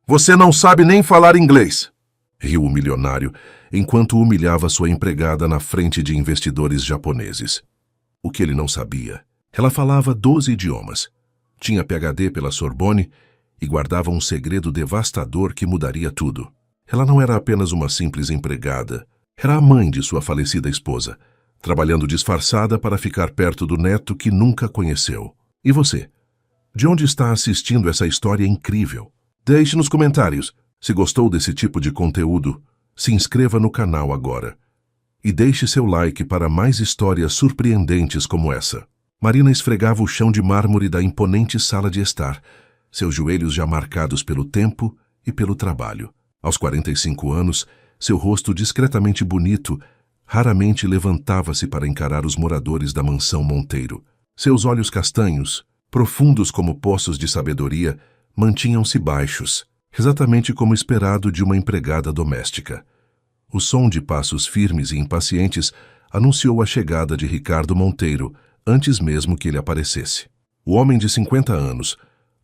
Você não sabe nem falar inglês! Riu o milionário, enquanto humilhava sua empregada na frente de investidores japoneses. O que ele não sabia? Ela falava 12 idiomas. Tinha PhD pela Sorbonne e guardava um segredo devastador que mudaria tudo. Ela não era apenas uma simples empregada. Era a mãe de sua falecida esposa, trabalhando disfarçada para ficar perto do neto que nunca conheceu. E você? De onde está assistindo essa história incrível? Deixe nos comentários. Se gostou desse tipo de conteúdo, se inscreva no canal agora. E deixe seu like para mais histórias surpreendentes como essa. Marina esfregava o chão de mármore da imponente sala de estar, seus joelhos já marcados pelo tempo e pelo trabalho. Aos 45 anos, seu rosto discretamente bonito raramente levantava-se para encarar os moradores da mansão Monteiro. Seus olhos castanhos, profundos como poços de sabedoria, mantinham-se baixos, exatamente como esperado de uma empregada doméstica. O som de passos firmes e impacientes anunciou a chegada de Ricardo Monteiro, antes mesmo que ele aparecesse. O homem de 50 anos,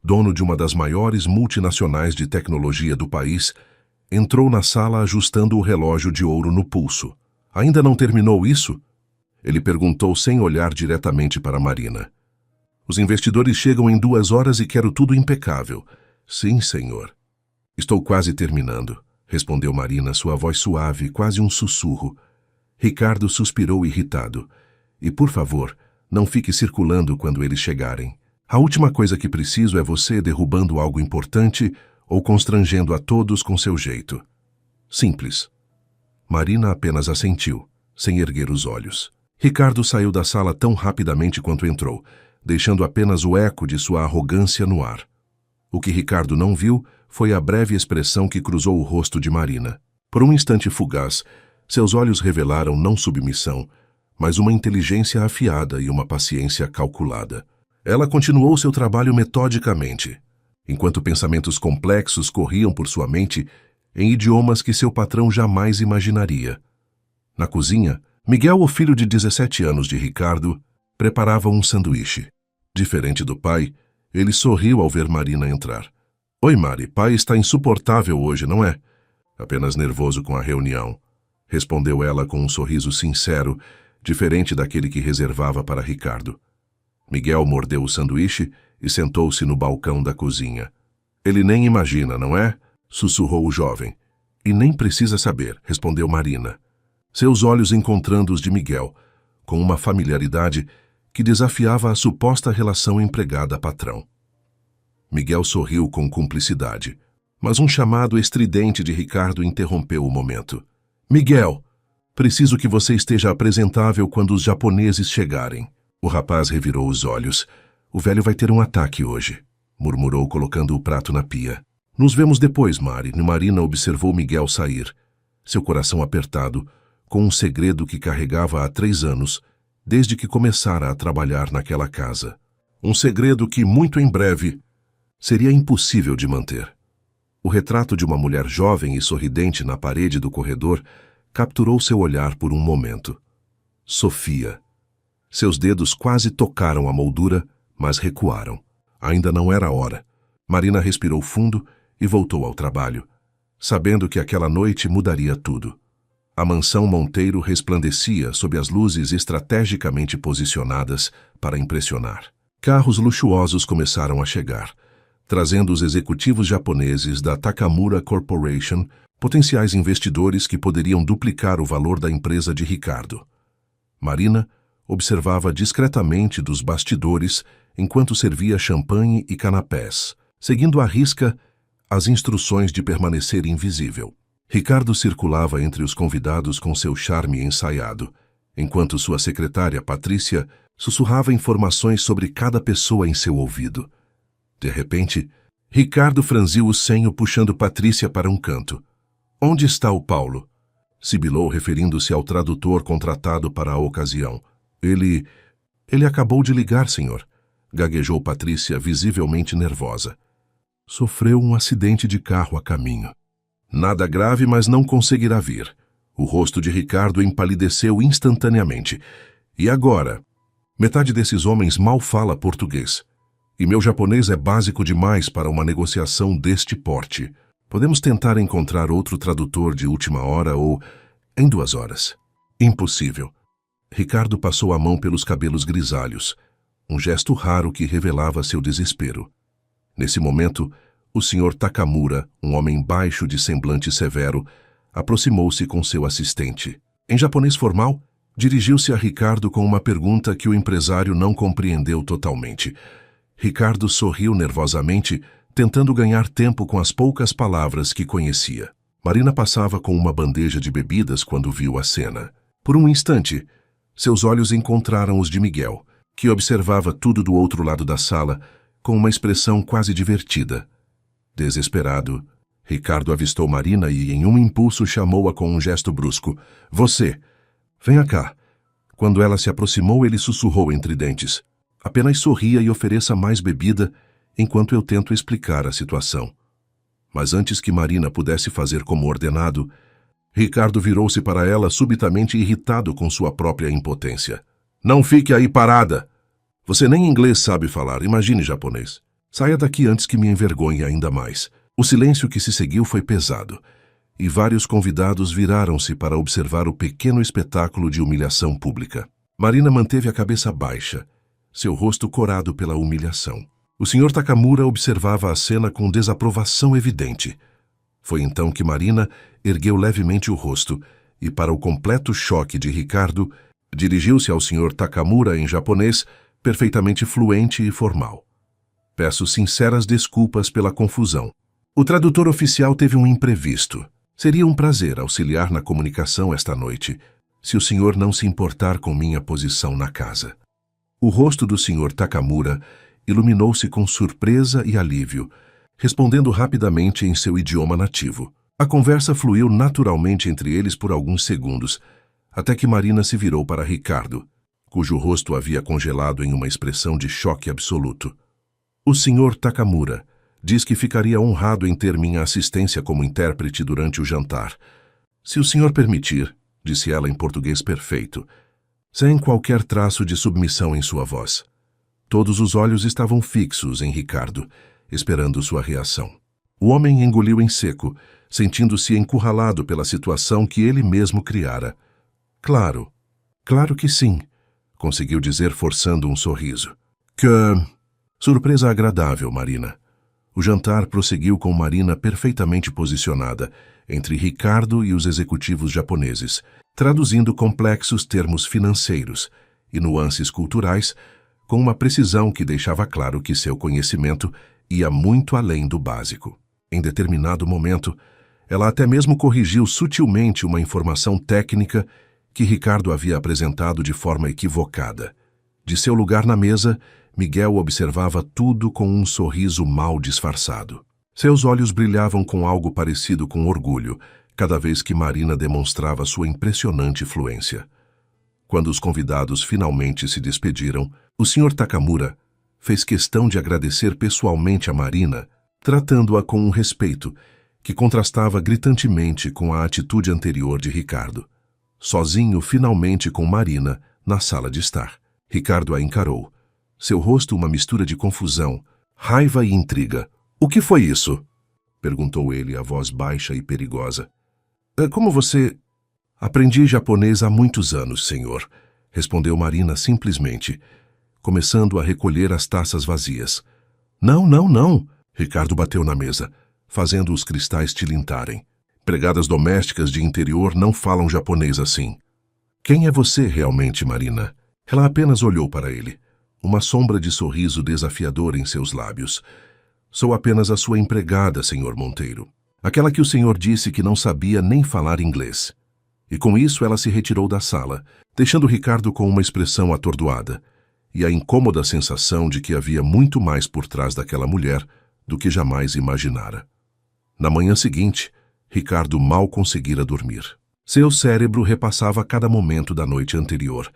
dono de uma das maiores multinacionais de tecnologia do país, entrou na sala ajustando o relógio de ouro no pulso. Ainda não terminou isso? Ele perguntou sem olhar diretamente para Marina. Os investidores chegam em 2 horas e quero tudo impecável. Sim, senhor. Estou quase terminando, respondeu Marina, sua voz suave, quase um sussurro. Ricardo suspirou irritado. E, por favor, não fique circulando quando eles chegarem. A última coisa que preciso é você derrubando algo importante ou constrangendo a todos com seu jeito. Simples. Marina apenas assentiu, sem erguer os olhos. Ricardo saiu da sala tão rapidamente quanto entrou, deixando apenas o eco de sua arrogância no ar. O que Ricardo não viu foi a breve expressão que cruzou o rosto de Marina. Por um instante fugaz, seus olhos revelaram não submissão, mas uma inteligência afiada e uma paciência calculada. Ela continuou seu trabalho metodicamente, enquanto pensamentos complexos corriam por sua mente em idiomas que seu patrão jamais imaginaria. Na cozinha, Miguel, o filho de 17 anos de Ricardo, preparava um sanduíche. Diferente do pai, ele sorriu ao ver Marina entrar. Oi, Mari, pai está insuportável hoje, não é? Apenas nervoso com a reunião, respondeu ela com um sorriso sincero, diferente daquele que reservava para Ricardo. Miguel mordeu o sanduíche e sentou-se no balcão da cozinha. Ele nem imagina, não é? Sussurrou o jovem. E nem precisa saber, respondeu Marina, seus olhos encontrando os de Miguel, com uma familiaridade que desafiava a suposta relação empregada-patrão. Miguel sorriu com cumplicidade, mas um chamado estridente de Ricardo interrompeu o momento. Miguel, preciso que você esteja apresentável quando os japoneses chegarem. O rapaz revirou os olhos. O velho vai ter um ataque hoje, murmurou colocando o prato na pia. Nos vemos depois, Mari. Marina observou Miguel sair, seu coração apertado, com um segredo que carregava há 3 anos, desde que começara a trabalhar naquela casa. Um segredo que, muito em breve, seria impossível de manter. O retrato de uma mulher jovem e sorridente na parede do corredor capturou seu olhar por um momento. Sofia. Seus dedos quase tocaram a moldura, mas recuaram. Ainda não era a hora. Marina respirou fundo e voltou ao trabalho, sabendo que aquela noite mudaria tudo. A mansão Monteiro resplandecia sob as luzes estrategicamente posicionadas para impressionar. Carros luxuosos começaram a chegar, trazendo os executivos japoneses da Takamura Corporation, potenciais investidores que poderiam duplicar o valor da empresa de Ricardo. Marina observava discretamente dos bastidores enquanto servia champanhe e canapés, seguindo à risca as instruções de permanecer invisível. Ricardo circulava entre os convidados com seu charme ensaiado, enquanto sua secretária, Patrícia, sussurrava informações sobre cada pessoa em seu ouvido. De repente, Ricardo franziu o senho puxando Patrícia para um canto. Onde está o Paulo? Sibilou referindo-se ao tradutor contratado para a ocasião. Ele acabou de ligar, senhor, gaguejou Patrícia, visivelmente nervosa. Sofreu um acidente de carro a caminho. Nada grave, mas não conseguirá vir. O rosto de Ricardo empalideceu instantaneamente. E agora? Metade desses homens mal fala português. E meu japonês é básico demais para uma negociação deste porte. Podemos tentar encontrar outro tradutor de última hora ou em 2 horas. Impossível. Ricardo passou a mão pelos cabelos grisalhos, um gesto raro que revelava seu desespero. Nesse momento, o Sr. Takamura, um homem baixo de semblante severo, aproximou-se com seu assistente. Em japonês formal, dirigiu-se a Ricardo com uma pergunta que o empresário não compreendeu totalmente. Ricardo sorriu nervosamente, tentando ganhar tempo com as poucas palavras que conhecia. Marina passava com uma bandeja de bebidas quando viu a cena. Por um instante, seus olhos encontraram os de Miguel, que observava tudo do outro lado da sala, com uma expressão quase divertida. Desesperado, Ricardo avistou Marina e, em um impulso, chamou-a com um gesto brusco. Você, venha cá. Quando ela se aproximou, ele sussurrou entre dentes. Apenas sorria e ofereça mais bebida, enquanto eu tento explicar a situação. Mas antes que Marina pudesse fazer como ordenado, Ricardo virou-se para ela subitamente irritado com sua própria impotência. Não fique aí parada! Você nem inglês sabe falar, imagine japonês. Saia daqui antes que me envergonhe ainda mais. O silêncio que se seguiu foi pesado, e vários convidados viraram-se para observar o pequeno espetáculo de humilhação pública. Marina manteve a cabeça baixa, seu rosto corado pela humilhação. O Sr. Takamura observava a cena com desaprovação evidente. Foi então que Marina ergueu levemente o rosto e, para o completo choque de Ricardo, dirigiu-se ao Sr. Takamura em japonês, perfeitamente fluente e formal. Peço sinceras desculpas pela confusão. O tradutor oficial teve um imprevisto. Seria um prazer auxiliar na comunicação esta noite, se o senhor não se importar com minha posição na casa. O rosto do Sr. Takamura iluminou-se com surpresa e alívio, respondendo rapidamente em seu idioma nativo. A conversa fluiu naturalmente entre eles por alguns segundos, até que Marina se virou para Ricardo, cujo rosto havia congelado em uma expressão de choque absoluto. O Sr. Takamura diz que ficaria honrado em ter minha assistência como intérprete durante o jantar. Se o senhor permitir, disse ela em português perfeito, sem qualquer traço de submissão em sua voz. Todos os olhos estavam fixos em Ricardo, esperando sua reação. O homem engoliu em seco, sentindo-se encurralado pela situação que ele mesmo criara. Claro, claro que sim, conseguiu dizer forçando um sorriso. Que surpresa agradável, Marina. O jantar prosseguiu com Marina perfeitamente posicionada entre Ricardo e os executivos japoneses, traduzindo complexos termos financeiros e nuances culturais com uma precisão que deixava claro que seu conhecimento ia muito além do básico. Em determinado momento, ela até mesmo corrigiu sutilmente uma informação técnica que Ricardo havia apresentado de forma equivocada. De seu lugar na mesa, Miguel observava tudo com um sorriso mal disfarçado. Seus olhos brilhavam com algo parecido com orgulho, cada vez que Marina demonstrava sua impressionante fluência. Quando os convidados finalmente se despediram, o Sr. Takamura fez questão de agradecer pessoalmente a Marina, tratando-a com um respeito que contrastava gritantemente com a atitude anterior de Ricardo. Sozinho finalmente com Marina na sala de estar. Ricardo a encarou. Seu rosto uma mistura de confusão, raiva e intriga. O que foi isso? Perguntou ele, a voz baixa e perigosa. Como você... Aprendi japonês há muitos anos, senhor, respondeu Marina simplesmente, começando a recolher as taças vazias. Não, não, não, Ricardo bateu na mesa, fazendo os cristais tilintarem. Empregadas domésticas de interior não falam japonês assim. Quem é você realmente, Marina? Ela apenas olhou para ele, uma sombra de sorriso desafiador em seus lábios. Sou apenas a sua empregada, senhor Monteiro. Aquela que o senhor disse que não sabia nem falar inglês. E com isso ela se retirou da sala, deixando Ricardo com uma expressão atordoada e a incômoda sensação de que havia muito mais por trás daquela mulher do que jamais imaginara. Na manhã seguinte, Ricardo mal conseguira dormir. Seu cérebro repassava cada momento da noite anterior,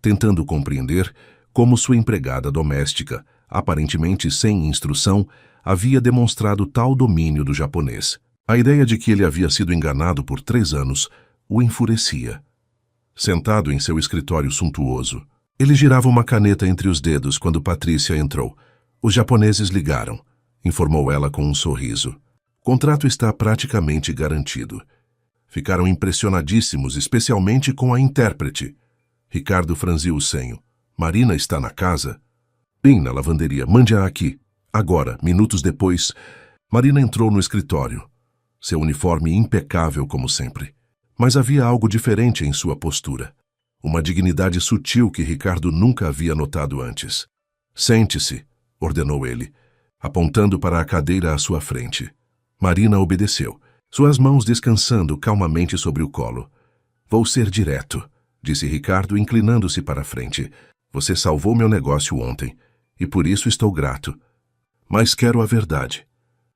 tentando compreender como sua empregada doméstica, aparentemente sem instrução, havia demonstrado tal domínio do japonês. A ideia de que ele havia sido enganado por 3 anos o enfurecia. Sentado em seu escritório suntuoso, ele girava uma caneta entre os dedos quando Patrícia entrou. Os japoneses ligaram, informou ela com um sorriso. Contrato está praticamente garantido. Ficaram impressionadíssimos, especialmente com a intérprete. Ricardo franziu o senho. Marina está na casa? Bem, na lavanderia. Mande-a aqui. Agora, minutos depois, Marina entrou no escritório. Seu uniforme impecável como sempre. Mas havia algo diferente em sua postura. Uma dignidade sutil que Ricardo nunca havia notado antes. Sente-se, ordenou ele, apontando para a cadeira à sua frente. Marina obedeceu, suas mãos descansando calmamente sobre o colo. Vou ser direto, disse Ricardo, inclinando-se para a frente. Você salvou meu negócio ontem, e por isso estou grato. Mas quero a verdade.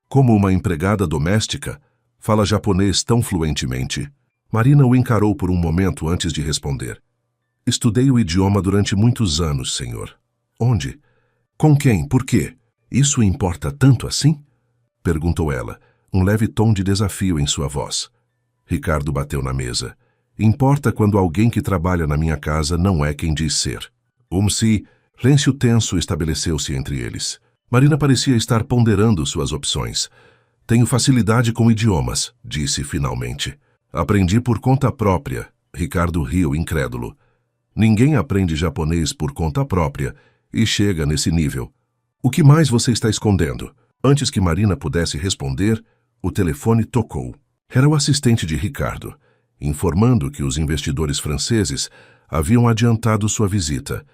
Como uma empregada doméstica, fala japonês tão fluentemente. Marina o encarou por um momento antes de responder. Estudei o idioma durante muitos anos, senhor. Onde? Com quem? Por quê? Isso importa tanto assim? Perguntou ela, um leve tom de desafio em sua voz. Ricardo bateu na mesa. Importa quando alguém que trabalha na minha casa não é quem diz ser. Silêncio tenso estabeleceu-se entre eles. Marina parecia estar ponderando suas opções. Tenho facilidade com idiomas, disse finalmente. Aprendi por conta própria. Ricardo riu incrédulo. Ninguém aprende japonês por conta própria e chega nesse nível. O que mais você está escondendo? Antes que Marina pudesse responder, o telefone tocou. Era o assistente de Ricardo, informando que os investidores franceses haviam adiantado sua visita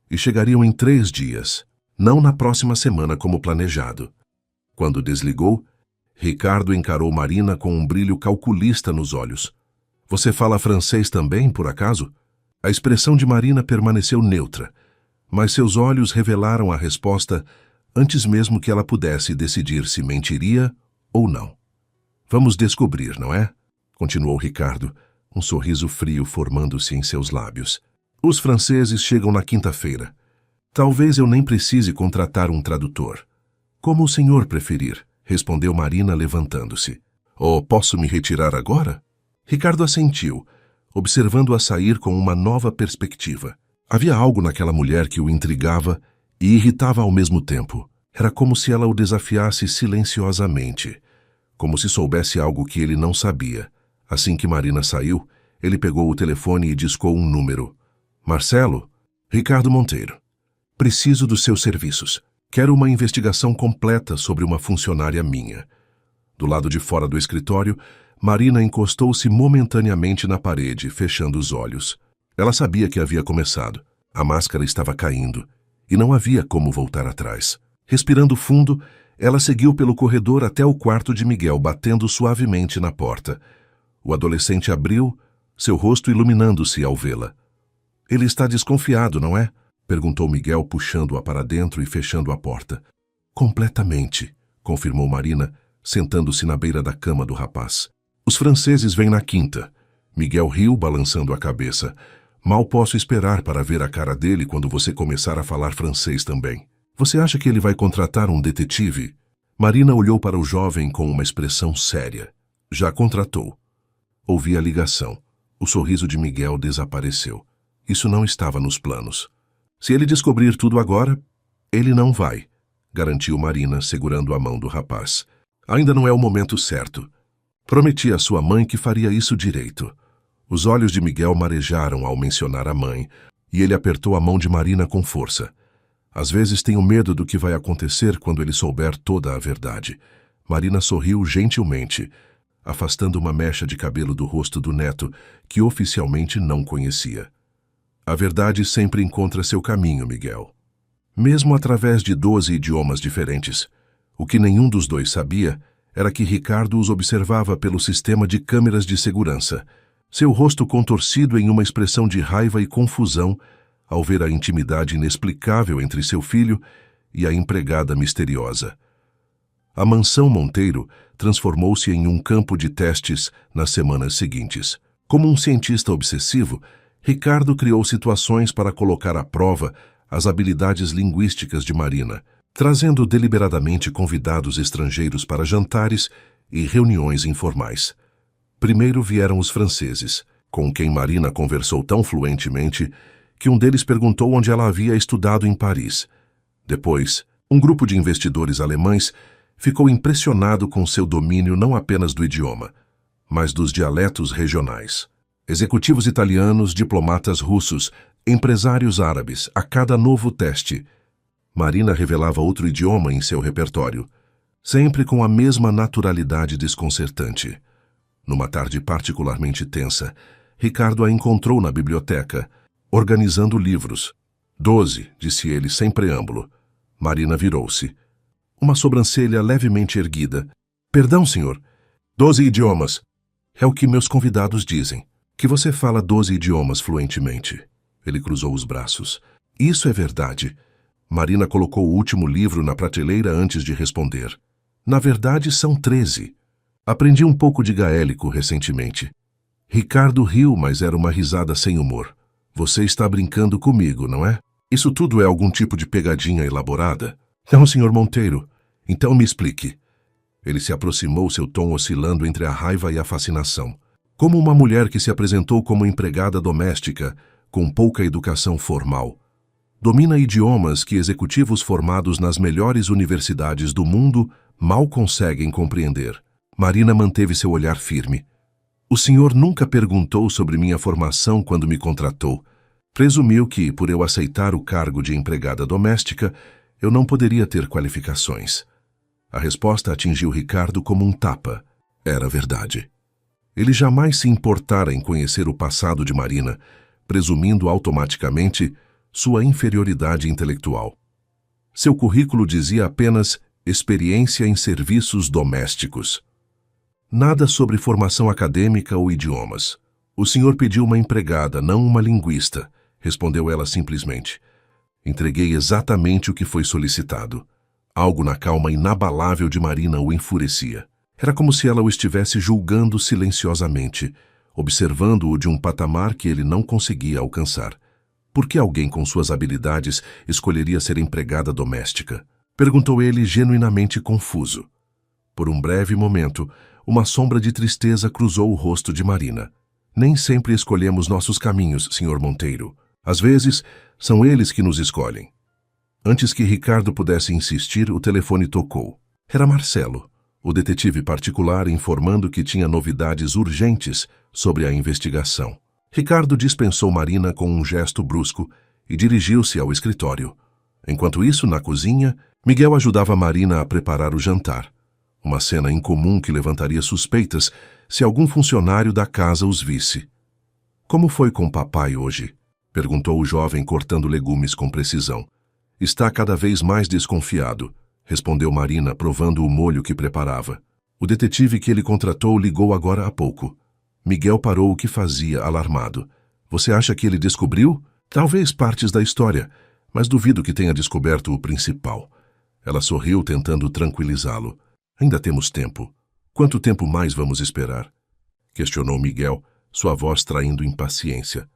e chegariam em 3 dias, não na próxima semana como planejado. Quando desligou, Ricardo encarou Marina com um brilho calculista nos olhos. Você fala francês também, por acaso? A expressão de Marina permaneceu neutra, mas seus olhos revelaram a resposta antes mesmo que ela pudesse decidir se mentiria ou não. Vamos descobrir, não é? Continuou Ricardo, um sorriso frio formando-se em seus lábios. Os franceses chegam na quinta-feira. Talvez eu nem precise contratar um tradutor. Como o senhor preferir, respondeu Marina levantando-se. Posso me retirar agora? Ricardo assentiu, observando-a sair com uma nova perspectiva. Havia algo naquela mulher que o intrigava e irritava ao mesmo tempo. Era como se ela o desafiasse silenciosamente, como se soubesse algo que ele não sabia. Assim que Marina saiu, ele pegou o telefone e discou um número. Marcelo? Ricardo Monteiro. Preciso dos seus serviços. Quero uma investigação completa sobre uma funcionária minha. Do lado de fora do escritório, Marina encostou-se momentaneamente na parede, fechando os olhos. Ela sabia que havia começado. A máscara estava caindo, e não havia como voltar atrás. Respirando fundo, ela seguiu pelo corredor até o quarto de Miguel, batendo suavemente na porta. O adolescente abriu, seu rosto iluminando-se ao vê-la. Ele está desconfiado, não é? Perguntou Miguel, puxando-a para dentro e fechando a porta. Completamente, confirmou Marina, sentando-se na beira da cama do rapaz. Os franceses vêm na quinta. Miguel riu, balançando a cabeça. Mal posso esperar para ver a cara dele quando você começar a falar francês também. Você acha que ele vai contratar um detetive? Marina olhou para o jovem com uma expressão séria. Já contratou. Ouvi a ligação. O sorriso de Miguel desapareceu. Isso não estava nos planos. Se ele descobrir tudo agora, ele não vai, garantiu Marina, segurando a mão do rapaz. Ainda não é o momento certo. Prometi à sua mãe que faria isso direito. Os olhos de Miguel marejaram ao mencionar a mãe, e ele apertou a mão de Marina com força. Às vezes tenho medo do que vai acontecer quando ele souber toda a verdade. Marina sorriu gentilmente, afastando uma mecha de cabelo do rosto do neto, que oficialmente não conhecia. A verdade sempre encontra seu caminho, Miguel. Mesmo através de 12 idiomas diferentes. O que nenhum dos dois sabia era que Ricardo os observava pelo sistema de câmeras de segurança, seu rosto contorcido em uma expressão de raiva e confusão ao ver a intimidade inexplicável entre seu filho e a empregada misteriosa. A mansão Monteiro transformou-se em um campo de testes nas semanas seguintes. Como um cientista obsessivo, Ricardo criou situações para colocar à prova as habilidades linguísticas de Marina, trazendo deliberadamente convidados estrangeiros para jantares e reuniões informais. Primeiro vieram os franceses, com quem Marina conversou tão fluentemente que um deles perguntou onde ela havia estudado em Paris. Depois, um grupo de investidores alemães ficou impressionado com seu domínio não apenas do idioma, mas dos dialetos regionais. Executivos italianos, diplomatas russos, empresários árabes, a cada novo teste, Marina revelava outro idioma em seu repertório, sempre com a mesma naturalidade desconcertante. Numa tarde particularmente tensa, Ricardo a encontrou na biblioteca, organizando livros. 12, disse ele sem preâmbulo. Marina virou-se. Uma sobrancelha levemente erguida. Perdão, senhor. 12 idiomas. É o que meus convidados dizem. Que você fala 12 idiomas fluentemente. Ele cruzou os braços. Isso é verdade. Marina colocou o último livro na prateleira antes de responder. Na verdade, são 13. Aprendi um pouco de gaélico recentemente. Ricardo riu, mas era uma risada sem humor. Você está brincando comigo, não é? Isso tudo é algum tipo de pegadinha elaborada? Não, senhor Monteiro. Então me explique. Ele se aproximou, seu tom oscilando entre a raiva e a fascinação. Como uma mulher que se apresentou como empregada doméstica, com pouca educação formal. Domina idiomas que executivos formados nas melhores universidades do mundo mal conseguem compreender. Marina manteve seu olhar firme. O senhor nunca perguntou sobre minha formação quando me contratou. Presumiu que, por eu aceitar o cargo de empregada doméstica, eu não poderia ter qualificações. A resposta atingiu Ricardo como um tapa. Era verdade. Ele jamais se importara em conhecer o passado de Marina, presumindo automaticamente sua inferioridade intelectual. Seu currículo dizia apenas experiência em serviços domésticos. Nada sobre formação acadêmica ou idiomas. O senhor pediu uma empregada, não uma linguista, respondeu ela simplesmente. Entreguei exatamente o que foi solicitado. Algo na calma inabalável de Marina o enfurecia. Era como se ela o estivesse julgando silenciosamente, observando-o de um patamar que ele não conseguia alcançar. Por que alguém com suas habilidades escolheria ser empregada doméstica? Perguntou ele genuinamente confuso. Por um breve momento, uma sombra de tristeza cruzou o rosto de Marina. Nem sempre escolhemos nossos caminhos, senhor Monteiro. Às vezes, são eles que nos escolhem. Antes que Ricardo pudesse insistir, o telefone tocou. Era Marcelo, o detetive particular, informando que tinha novidades urgentes sobre a investigação. Ricardo dispensou Marina com um gesto brusco e dirigiu-se ao escritório. Enquanto isso, na cozinha, Miguel ajudava Marina a preparar o jantar. Uma cena incomum que levantaria suspeitas se algum funcionário da casa os visse. Como foi com o papai hoje? Perguntou o jovem, cortando legumes com precisão. Está cada vez mais desconfiado, respondeu Marina, provando o molho que preparava. O detetive que ele contratou ligou agora há pouco. Miguel parou o que fazia, alarmado. Você acha que ele descobriu? Talvez partes da história, mas duvido que tenha descoberto o principal. Ela sorriu, tentando tranquilizá-lo. Ainda temos tempo. Quanto tempo mais vamos esperar? Questionou Miguel, sua voz traindo impaciência.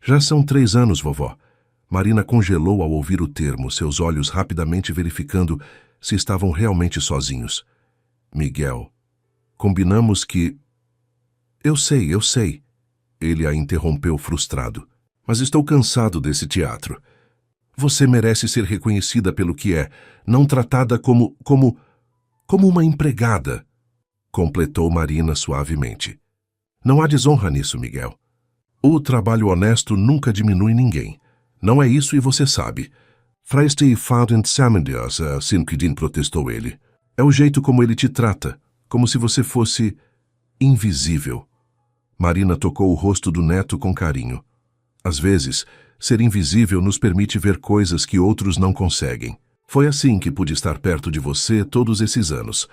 Já são 3 anos, vovó. Marina congelou ao ouvir o termo, seus olhos rapidamente verificando se estavam realmente sozinhos. Miguel, combinamos que... Eu sei. Ele a interrompeu frustrado. Mas estou cansado desse teatro. Você merece ser reconhecida pelo que é, não tratada como uma empregada, completou Marina suavemente. Não há desonra nisso, Miguel. O trabalho honesto nunca diminui ninguém. Não é isso e você sabe. Freiste Faudent Samandias, Sinquidin, protestou ele. É o jeito como ele te trata, como se você fosse invisível. Marina tocou o rosto do neto com carinho. Às vezes, ser invisível nos permite ver coisas que outros não conseguem. Foi assim que pude estar perto de você todos esses anos.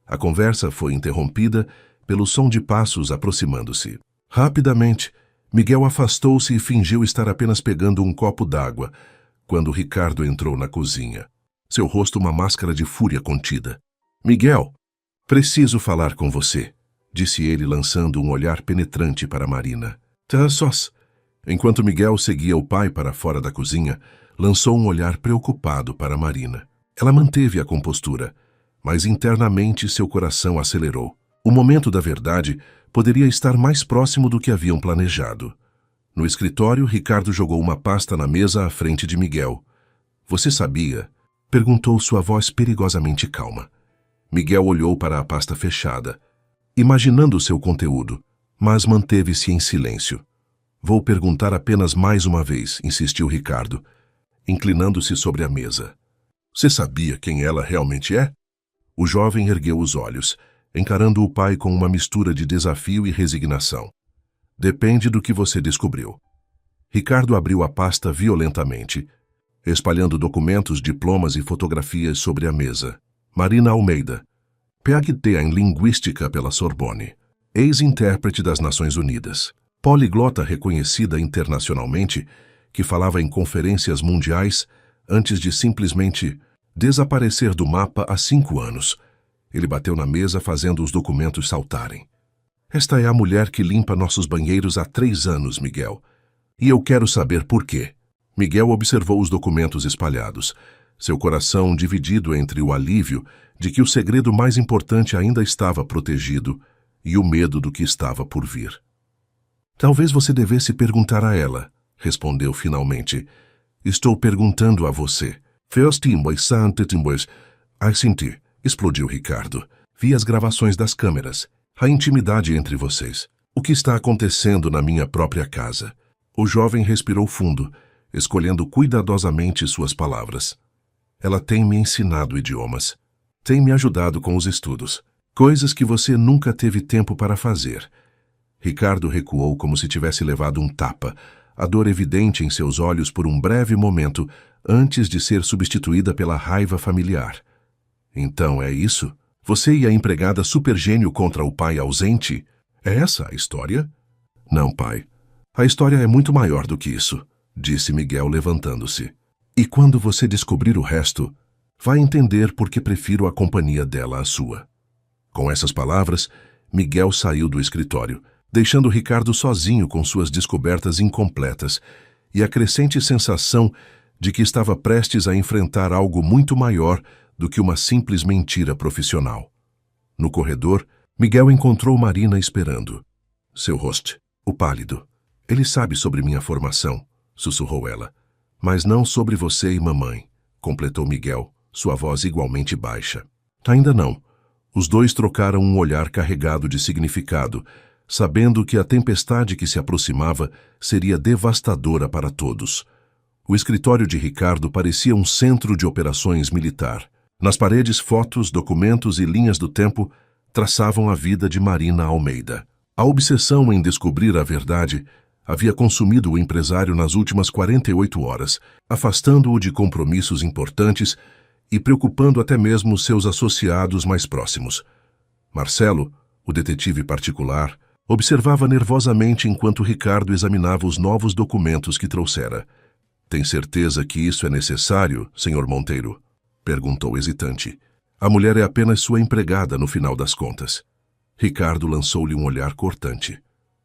A conversa foi interrompida pelo som de passos aproximando-se. Rapidamente, Miguel afastou-se e fingiu estar apenas pegando um copo d'água, quando Ricardo entrou na cozinha. Seu rosto uma máscara de fúria contida. Miguel, preciso falar com você, disse ele lançando um olhar penetrante para Marina. Tá sós. Enquanto Miguel seguia o pai para fora da cozinha, lançou um olhar preocupado para Marina. Ela manteve a compostura, mas internamente seu coração acelerou. O momento da verdade poderia estar mais próximo do que haviam planejado. No escritório, Ricardo jogou uma pasta na mesa à frente de Miguel. Você sabia? Perguntou sua voz perigosamente calma. Miguel olhou para a pasta fechada, imaginando seu conteúdo, mas manteve-se em silêncio. Vou perguntar apenas mais uma vez, insistiu Ricardo, inclinando-se sobre a mesa. Você sabia quem ela realmente é? O jovem ergueu os olhos, encarando o pai com uma mistura de desafio e resignação. Depende do que você descobriu. Ricardo abriu a pasta violentamente, espalhando documentos, diplomas e fotografias sobre a mesa. Marina Almeida, PhD em Linguística pela Sorbonne, ex-intérprete das Nações Unidas, poliglota reconhecida internacionalmente, que falava em conferências mundiais antes de simplesmente desaparecer do mapa há 5 anos. Ele bateu na mesa fazendo os documentos saltarem. Esta é a mulher que limpa nossos banheiros há 3 anos, Miguel. E eu quero saber por quê. Miguel observou os documentos espalhados, seu coração dividido entre o alívio de que o segredo mais importante ainda estava protegido e o medo do que estava por vir. Talvez você devesse perguntar a ela, respondeu finalmente. Estou perguntando a você. Explodiu Ricardo. Vi as gravações das câmeras. A intimidade entre vocês. O que está acontecendo na minha própria casa? O jovem respirou fundo, escolhendo cuidadosamente suas palavras. Ela tem me ensinado idiomas. Tem me ajudado com os estudos. Coisas que você nunca teve tempo para fazer. Ricardo recuou como se tivesse levado um tapa, a dor evidente em seus olhos por um breve momento antes de ser substituída pela raiva familiar. Então é isso? Você e a empregada supergênio contra o pai ausente? É essa a história? Não, pai. A história é muito maior do que isso, disse Miguel levantando-se. E quando você descobrir o resto, vai entender por que prefiro a companhia dela à sua. Com essas palavras, Miguel saiu do escritório, deixando Ricardo sozinho com suas descobertas incompletas e a crescente sensação de que estava prestes a enfrentar algo muito maior do que uma simples mentira profissional. No corredor, Miguel encontrou Marina esperando. Seu host, o pálido. Ele sabe sobre minha formação, sussurrou ela. Mas não sobre você e mamãe, completou Miguel, sua voz igualmente baixa. Ainda não. Os dois trocaram um olhar carregado de significado, sabendo que a tempestade que se aproximava seria devastadora para todos. O escritório de Ricardo parecia um centro de operações militar. Nas paredes, fotos, documentos e linhas do tempo traçavam a vida de Marina Almeida. A obsessão em descobrir a verdade havia consumido o empresário nas últimas 48 horas, afastando-o de compromissos importantes e preocupando até mesmo seus associados mais próximos. Marcelo, o detetive particular, observava nervosamente enquanto Ricardo examinava os novos documentos que trouxera. Tem certeza que isso é necessário, Sr. Monteiro? Perguntou hesitante. A mulher é apenas sua empregada no final das contas. Ricardo lançou-lhe um olhar cortante.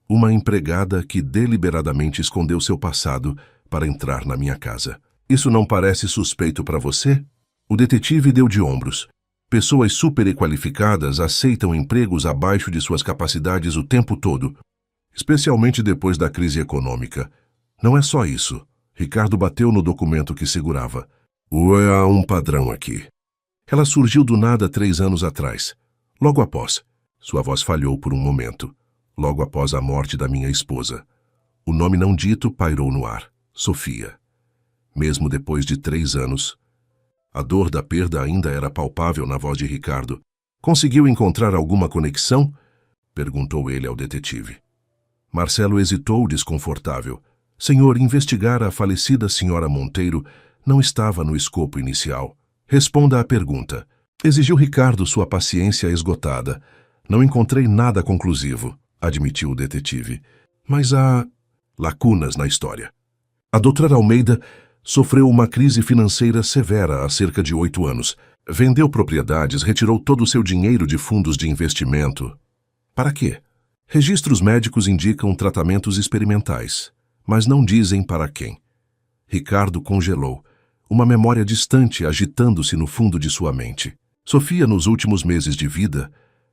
Uma empregada que deliberadamente escondeu seu passado para entrar na minha casa. Isso não parece suspeito para você? O detetive deu de ombros. Pessoas superqualificadas aceitam empregos abaixo de suas capacidades o tempo todo, especialmente depois da crise econômica. Não é só isso. Ricardo bateu no documento que segurava. Há um padrão aqui. Ela surgiu do nada 3 anos atrás. Logo após. Sua voz falhou por um momento. Logo após a morte da minha esposa. O nome não dito pairou no ar. Sofia. Mesmo depois de 3 anos, a dor da perda ainda era palpável na voz de Ricardo. Conseguiu encontrar alguma conexão? Perguntou ele ao detetive. Marcelo hesitou desconfortável. Senhor, investigar a falecida senhora Monteiro não estava no escopo inicial. Responda à pergunta. Exigiu Ricardo sua paciência esgotada. Não encontrei nada conclusivo, admitiu o detetive. Mas há lacunas na história. A doutora Almeida sofreu uma crise financeira severa há cerca de 8 anos. Vendeu propriedades, retirou todo o seu dinheiro de fundos de investimento. Para quê? Registros médicos indicam tratamentos experimentais, mas não dizem para quem. Ricardo congelou, uma memória distante agitando-se no fundo de sua mente. Sofia, nos últimos meses de vida,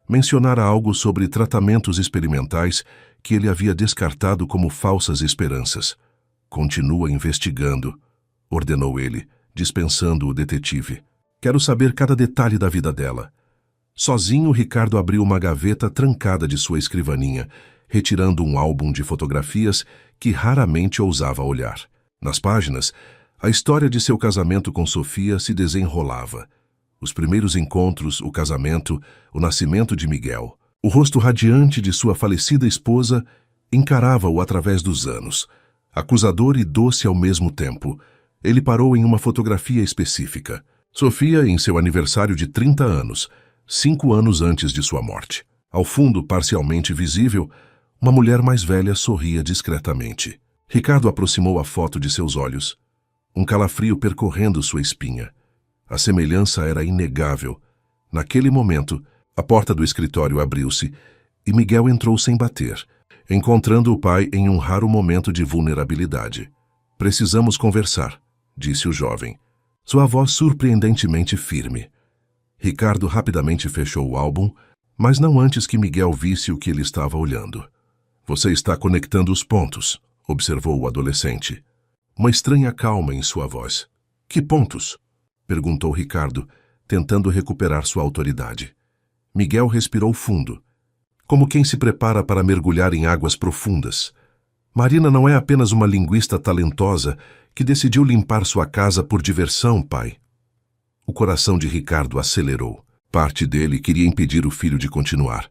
mencionara algo sobre tratamentos experimentais que ele havia descartado como falsas esperanças. Continua investigando, ordenou ele, dispensando o detetive. Quero saber cada detalhe da vida dela. Sozinho, Ricardo abriu uma gaveta trancada de sua escrivaninha, retirando um álbum de fotografias que raramente ousava olhar. Nas páginas, a história de seu casamento com Sofia se desenrolava. Os primeiros encontros, o casamento, o nascimento de Miguel. O rosto radiante de sua falecida esposa encarava-o através dos anos, acusador e doce ao mesmo tempo. Ele parou em uma fotografia específica. Sofia em seu aniversário de 30 anos, 5 anos antes de sua morte. Ao fundo, parcialmente visível, uma mulher mais velha sorria discretamente. Ricardo aproximou a foto de seus olhos, um calafrio percorrendo sua espinha. A semelhança era inegável. Naquele momento, a porta do escritório abriu-se e Miguel entrou sem bater, encontrando o pai em um raro momento de vulnerabilidade. "Precisamos conversar", disse o jovem, sua voz surpreendentemente firme. Ricardo rapidamente fechou o álbum, mas não antes que Miguel visse o que ele estava olhando. "Você está conectando os pontos", observou o adolescente. Uma estranha calma em sua voz. "Que pontos?", perguntou Ricardo, tentando recuperar sua autoridade. Miguel respirou fundo, como quem se prepara para mergulhar em águas profundas. "Marina não é apenas uma linguista talentosa que decidiu limpar sua casa por diversão, pai." O coração de Ricardo acelerou. Parte dele queria impedir o filho de continuar,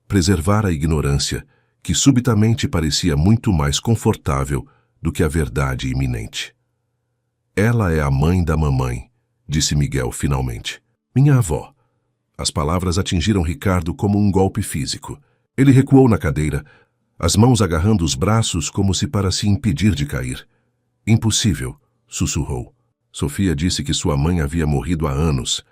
preservar a ignorância, que subitamente parecia muito mais confortável do que a verdade iminente. "Ela é a mãe da mamãe", disse Miguel finalmente. "Minha avó." As palavras atingiram Ricardo como um golpe físico. Ele recuou na cadeira, as mãos agarrando os braços como se para se impedir de cair. "Impossível", sussurrou. "Sofia disse que sua mãe havia morrido há anos.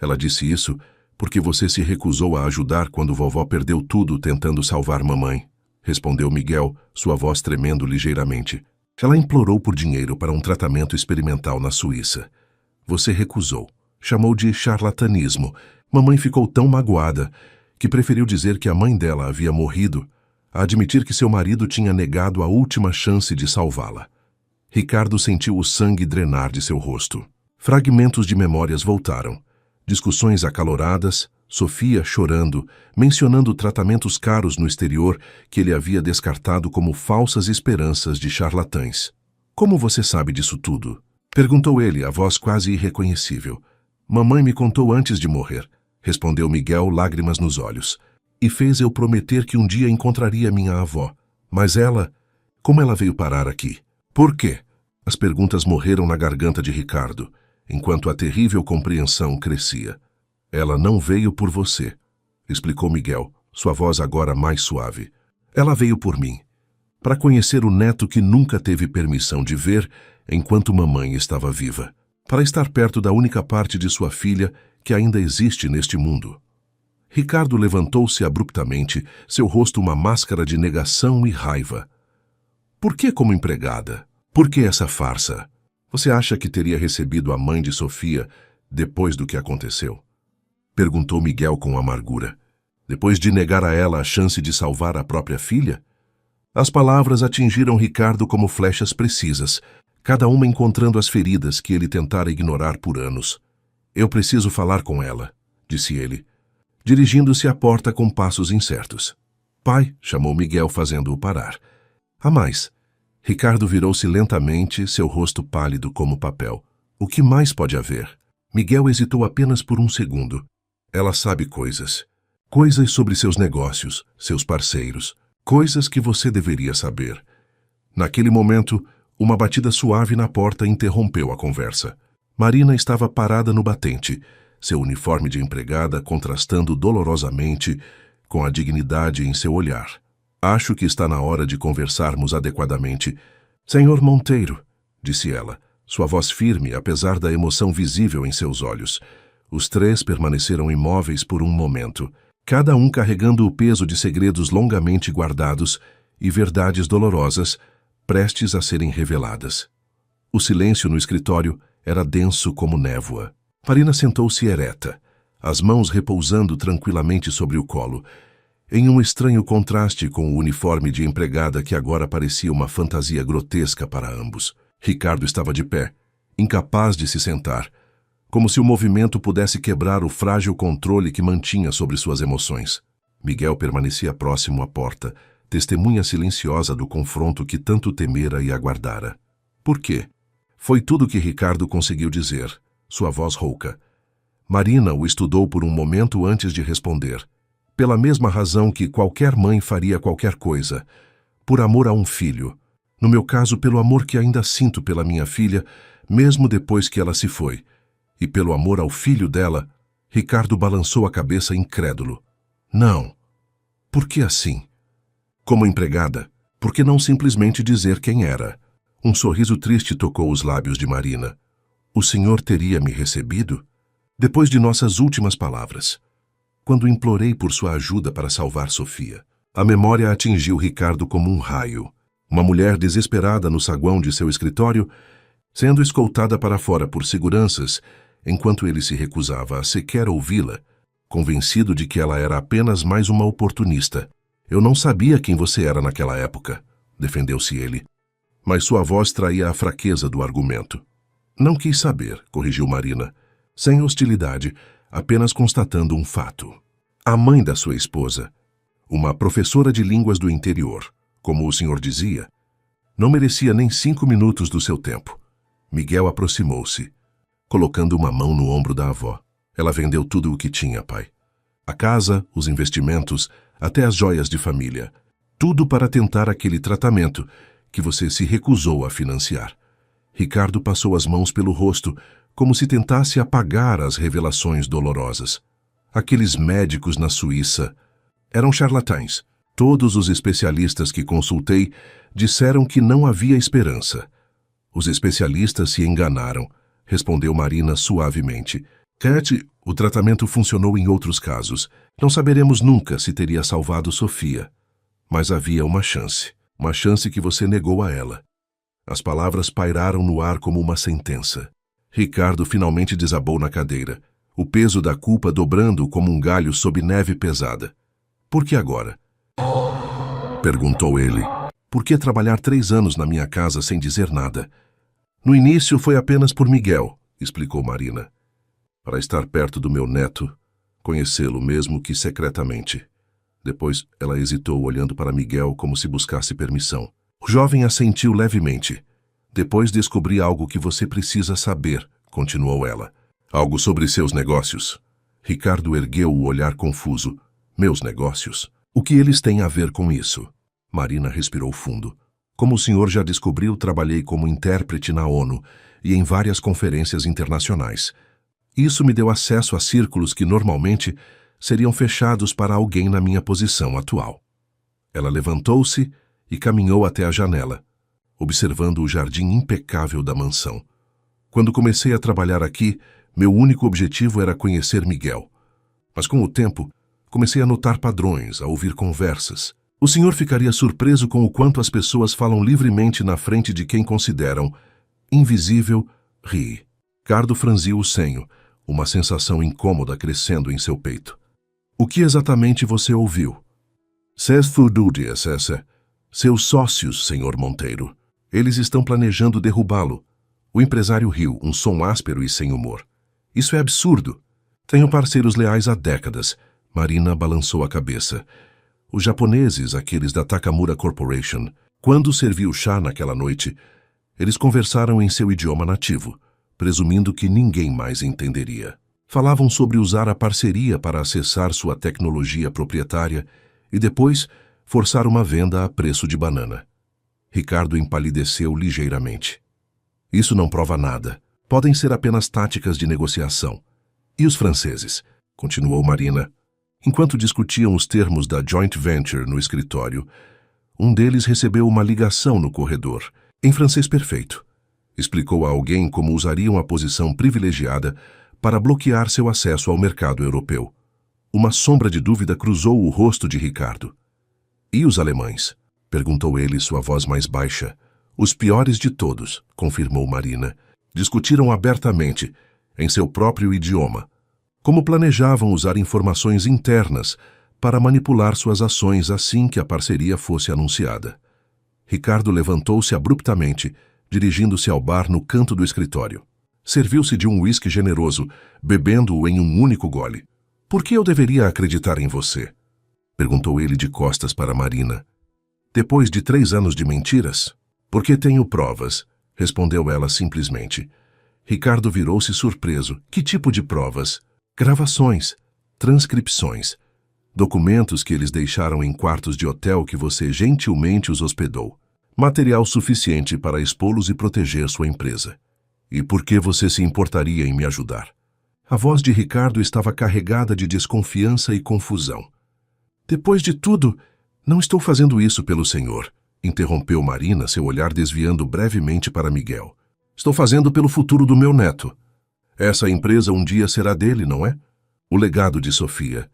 Ela disse isso porque você se recusou a ajudar quando vovó perdeu tudo tentando salvar mamãe", respondeu Miguel, sua voz tremendo ligeiramente. "Ela implorou por dinheiro para um tratamento experimental na Suíça. Você recusou. Chamou de charlatanismo. Mamãe ficou tão magoada que preferiu dizer que a mãe dela havia morrido, a admitir que seu marido tinha negado a última chance de salvá-la." Ricardo sentiu o sangue drenar de seu rosto. Fragmentos de memórias voltaram. Discussões acaloradas, Sofia chorando, mencionando tratamentos caros no exterior que ele havia descartado como falsas esperanças de charlatães. "Como você sabe disso tudo?", perguntou ele, a voz quase irreconhecível. "Mamãe me contou antes de morrer", respondeu Miguel, lágrimas nos olhos. "E fez eu prometer que um dia encontraria minha avó. Mas ela... Como ela veio parar aqui? Por quê?" As perguntas morreram na garganta de Ricardo, enquanto a terrível compreensão crescia. "Ela não veio por você", explicou Miguel, sua voz agora mais suave. "Ela veio por mim, para conhecer o neto que nunca teve permissão de ver enquanto mamãe estava viva, para estar perto da única parte de sua filha que ainda existe neste mundo." Ricardo levantou-se abruptamente, seu rosto uma máscara de negação e raiva. "Por que como empregada? Por que essa farsa? Você acha que teria recebido a mãe de Sofia depois do que aconteceu?", perguntou Miguel com amargura. "Depois de negar a ela a chance de salvar a própria filha?" As palavras atingiram Ricardo como flechas precisas, cada uma encontrando as feridas que ele tentara ignorar por anos. "Eu preciso falar com ela", disse ele, dirigindo-se à porta com passos incertos. "Pai", chamou Miguel, fazendo-o parar. "Há mais." Ricardo virou-se lentamente, seu rosto pálido como papel. "O que mais pode haver?" Miguel hesitou apenas por um segundo. "Ela sabe coisas. Coisas sobre seus negócios, seus parceiros. Coisas que você deveria saber." Naquele momento, uma batida suave na porta interrompeu a conversa. Marina estava parada no batente, seu uniforme de empregada contrastando dolorosamente com a dignidade em seu olhar. "Acho que está na hora de conversarmos adequadamente." "Senhor Monteiro", disse ela, sua voz firme apesar da emoção visível em seus olhos. Os três permaneceram imóveis por um momento, cada um carregando o peso de segredos longamente guardados e verdades dolorosas, prestes a serem reveladas. O silêncio no escritório era denso como névoa. Marina sentou-se ereta, as mãos repousando tranquilamente sobre o colo, em um estranho contraste com o uniforme de empregada que agora parecia uma fantasia grotesca para ambos. Ricardo estava de pé, incapaz de se sentar, como se o movimento pudesse quebrar o frágil controle que mantinha sobre suas emoções. Miguel permanecia próximo à porta, testemunha silenciosa do confronto que tanto temera e aguardara. Por quê? Foi tudo que Ricardo conseguiu dizer, sua voz rouca. Marina o estudou por um momento antes de responder. Pela mesma razão que qualquer mãe faria qualquer coisa, por amor a um filho. No meu caso, pelo amor que ainda sinto pela minha filha, mesmo depois que ela se foi. E pelo amor ao filho dela, Ricardo balançou a cabeça incrédulo. Não. Por que assim? Como empregada, por que não simplesmente dizer quem era? Um sorriso triste tocou os lábios de Marina. O senhor teria me recebido? Depois de nossas últimas palavras, quando implorei por sua ajuda para salvar Sofia, a memória atingiu Ricardo como um raio. Uma mulher desesperada no saguão de seu escritório, sendo escoltada para fora por seguranças, enquanto ele se recusava a sequer ouvi-la, convencido de que ela era apenas mais uma oportunista. Eu não sabia quem você era naquela época, defendeu-se ele. Mas sua voz traía a fraqueza do argumento. Não quis saber, corrigiu Marina, sem hostilidade, apenas constatando um fato. A mãe da sua esposa, uma professora de línguas do interior, como o senhor dizia, não merecia nem 5 minutos do seu tempo. Miguel aproximou-se, colocando uma mão no ombro da avó. Ela vendeu tudo o que tinha, pai. A casa, os investimentos, até as joias de família. Tudo para tentar aquele tratamento que você se recusou a financiar. Ricardo passou as mãos pelo rosto, como se tentasse apagar as revelações dolorosas. Aqueles médicos na Suíça eram charlatães. Todos os especialistas que consultei disseram que não havia esperança. Os especialistas se enganaram, respondeu Marina suavemente. Cat, o tratamento funcionou em outros casos. Não saberemos nunca se teria salvado Sofia. Mas havia uma chance que você negou a ela. As palavras pairaram no ar como uma sentença. Ricardo finalmente desabou na cadeira, o peso da culpa dobrando como um galho sob neve pesada. Por que agora? Perguntou ele. Por que trabalhar 3 anos na minha casa sem dizer nada? No início foi apenas por Miguel, explicou Marina. Para estar perto do meu neto, conhecê-lo mesmo que secretamente. Depois ela hesitou olhando para Miguel como se buscasse permissão. O jovem assentiu levemente. Depois descobri algo que você precisa saber, continuou ela. Algo sobre seus negócios. Ricardo ergueu o olhar confuso. Meus negócios? O que eles têm a ver com isso? Marina respirou fundo. Como o senhor já descobriu, trabalhei como intérprete na ONU e em várias conferências internacionais. Isso me deu acesso a círculos que normalmente seriam fechados para alguém na minha posição atual. Ela levantou-se e caminhou até a janela, observando o jardim impecável da mansão. Quando comecei a trabalhar aqui, meu único objetivo era conhecer Miguel. Mas com o tempo, comecei a notar padrões, a ouvir conversas. O senhor ficaria surpreso com o quanto as pessoas falam livremente na frente de quem consideram invisível. Ri. Ricardo franziu o senho, uma sensação incômoda crescendo em seu peito. O que exatamente você ouviu? Seus sócios, senhor Monteiro. Eles estão planejando derrubá-lo. O empresário riu, um som áspero e sem humor. Isso é absurdo. Tenho parceiros leais há décadas. Marina balançou a cabeça. Os japoneses, aqueles da Takamura Corporation, quando serviu chá naquela noite, eles conversaram em seu idioma nativo, presumindo que ninguém mais entenderia. Falavam sobre usar a parceria para acessar sua tecnologia proprietária e depois forçar uma venda a preço de banana. Ricardo empalideceu ligeiramente. Isso não prova nada. Podem ser apenas táticas de negociação. E os franceses? Continuou Marina. Enquanto discutiam os termos da joint venture no escritório, um deles recebeu uma ligação no corredor, em francês perfeito. Explicou a alguém como usariam a posição privilegiada para bloquear seu acesso ao mercado europeu. Uma sombra de dúvida cruzou o rosto de Ricardo. E os alemães? Perguntou ele, sua voz mais baixa. Os piores de todos, confirmou Marina. Discutiram abertamente, em seu próprio idioma, como planejavam usar informações internas para manipular suas ações assim que a parceria fosse anunciada. Ricardo levantou-se abruptamente, dirigindo-se ao bar no canto do escritório. Serviu-se de um uísque generoso, bebendo-o em um único gole. Por que eu deveria acreditar em você? Perguntou ele de costas para Marina. Depois de 3 anos de mentiras? Porque tenho provas, respondeu ela simplesmente. Ricardo virou-se surpreso. Que tipo de provas? Gravações, transcrições, documentos que eles deixaram em quartos de hotel que você gentilmente os hospedou. Material suficiente para expô-los e proteger sua empresa. E por que você se importaria em me ajudar? A voz de Ricardo estava carregada de desconfiança e confusão. Depois de tudo, não estou fazendo isso pelo senhor, interrompeu Marina, seu olhar desviando brevemente para Miguel. Estou fazendo pelo futuro do meu neto. Essa empresa um dia será dele, não é? O legado de Sofia.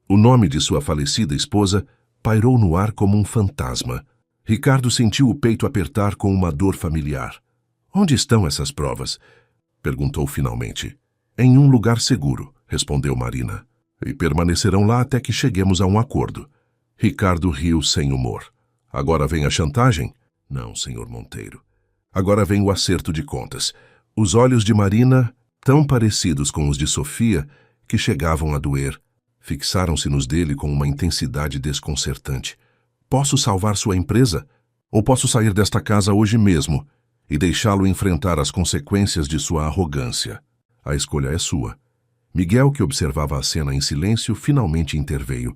O nome de sua falecida esposa pairou no ar como um fantasma. Ricardo sentiu o peito apertar com uma dor familiar. Onde estão essas provas? Perguntou finalmente. Em um lugar seguro, respondeu Marina. E permanecerão lá até que cheguemos a um acordo. Ricardo riu sem humor. Agora vem a chantagem? Não, senhor Monteiro. Agora vem o acerto de contas. Os olhos de Marina, tão parecidos com os de Sofia, que chegavam a doer, fixaram-se nos dele com uma intensidade desconcertante. Posso salvar sua empresa? Ou posso sair desta casa hoje mesmo e deixá-lo enfrentar as consequências de sua arrogância? A escolha é sua. Miguel, que observava a cena em silêncio, finalmente interveio.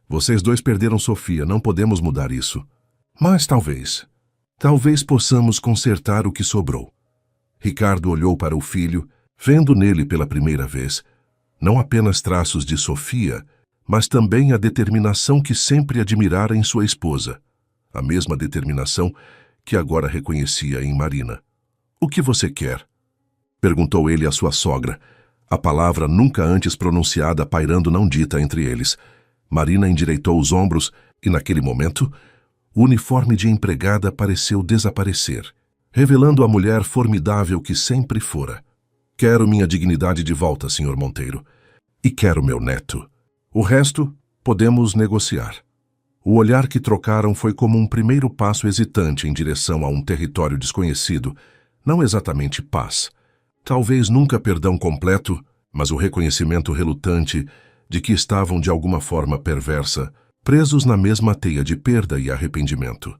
Vocês dois perderam Sofia, não podemos mudar isso. Mas talvez possamos consertar o que sobrou. Ricardo olhou para o filho, vendo nele pela primeira vez, não apenas traços de Sofia, mas também a determinação que sempre admirara em sua esposa. A mesma determinação que agora reconhecia em Marina. O que você quer? Perguntou ele à sua sogra, a palavra nunca antes pronunciada pairando não dita entre eles. Marina endireitou os ombros e, naquele momento, o uniforme de empregada pareceu desaparecer, revelando a mulher formidável que sempre fora. Quero minha dignidade de volta, senhor Monteiro. E quero meu neto. O resto, podemos negociar. O olhar que trocaram foi como um primeiro passo hesitante em direção a um território desconhecido, não exatamente paz. Talvez nunca perdão completo, mas o reconhecimento relutante de que estavam de alguma forma perversa, presos na mesma teia de perda e arrependimento.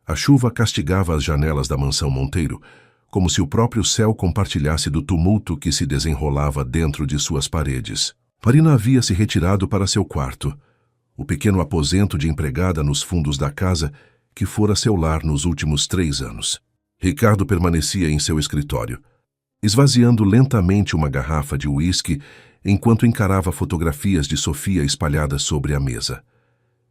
A chuva castigava as janelas da mansão Monteiro, como se o próprio céu compartilhasse do tumulto que se desenrolava dentro de suas paredes. Marina havia se retirado para seu quarto, o pequeno aposento de empregada nos fundos da casa que fora seu lar nos últimos 3 anos. Ricardo permanecia em seu escritório, esvaziando lentamente uma garrafa de uísque enquanto encarava fotografias de Sofia espalhadas sobre a mesa.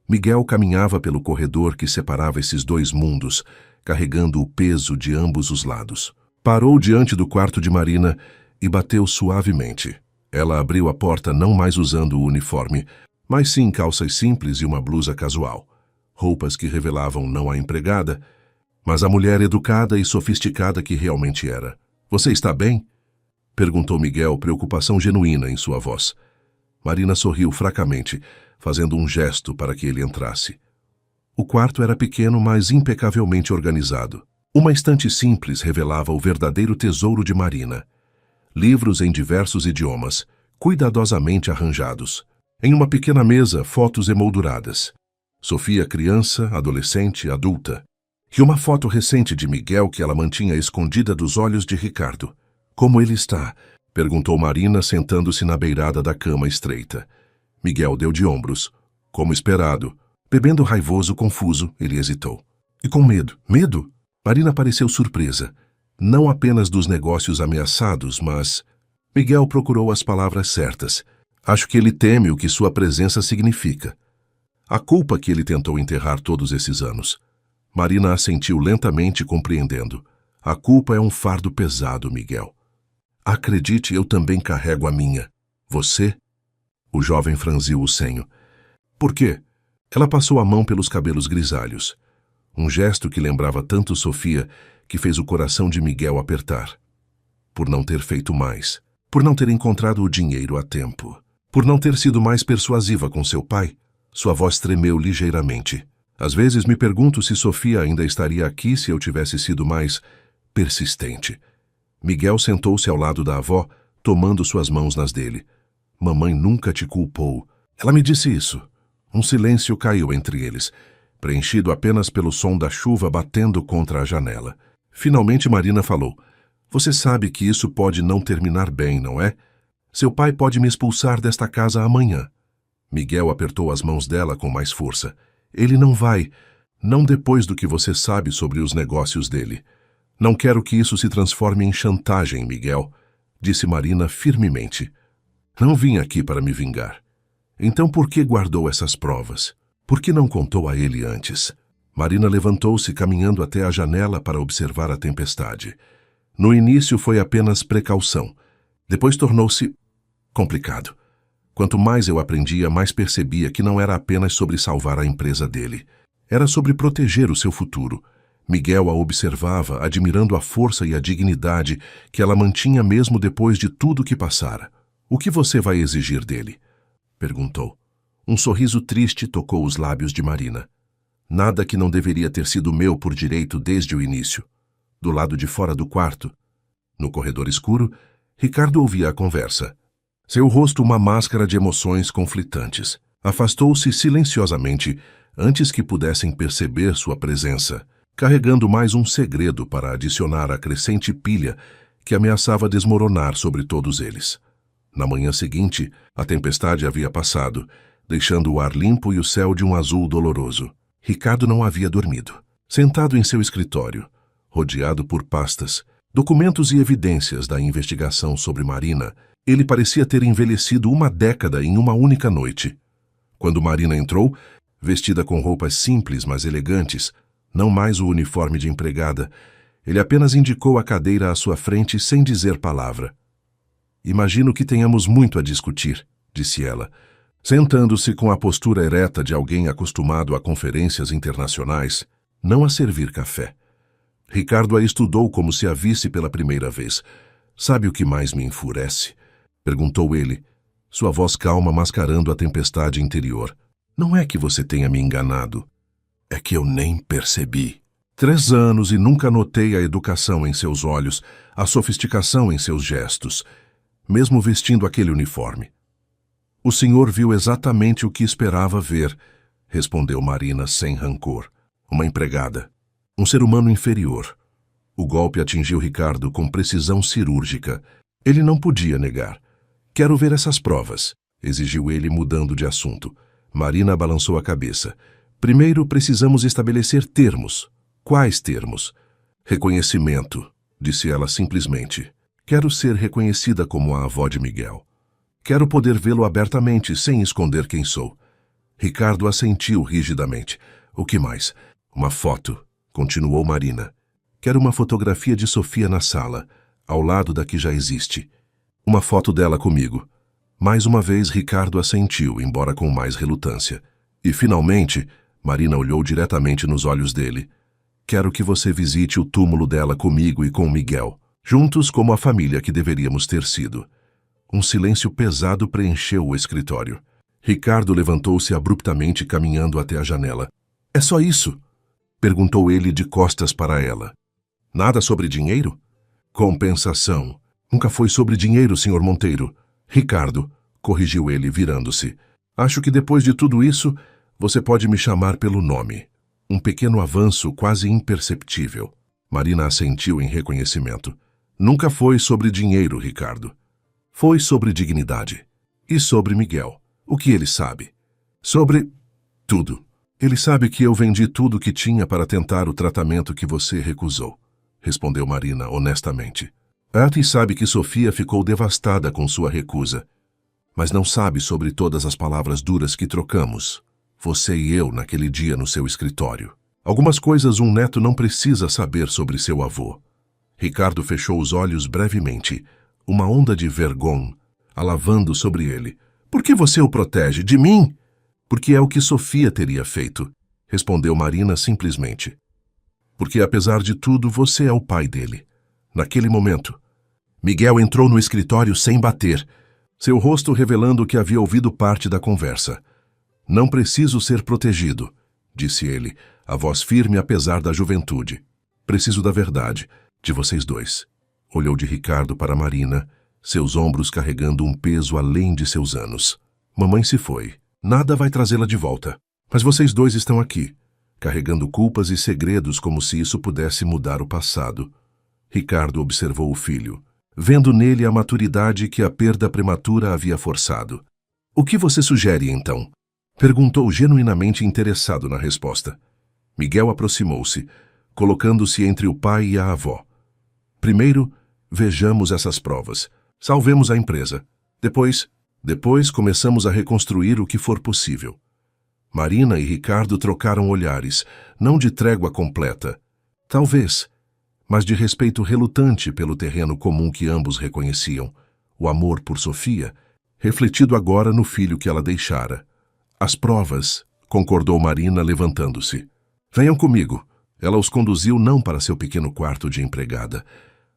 Miguel caminhava pelo corredor que separava esses dois mundos, carregando o peso de ambos os lados. Parou diante do quarto de Marina e bateu suavemente. Ela abriu a porta não mais usando o uniforme, mas sim calças simples e uma blusa casual. Roupas que revelavam não a empregada, mas a mulher educada e sofisticada que realmente era. Você está bem? Perguntou Miguel, preocupação genuína em sua voz. Marina sorriu fracamente, fazendo um gesto para que ele entrasse. O quarto era pequeno, mas impecavelmente organizado. Uma estante simples revelava o verdadeiro tesouro de Marina. Livros em diversos idiomas, cuidadosamente arranjados. Em uma pequena mesa, fotos emolduradas. Sofia criança, adolescente, adulta. E uma foto recente de Miguel que ela mantinha escondida dos olhos de Ricardo. Como ele está? Perguntou Marina, sentando-se na beirada da cama estreita. Miguel deu de ombros. Como esperado. Bebendo raivoso, confuso, ele hesitou. E com medo. Medo? Marina pareceu surpresa. Não apenas dos negócios ameaçados, mas... Miguel procurou as palavras certas. Acho que ele teme o que sua presença significa. A culpa que ele tentou enterrar todos esses anos. Marina assentiu lentamente, compreendendo. A culpa é um fardo pesado, Miguel. Acredite, eu também carrego a minha. Você? O jovem franziu o senho. Por quê? Ela passou a mão pelos cabelos grisalhos. Um gesto que lembrava tanto Sofia, que fez o coração de Miguel apertar. Por não ter feito mais. Por não ter encontrado o dinheiro a tempo. Por não ter sido mais persuasiva com seu pai. Sua voz tremeu ligeiramente. Às vezes me pergunto se Sofia ainda estaria aqui se eu tivesse sido mais persistente. Miguel sentou-se ao lado da avó, tomando suas mãos nas dele. Mamãe nunca te culpou. Ela me disse isso. Um silêncio caiu entre eles, preenchido apenas pelo som da chuva batendo contra a janela. Finalmente Marina falou: Você sabe que isso pode não terminar bem, não é? Seu pai pode me expulsar desta casa amanhã. Miguel apertou as mãos dela com mais força. Ele não vai. Não depois do que você sabe sobre os negócios dele. Não quero que isso se transforme em chantagem, Miguel, disse Marina firmemente. Não vim aqui para me vingar. Então por que guardou essas provas? Por que não contou a ele antes? Marina levantou-se caminhando até a janela para observar a tempestade. No início foi apenas precaução. Depois tornou-se complicado. Quanto mais eu aprendia, mais percebia que não era apenas sobre salvar a empresa dele. Era sobre proteger o seu futuro. Miguel a observava, admirando a força e a dignidade que ela mantinha mesmo depois de tudo que passara. O que você vai exigir dele? Perguntou. Um sorriso triste tocou os lábios de Marina. Nada que não deveria ter sido meu por direito desde o início. Do lado de fora do quarto, no corredor escuro, Ricardo ouvia a conversa. Seu rosto uma máscara de emoções conflitantes. Afastou-se silenciosamente antes que pudessem perceber sua presença, carregando mais um segredo para adicionar à crescente pilha que ameaçava desmoronar sobre todos eles. Na manhã seguinte, a tempestade havia passado, deixando o ar limpo e o céu de um azul doloroso. Ricardo não havia dormido. Sentado em seu escritório, rodeado por pastas, documentos e evidências da investigação sobre Marina, ele parecia ter envelhecido uma década em uma única noite. Quando Marina entrou, vestida com roupas simples, mas elegantes, não mais o uniforme de empregada, ele apenas indicou a cadeira à sua frente sem dizer palavra. Imagino que tenhamos muito a discutir, disse ela, sentando-se com a postura ereta de alguém acostumado a conferências internacionais, não a servir café. Ricardo a estudou como se a visse pela primeira vez. Sabe o que mais me enfurece? Perguntou ele, sua voz calma mascarando a tempestade interior. Não é que você tenha me enganado. É que eu nem percebi. 3 anos e nunca notei a educação em seus olhos, a sofisticação em seus gestos, mesmo vestindo aquele uniforme. O senhor viu exatamente o que esperava ver, respondeu Marina sem rancor. Uma empregada. Um ser humano inferior. O golpe atingiu Ricardo com precisão cirúrgica. Ele não podia negar. Quero ver essas provas, exigiu ele, mudando de assunto. Marina balançou a cabeça. Primeiro precisamos estabelecer termos. Quais termos? Reconhecimento, disse ela simplesmente. Quero ser reconhecida como a avó de Miguel. Quero poder vê-lo abertamente, sem esconder quem sou. Ricardo assentiu rigidamente. O que mais? Uma foto, continuou Marina. Quero uma fotografia de Sofia na sala, ao lado da que já existe. Uma foto dela comigo. Mais uma vez, Ricardo assentiu, embora com mais relutância. E, finalmente, Marina olhou diretamente nos olhos dele. Quero que você visite o túmulo dela comigo e com Miguel, juntos como a família que deveríamos ter sido. Um silêncio pesado preencheu o escritório. Ricardo levantou-se abruptamente, caminhando até a janela. É só isso? Perguntou ele de costas para ela. Nada sobre dinheiro? Compensação. Nunca foi sobre dinheiro, Sr. Monteiro. Ricardo, corrigiu ele, virando-se. Acho que depois de tudo isso, você pode me chamar pelo nome. Um pequeno avanço quase imperceptível. Marina assentiu em reconhecimento. Nunca foi sobre dinheiro, Ricardo. Foi sobre dignidade. E sobre Miguel. O que ele sabe? Sobre tudo. Ele sabe que eu vendi tudo o que tinha para tentar o tratamento que você recusou, respondeu Marina honestamente. Ati sabe que Sofia ficou devastada com sua recusa, mas não sabe sobre todas as palavras duras que trocamos, você e eu, naquele dia no seu escritório. Algumas coisas um neto não precisa saber sobre seu avô. Ricardo fechou os olhos brevemente, uma onda de vergonha alavando sobre ele. Por que você o protege? De mim? Porque é o que Sofia teria feito, respondeu Marina simplesmente. Porque, apesar de tudo, você é o pai dele. Naquele momento, Miguel entrou no escritório sem bater, seu rosto revelando que havia ouvido parte da conversa. Não preciso ser protegido, disse ele, a voz firme apesar da juventude. Preciso da verdade, de vocês dois. Olhou de Ricardo para Marina, seus ombros carregando um peso além de seus anos. Mamãe se foi. Nada vai trazê-la de volta. Mas vocês dois estão aqui, carregando culpas e segredos como se isso pudesse mudar o passado. Ricardo observou o filho, vendo nele a maturidade que a perda prematura havia forçado. O que você sugere, então? Perguntou genuinamente interessado na resposta. Miguel aproximou-se, colocando-se entre o pai e a avó. Primeiro, vejamos essas provas. Salvemos a empresa. Depois começamos a reconstruir o que for possível. Marina e Ricardo trocaram olhares, não de trégua completa. Talvez, mas de respeito relutante pelo terreno comum que ambos reconheciam, o amor por Sofia, refletido agora no filho que ela deixara. As provas, concordou Marina, levantando-se. Venham comigo. Ela os conduziu não para seu pequeno quarto de empregada,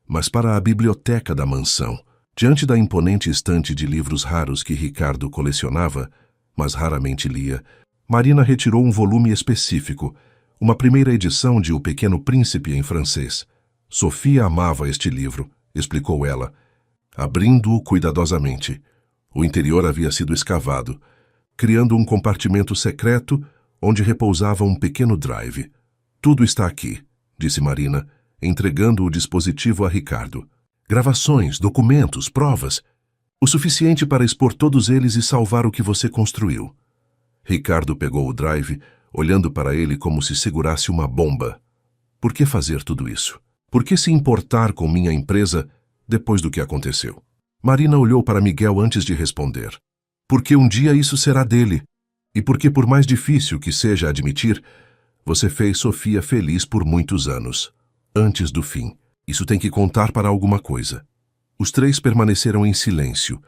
mas para a biblioteca da mansão. Diante da imponente estante de livros raros que Ricardo colecionava, mas raramente lia, Marina retirou um volume específico, uma primeira edição de O Pequeno Príncipe em francês. Sofia amava este livro, explicou ela, abrindo-o cuidadosamente. O interior havia sido escavado, criando um compartimento secreto onde repousava um pequeno drive. Tudo está aqui, disse Marina, entregando o dispositivo a Ricardo. Gravações, documentos, provas. O suficiente para expor todos eles e salvar o que você construiu. Ricardo pegou o drive, olhando para ele como se segurasse uma bomba. Por que fazer tudo isso? Por que se importar com minha empresa depois do que aconteceu? Marina olhou para Miguel antes de responder. Porque um dia isso será dele. E porque, por mais difícil que seja admitir, você fez Sofia feliz por muitos anos. Antes do fim. Isso tem que contar para alguma coisa. Os três permaneceram em silêncio,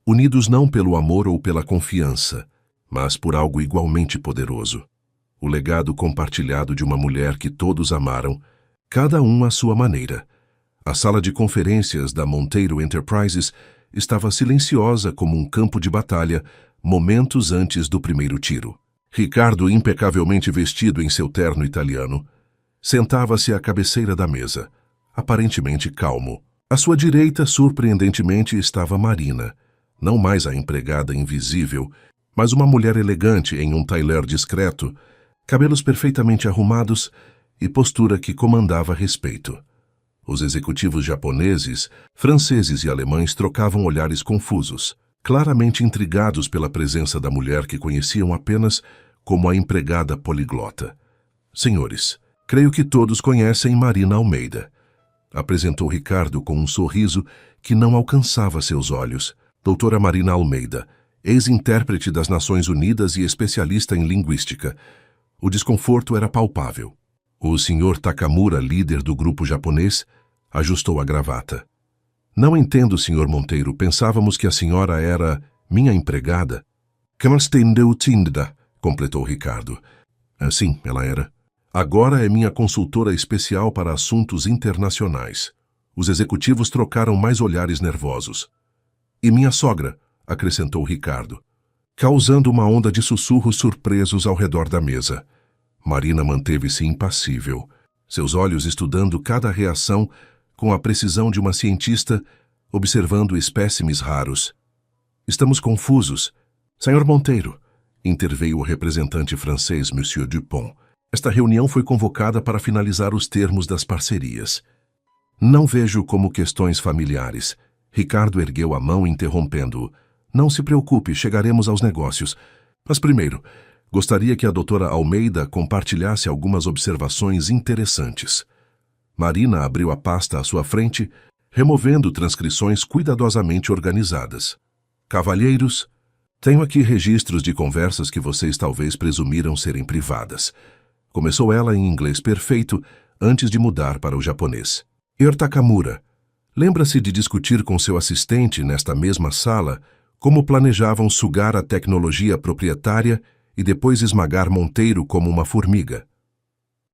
unidos não pelo amor ou pela confiança, mas por algo igualmente poderoso. O legado compartilhado de uma mulher que todos amaram, cada um à sua maneira. A sala de conferências da Monteiro Enterprises estava silenciosa como um campo de batalha, momentos antes do primeiro tiro. Ricardo, impecavelmente vestido em seu terno italiano, sentava-se à cabeceira da mesa, aparentemente calmo. À sua direita, surpreendentemente, estava Marina, não mais a empregada invisível, mas uma mulher elegante em um tailleur discreto, cabelos perfeitamente arrumados e postura que comandava respeito. Os executivos japoneses, franceses e alemães trocavam olhares confusos, claramente intrigados pela presença da mulher que conheciam apenas como a empregada poliglota. Senhores, creio que todos conhecem Marina Almeida, apresentou Ricardo com um sorriso que não alcançava seus olhos. Doutora Marina Almeida, ex-intérprete das Nações Unidas e especialista em linguística. O desconforto era palpável. O Sr. Takamura, líder do grupo japonês, ajustou a gravata. Não entendo, Sr. Monteiro. Pensávamos que a senhora era minha empregada. Tinda, completou Ricardo. Sim, ela era. Agora é minha consultora especial para assuntos internacionais. Os executivos trocaram mais olhares nervosos. E minha sogra, acrescentou Ricardo, causando uma onda de sussurros surpresos ao redor da mesa. Marina manteve-se impassível, seus olhos estudando cada reação com a precisão de uma cientista observando espécimes raros. Estamos confusos. Senhor Monteiro, interveio o representante francês, Monsieur Dupont. Esta reunião foi convocada para finalizar os termos das parcerias. Não vejo como questões familiares. Ricardo ergueu a mão, interrompendo-o. Não se preocupe, chegaremos aos negócios. Mas primeiro, gostaria que a doutora Almeida compartilhasse algumas observações interessantes. Marina abriu a pasta à sua frente, removendo transcrições cuidadosamente organizadas. Cavalheiros, tenho aqui registros de conversas que vocês talvez presumiram serem privadas. Começou ela em inglês perfeito, antes de mudar para o japonês. Takamura, lembra-se de discutir com seu assistente nesta mesma sala como planejavam sugar a tecnologia proprietária e depois esmagar Monteiro como uma formiga.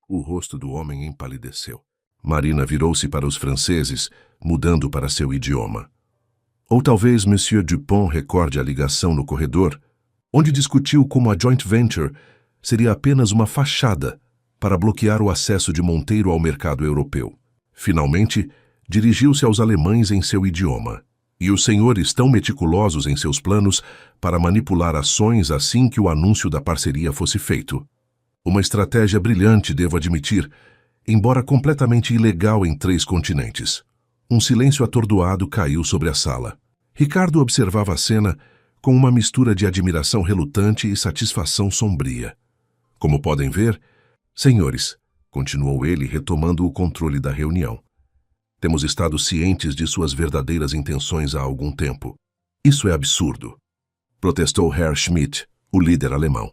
O rosto do homem empalideceu. Marina virou-se para os franceses, mudando para seu idioma. Ou talvez Monsieur Dupont recorde a ligação no corredor, onde discutiu como a joint venture seria apenas uma fachada para bloquear o acesso de Monteiro ao mercado europeu. Finalmente, dirigiu-se aos alemães em seu idioma. E os senhores tão meticulosos em seus planos para manipular ações assim que o anúncio da parceria fosse feito. Uma estratégia brilhante, devo admitir, embora completamente ilegal em 3 continentes. Um silêncio atordoado caiu sobre a sala. Ricardo observava a cena com uma mistura de admiração relutante e satisfação sombria. Como podem ver, senhores, continuou ele, retomando o controle da reunião, temos estado cientes de suas verdadeiras intenções há algum tempo. Isso é absurdo, protestou Herr Schmidt, o líder alemão.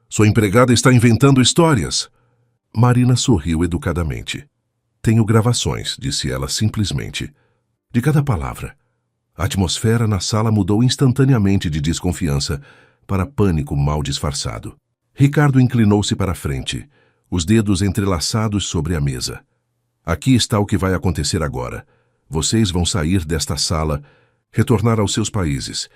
Sua empregada está inventando histórias. Marina sorriu educadamente. Tenho gravações, disse ela simplesmente, de cada palavra. A atmosfera na sala mudou instantaneamente de desconfiança para pânico mal disfarçado. Ricardo inclinou-se para a frente, os dedos entrelaçados sobre a mesa. Aqui está o que vai acontecer agora. Vocês vão sair desta sala, retornar aos seus países,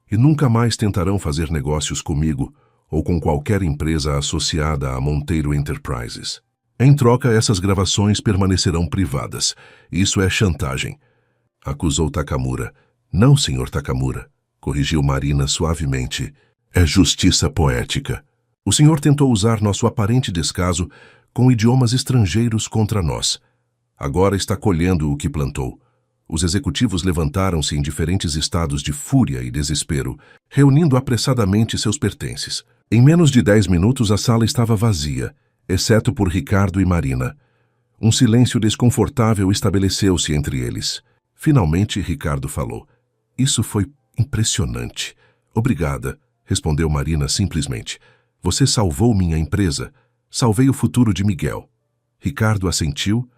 e nunca mais tentarão fazer negócios comigo ou com qualquer empresa associada a Monteiro Enterprises. Em troca, essas gravações permanecerão privadas. Isso é chantagem, acusou Takamura. Não, senhor Takamura, corrigiu Marina suavemente. É justiça poética. O senhor tentou usar nosso aparente descaso com idiomas estrangeiros contra nós. Agora está colhendo o que plantou. Os executivos levantaram-se em diferentes estados de fúria e desespero, reunindo apressadamente seus pertences. Em menos de 10 minutos a sala estava vazia, exceto por Ricardo e Marina. Um silêncio desconfortável estabeleceu-se entre eles. Finalmente, Ricardo falou. Isso foi impressionante. Obrigada, respondeu Marina simplesmente. Você salvou minha empresa. Salvei o futuro de Miguel. Ricardo assentiu,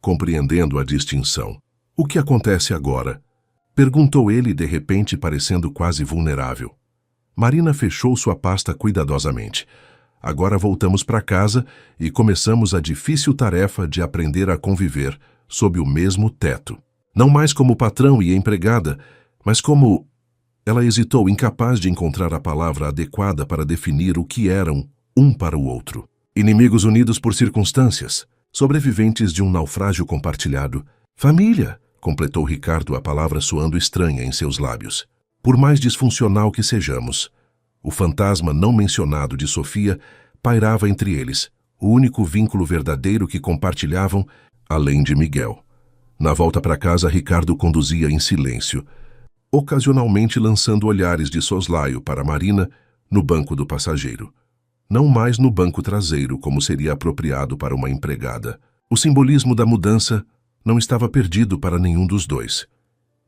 compreendendo a distinção. O que acontece agora? Perguntou ele de repente, parecendo quase vulnerável. Marina fechou sua pasta cuidadosamente. Agora voltamos para casa e começamos a difícil tarefa de aprender a conviver sob o mesmo teto. Não mais como patrão e empregada, mas como... Ela hesitou, incapaz de encontrar a palavra adequada para definir o que eram um para o outro. Inimigos unidos por circunstâncias, sobreviventes de um naufrágio compartilhado. Família, completou Ricardo, a palavra soando estranha em seus lábios. Por mais disfuncional que sejamos, o fantasma não mencionado de Sofia pairava entre eles, o único vínculo verdadeiro que compartilhavam, além de Miguel. Na volta para casa, Ricardo conduzia em silêncio, ocasionalmente lançando olhares de soslaio para Marina no banco do passageiro. Não mais no banco traseiro, como seria apropriado para uma empregada. O simbolismo da mudança não estava perdido para nenhum dos dois.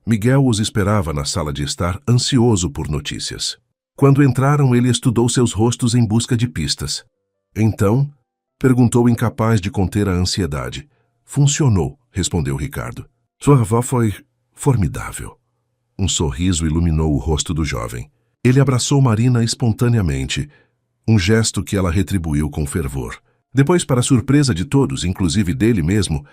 Miguel os esperava na sala de estar, ansioso por notícias. Quando entraram, ele estudou seus rostos em busca de pistas. Então, perguntou, incapaz de conter a ansiedade. Funcionou, respondeu Ricardo. Sua avó foi formidável. Um sorriso iluminou o rosto do jovem. Ele abraçou Marina espontaneamente, um gesto que ela retribuiu com fervor. Depois, para surpresa de todos, inclusive dele mesmo,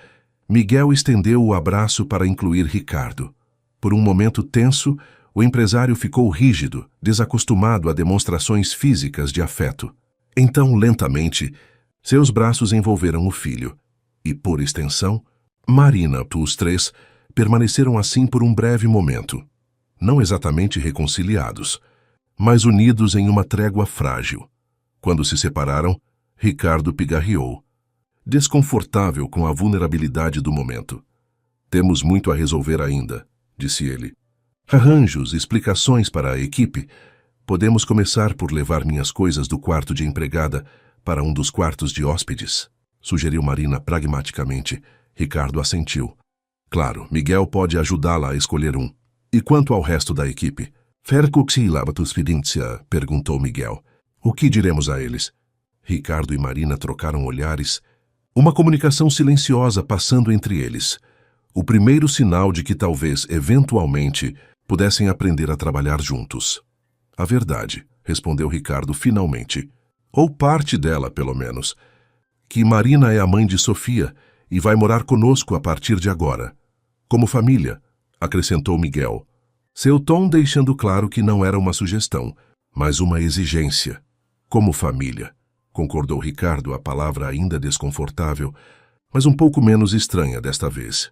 Miguel estendeu o abraço para incluir Ricardo. Por um momento tenso, o empresário ficou rígido, desacostumado a demonstrações físicas de afeto. Então, lentamente, seus braços envolveram o filho. E, por extensão, Marina, os 3, permaneceram assim por um breve momento. Não exatamente reconciliados, mas unidos em uma trégua frágil. Quando se separaram, Ricardo pigarreou, desconfortável com a vulnerabilidade do momento. Temos muito a resolver ainda, disse ele. Arranjos, explicações para a equipe. Podemos começar por levar minhas coisas do quarto de empregada para um dos quartos de hóspedes, sugeriu Marina pragmaticamente. Ricardo assentiu. Claro, Miguel pode ajudá-la a escolher um. E quanto ao resto da equipe? Perguntou Miguel. O que diremos a eles? Ricardo e Marina trocaram olhares. Uma comunicação silenciosa passando entre eles. O primeiro sinal de que talvez, eventualmente, pudessem aprender a trabalhar juntos. A verdade, respondeu Ricardo finalmente. Ou parte dela, pelo menos. Que Marina é a mãe de Sofia e vai morar conosco a partir de agora. Como família, acrescentou Miguel. Seu tom deixando claro que não era uma sugestão, mas uma exigência. Como família, concordou Ricardo, a palavra ainda desconfortável, mas um pouco menos estranha desta vez.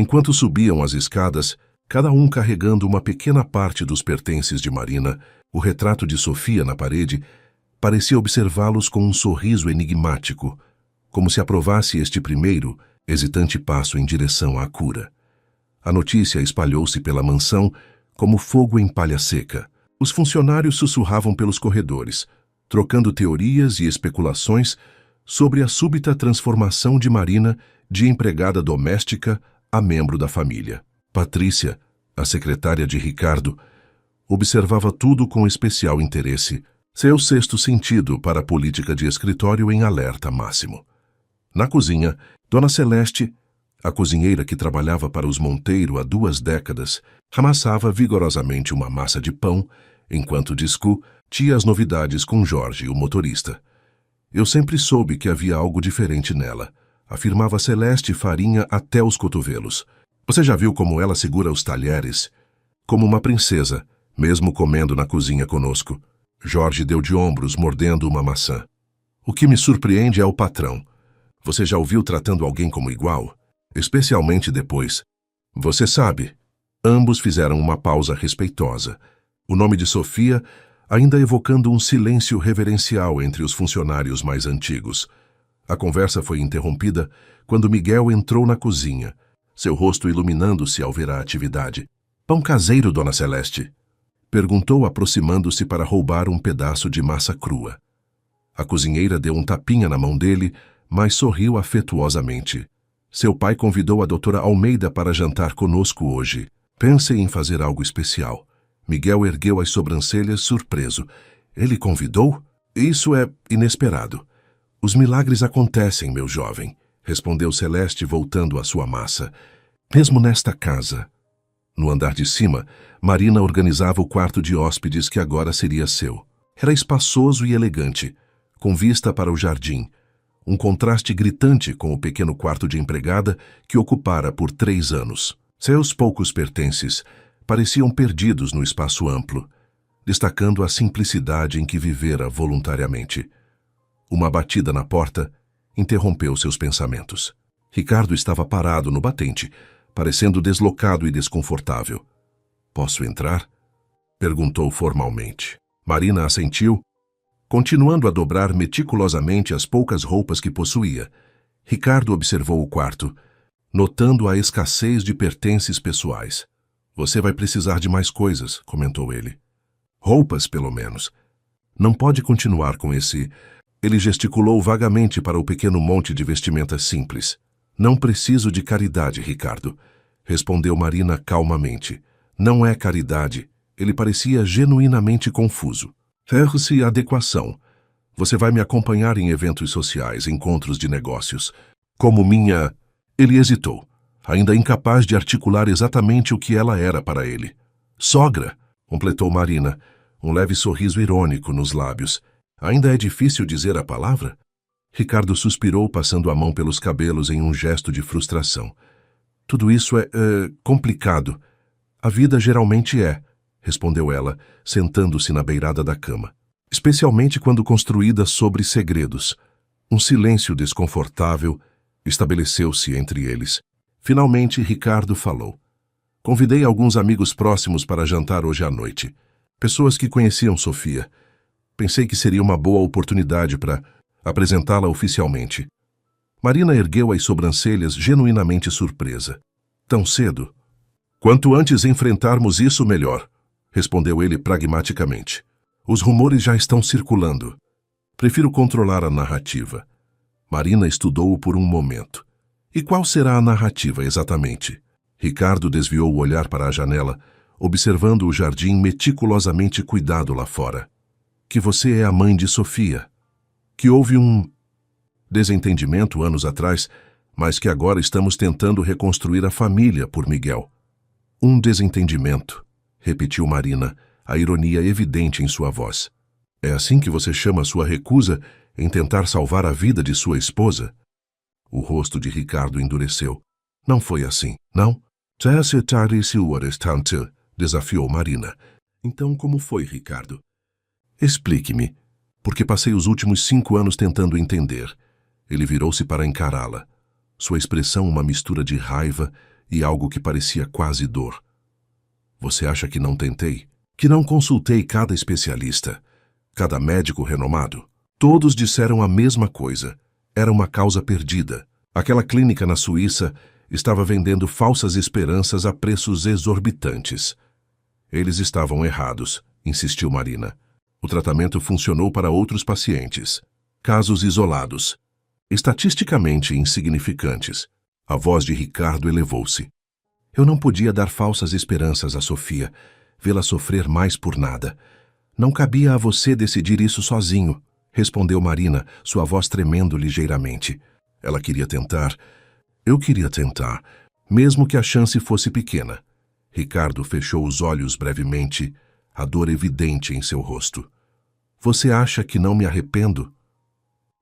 Enquanto subiam as escadas, cada um carregando uma pequena parte dos pertences de Marina, o retrato de Sofia na parede parecia observá-los com um sorriso enigmático, como se aprovasse este primeiro, hesitante passo em direção à cura. A notícia espalhou-se pela mansão como fogo em palha seca. Os funcionários sussurravam pelos corredores, trocando teorias e especulações sobre a súbita transformação de Marina de empregada doméstica a membro da família. Patrícia, a secretária de Ricardo, observava tudo com especial interesse, seu sexto sentido para a política de escritório em alerta máximo. Na cozinha, Dona Celeste, a cozinheira que trabalhava para os Monteiro há 2 décadas, amassava vigorosamente uma massa de pão, enquanto discutia as novidades com Jorge, o motorista. Eu sempre soube que havia algo diferente nela, afirmava Celeste farinha até os cotovelos. Você já viu como ela segura os talheres? Como uma princesa, mesmo comendo na cozinha conosco. Jorge deu de ombros, mordendo uma maçã. O que me surpreende é o patrão. Você já ouviu tratando alguém como igual? Especialmente depois. Você sabe. Ambos fizeram uma pausa respeitosa. O nome de Sofia ainda evocando um silêncio reverencial entre os funcionários mais antigos. A conversa foi interrompida quando Miguel entrou na cozinha, seu rosto iluminando-se ao ver a atividade. Pão caseiro, Dona Celeste? Perguntou, aproximando-se para roubar um pedaço de massa crua. A cozinheira deu um tapinha na mão dele, mas sorriu afetuosamente. Seu pai convidou a doutora Almeida para jantar conosco hoje. Pensei em fazer algo especial. Miguel ergueu as sobrancelhas, surpreso. Ele convidou? Isso é inesperado. Os milagres acontecem, meu jovem, respondeu Celeste, voltando à sua massa. Mesmo nesta casa. No andar de cima, Marina organizava o quarto de hóspedes que agora seria seu. Era espaçoso e elegante, com vista para o jardim. Um contraste gritante com o pequeno quarto de empregada que ocupara por 3 anos. Seus poucos pertences pareciam perdidos no espaço amplo, destacando a simplicidade em que vivera voluntariamente. Uma batida na porta interrompeu seus pensamentos. Ricardo estava parado no batente, parecendo deslocado e desconfortável. "Posso entrar?" perguntou formalmente. Marina assentiu, continuando a dobrar meticulosamente as poucas roupas que possuía. Ricardo observou o quarto, notando a escassez de pertences pessoais. "Você vai precisar de mais coisas", comentou ele. "Roupas, pelo menos. Não pode continuar com esse..." Ele gesticulou vagamente para o pequeno monte de vestimentas simples. "Não preciso de caridade, Ricardo", respondeu Marina calmamente. "Não é caridade." Ele parecia genuinamente confuso. "Ferro-se e adequação. Você vai me acompanhar em eventos sociais, encontros de negócios. Como minha..." Ele hesitou, ainda incapaz de articular exatamente o que ela era para ele. "Sogra", completou Marina, um leve sorriso irônico nos lábios. "Ainda é difícil dizer a palavra?" Ricardo suspirou, passando a mão pelos cabelos em um gesto de frustração. "Tudo isso é complicado. A vida geralmente é", respondeu ela, sentando-se na beirada da cama. "Especialmente quando construída sobre segredos." Um silêncio desconfortável estabeleceu-se entre eles. Finalmente, Ricardo falou. "Convidei alguns amigos próximos para jantar hoje à noite. Pessoas que conheciam Sofia. Pensei que seria uma boa oportunidade para apresentá-la oficialmente." Marina ergueu as sobrancelhas, genuinamente surpresa. "Tão cedo?" "Quanto antes enfrentarmos isso, melhor", respondeu ele pragmaticamente. "Os rumores já estão circulando. Prefiro controlar a narrativa." Marina estudou-o por um momento. "E qual será a narrativa exatamente?" Ricardo desviou o olhar para a janela, observando o jardim meticulosamente cuidado lá fora. "Que você é a mãe de Sofia. Que houve um desentendimento anos atrás, mas que agora estamos tentando reconstruir a família por Miguel." "Um desentendimento", repetiu Marina, a ironia evidente em sua voz. "É assim que você chama sua recusa em tentar salvar a vida de sua esposa?" O rosto de Ricardo endureceu. "Não foi assim, não?" desafiou Marina. "Então como foi, Ricardo? Explique-me, porque passei os últimos 5 anos tentando entender." Ele virou-se para encará-la. Sua expressão uma mistura de raiva e algo que parecia quase dor. Você acha que não tentei? Que não consultei cada especialista, cada médico renomado? Todos disseram a mesma coisa. Era uma causa perdida. Aquela clínica na Suíça estava vendendo falsas esperanças a preços exorbitantes. Eles estavam errados, insistiu Marina. O tratamento funcionou para outros pacientes. Casos isolados, estatisticamente insignificantes. A voz de Ricardo elevou-se. Eu não podia dar falsas esperanças a Sofia, vê-la sofrer mais por nada. Não cabia a você decidir isso sozinho, respondeu Marina, sua voz tremendo ligeiramente. Ela queria tentar. Eu queria tentar, mesmo que a chance fosse pequena. Ricardo fechou os olhos brevemente, a dor evidente em seu rosto. Você acha que não me arrependo?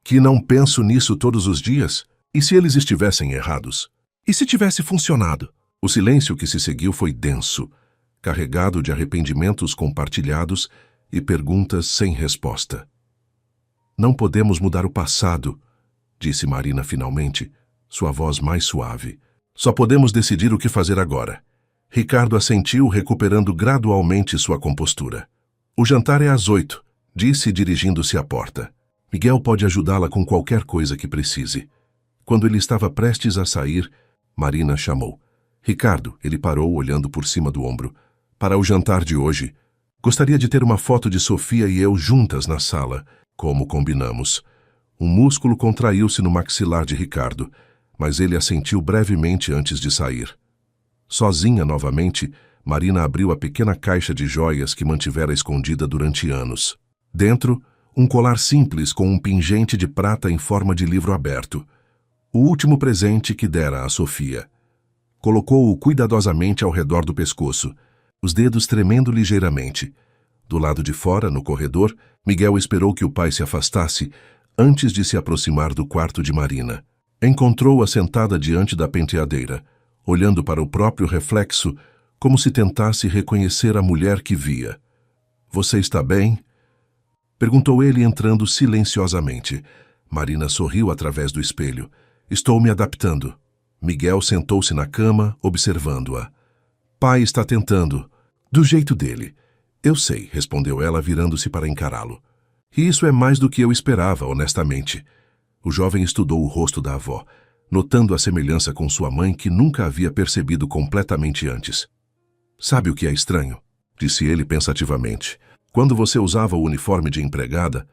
Que não penso nisso todos os dias? E se eles estivessem errados? E se tivesse funcionado? O silêncio que se seguiu foi denso, carregado de arrependimentos compartilhados e perguntas sem resposta. Não podemos mudar o passado, disse Marina finalmente, sua voz mais suave. Só podemos decidir o que fazer agora. Ricardo assentiu, recuperando gradualmente sua compostura. O jantar é às 8, disse dirigindo-se à porta. Miguel pode ajudá-la com qualquer coisa que precise. Quando ele estava prestes a sair, Marina chamou. Ricardo, ele parou olhando por cima do ombro. Para o jantar de hoje, gostaria de ter uma foto de Sofia e eu juntas na sala, como combinamos. Um músculo contraiu-se no maxilar de Ricardo, mas ele assentiu brevemente antes de sair. Sozinha novamente, Marina abriu a pequena caixa de joias que mantivera escondida durante anos. Dentro, um colar simples com um pingente de prata em forma de livro aberto. O último presente que dera a Sofia. Colocou-o cuidadosamente ao redor do pescoço, os dedos tremendo ligeiramente. Do lado de fora, no corredor, Miguel esperou que o pai se afastasse antes de se aproximar do quarto de Marina. Encontrou-a sentada diante da penteadeira, olhando para o próprio reflexo, como se tentasse reconhecer a mulher que via. Você está bem? Perguntou ele entrando silenciosamente. Marina sorriu através do espelho. Estou me adaptando. Miguel sentou-se na cama, observando-a. Pai está tentando. Do jeito dele. Eu sei, respondeu ela, virando-se para encará-lo. E isso é mais do que eu esperava, honestamente. O jovem estudou o rosto da avó, notando a semelhança com sua mãe que nunca havia percebido completamente antes. Sabe o que é estranho? Disse ele pensativamente. Quando você usava o uniforme de empregada,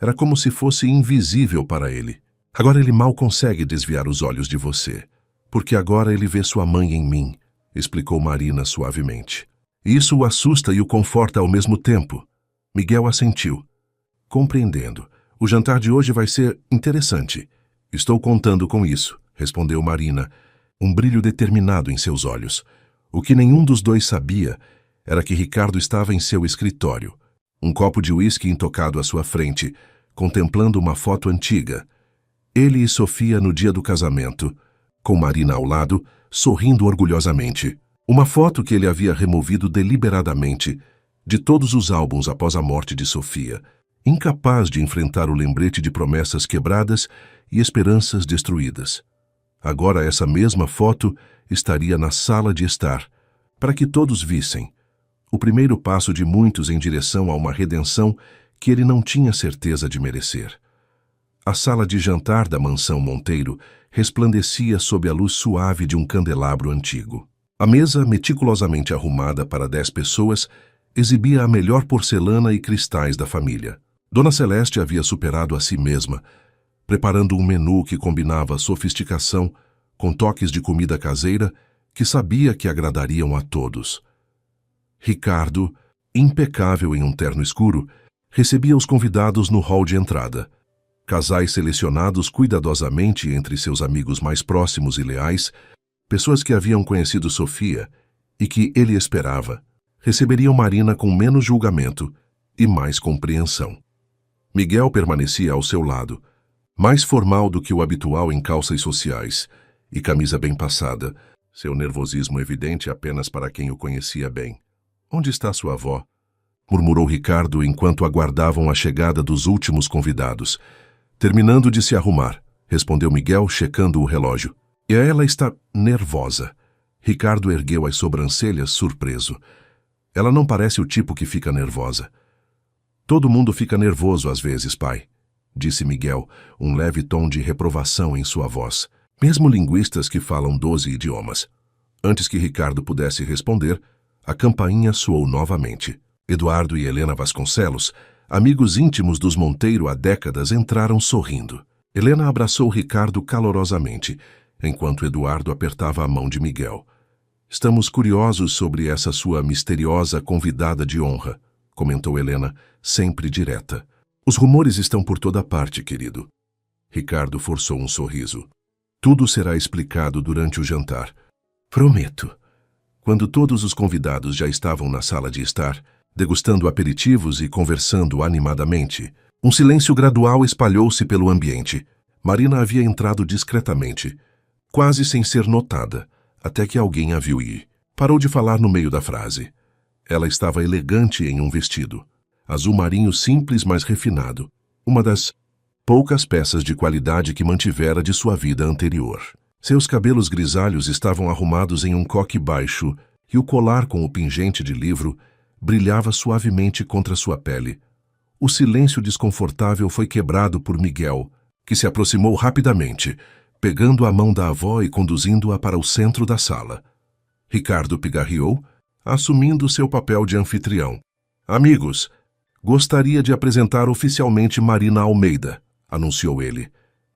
era como se fosse invisível para ele. Agora ele mal consegue desviar os olhos de você, porque agora ele vê sua mãe em mim, explicou Marina suavemente. Isso o assusta e o conforta ao mesmo tempo. Miguel assentiu. Compreendendo. O jantar de hoje vai ser interessante. Estou contando com isso, respondeu Marina, um brilho determinado em seus olhos. O que nenhum dos dois sabia era que Ricardo estava em seu escritório, um copo de uísque intocado à sua frente, contemplando uma foto antiga. Ele e Sofia no dia do casamento, com Marina ao lado, sorrindo orgulhosamente. Uma foto que ele havia removido deliberadamente de todos os álbuns após a morte de Sofia, incapaz de enfrentar o lembrete de promessas quebradas e esperanças destruídas. Agora essa mesma foto estaria na sala de estar, para que todos vissem. O primeiro passo de muitos em direção a uma redenção que ele não tinha certeza de merecer. A sala de jantar da mansão Monteiro resplandecia sob a luz suave de um candelabro antigo. A mesa, meticulosamente arrumada para 10 pessoas, exibia a melhor porcelana e cristais da família. Dona Celeste havia superado a si mesma, preparando um menu que combinava sofisticação com toques de comida caseira que sabia que agradariam a todos. Ricardo, impecável em um terno escuro, recebia os convidados no hall de entrada. Casais selecionados cuidadosamente entre seus amigos mais próximos e leais, pessoas que haviam conhecido Sofia e que ele esperava, receberiam Marina com menos julgamento e mais compreensão. Miguel permanecia ao seu lado, mais formal do que o habitual em calças sociais e camisa bem passada, seu nervosismo evidente apenas para quem o conhecia bem. Onde está sua avó? Murmurou Ricardo enquanto aguardavam a chegada dos últimos convidados. Terminando de se arrumar, respondeu Miguel, checando o relógio. E ela está nervosa. Ricardo ergueu as sobrancelhas, surpreso. Ela não parece o tipo que fica nervosa. Todo mundo fica nervoso às vezes, pai, disse Miguel, um leve tom de reprovação em sua voz. Mesmo linguistas que falam 12 idiomas. Antes que Ricardo pudesse responder, a campainha soou novamente. Eduardo e Helena Vasconcelos, amigos íntimos dos Monteiro há décadas, entraram sorrindo. Helena abraçou Ricardo calorosamente, enquanto Eduardo apertava a mão de Miguel. Estamos curiosos sobre essa sua misteriosa convidada de honra, comentou Helena, sempre direta. Os rumores estão por toda parte, querido. Ricardo forçou um sorriso. Tudo será explicado durante o jantar. Prometo. Quando todos os convidados já estavam na sala de estar, degustando aperitivos e conversando animadamente, um silêncio gradual espalhou-se pelo ambiente. Marina havia entrado discretamente, quase sem ser notada, até que alguém a viu ir. Parou de falar no meio da frase. Ela estava elegante em um vestido, azul marinho simples, mas refinado, uma das poucas peças de qualidade que mantivera de sua vida anterior. Seus cabelos grisalhos estavam arrumados em um coque baixo e o colar com o pingente de livro brilhava suavemente contra sua pele. O silêncio desconfortável foi quebrado por Miguel, que se aproximou rapidamente, pegando a mão da avó e conduzindo-a para o centro da sala. Ricardo pigarreou, assumindo seu papel de anfitrião. Amigos, gostaria de apresentar oficialmente Marina Almeida, anunciou ele.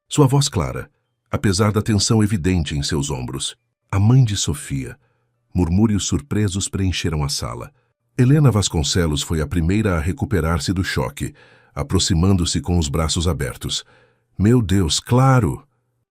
Sua voz clara, apesar da tensão evidente em seus ombros. A mãe de Sofia. Murmúrios surpresos preencheram a sala. Helena Vasconcelos foi a primeira a recuperar-se do choque, aproximando-se com os braços abertos. Meu Deus, claro!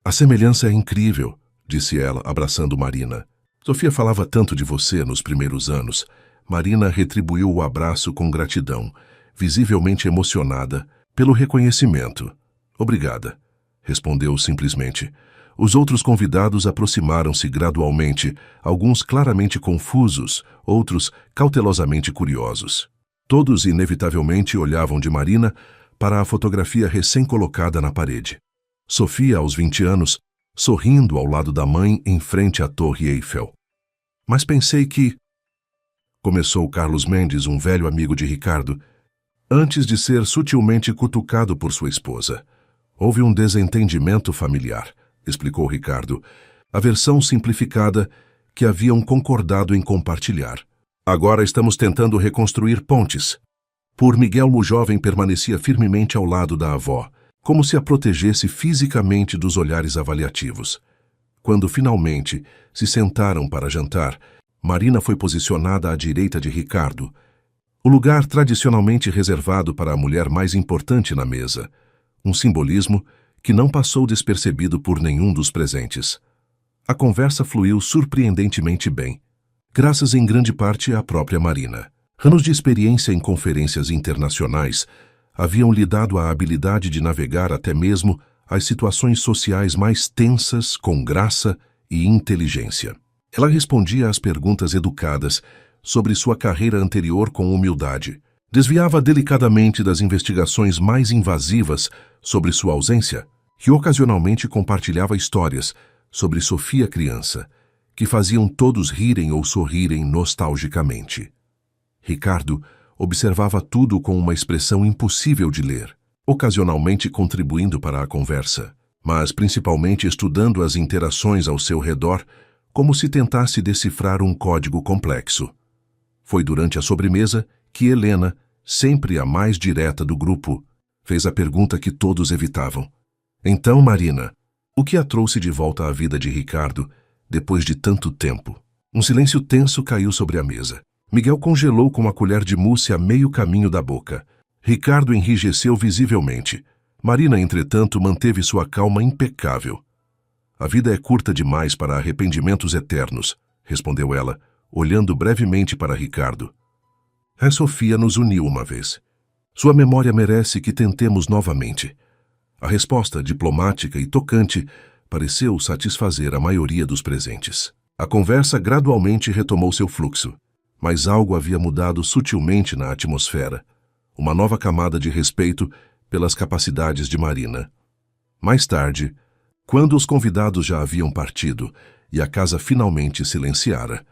A semelhança é incrível, disse ela, abraçando Marina. Sofia falava tanto de você nos primeiros anos. Marina retribuiu o abraço com gratidão, visivelmente emocionada pelo reconhecimento. Obrigada, respondeu simplesmente. Os outros convidados aproximaram-se gradualmente, alguns claramente confusos, outros cautelosamente curiosos. Todos inevitavelmente olhavam de Marina para a fotografia recém-colocada na parede. Sofia, aos 20 anos, sorrindo ao lado da mãe em frente à Torre Eiffel. Mas pensei que... Começou Carlos Mendes, um velho amigo de Ricardo, antes de ser sutilmente cutucado por sua esposa. Houve um desentendimento familiar, explicou Ricardo, a versão simplificada que haviam concordado em compartilhar. Agora estamos tentando reconstruir pontes. Por Miguel, o jovem permanecia firmemente ao lado da avó, como se a protegesse fisicamente dos olhares avaliativos. Quando finalmente se sentaram para jantar, Marina foi posicionada à direita de Ricardo, o lugar tradicionalmente reservado para a mulher mais importante na mesa, um simbolismo que não passou despercebido por nenhum dos presentes. A conversa fluiu surpreendentemente bem, graças em grande parte à própria Marina. Anos de experiência em conferências internacionais haviam lhe dado a habilidade de navegar até mesmo as situações sociais mais tensas com graça e inteligência. Ela respondia às perguntas educadas sobre sua carreira anterior com humildade, desviava delicadamente das investigações mais invasivas sobre sua ausência e ocasionalmente compartilhava histórias sobre Sofia criança, que faziam todos rirem ou sorrirem nostalgicamente. Ricardo observava tudo com uma expressão impossível de ler, ocasionalmente contribuindo para a conversa, mas principalmente estudando as interações ao seu redor como se tentasse decifrar um código complexo. Foi durante a sobremesa que Helena, sempre a mais direta do grupo, fez a pergunta que todos evitavam. Então, Marina, o que a trouxe de volta à vida de Ricardo depois de tanto tempo? Um silêncio tenso caiu sobre a mesa. Miguel congelou com a colher de mousse a meio caminho da boca. Ricardo enrijeceu visivelmente. Marina, entretanto, manteve sua calma impecável. A vida é curta demais para arrependimentos eternos, respondeu ela, olhando brevemente para Ricardo. A Sofia nos uniu uma vez. Sua memória merece que tentemos novamente. A resposta, diplomática e tocante, pareceu satisfazer a maioria dos presentes. A conversa gradualmente retomou seu fluxo, mas algo havia mudado sutilmente na atmosfera, uma nova camada de respeito pelas capacidades de Marina. Mais tarde, Quando os convidados já haviam partido e a casa finalmente silenciara,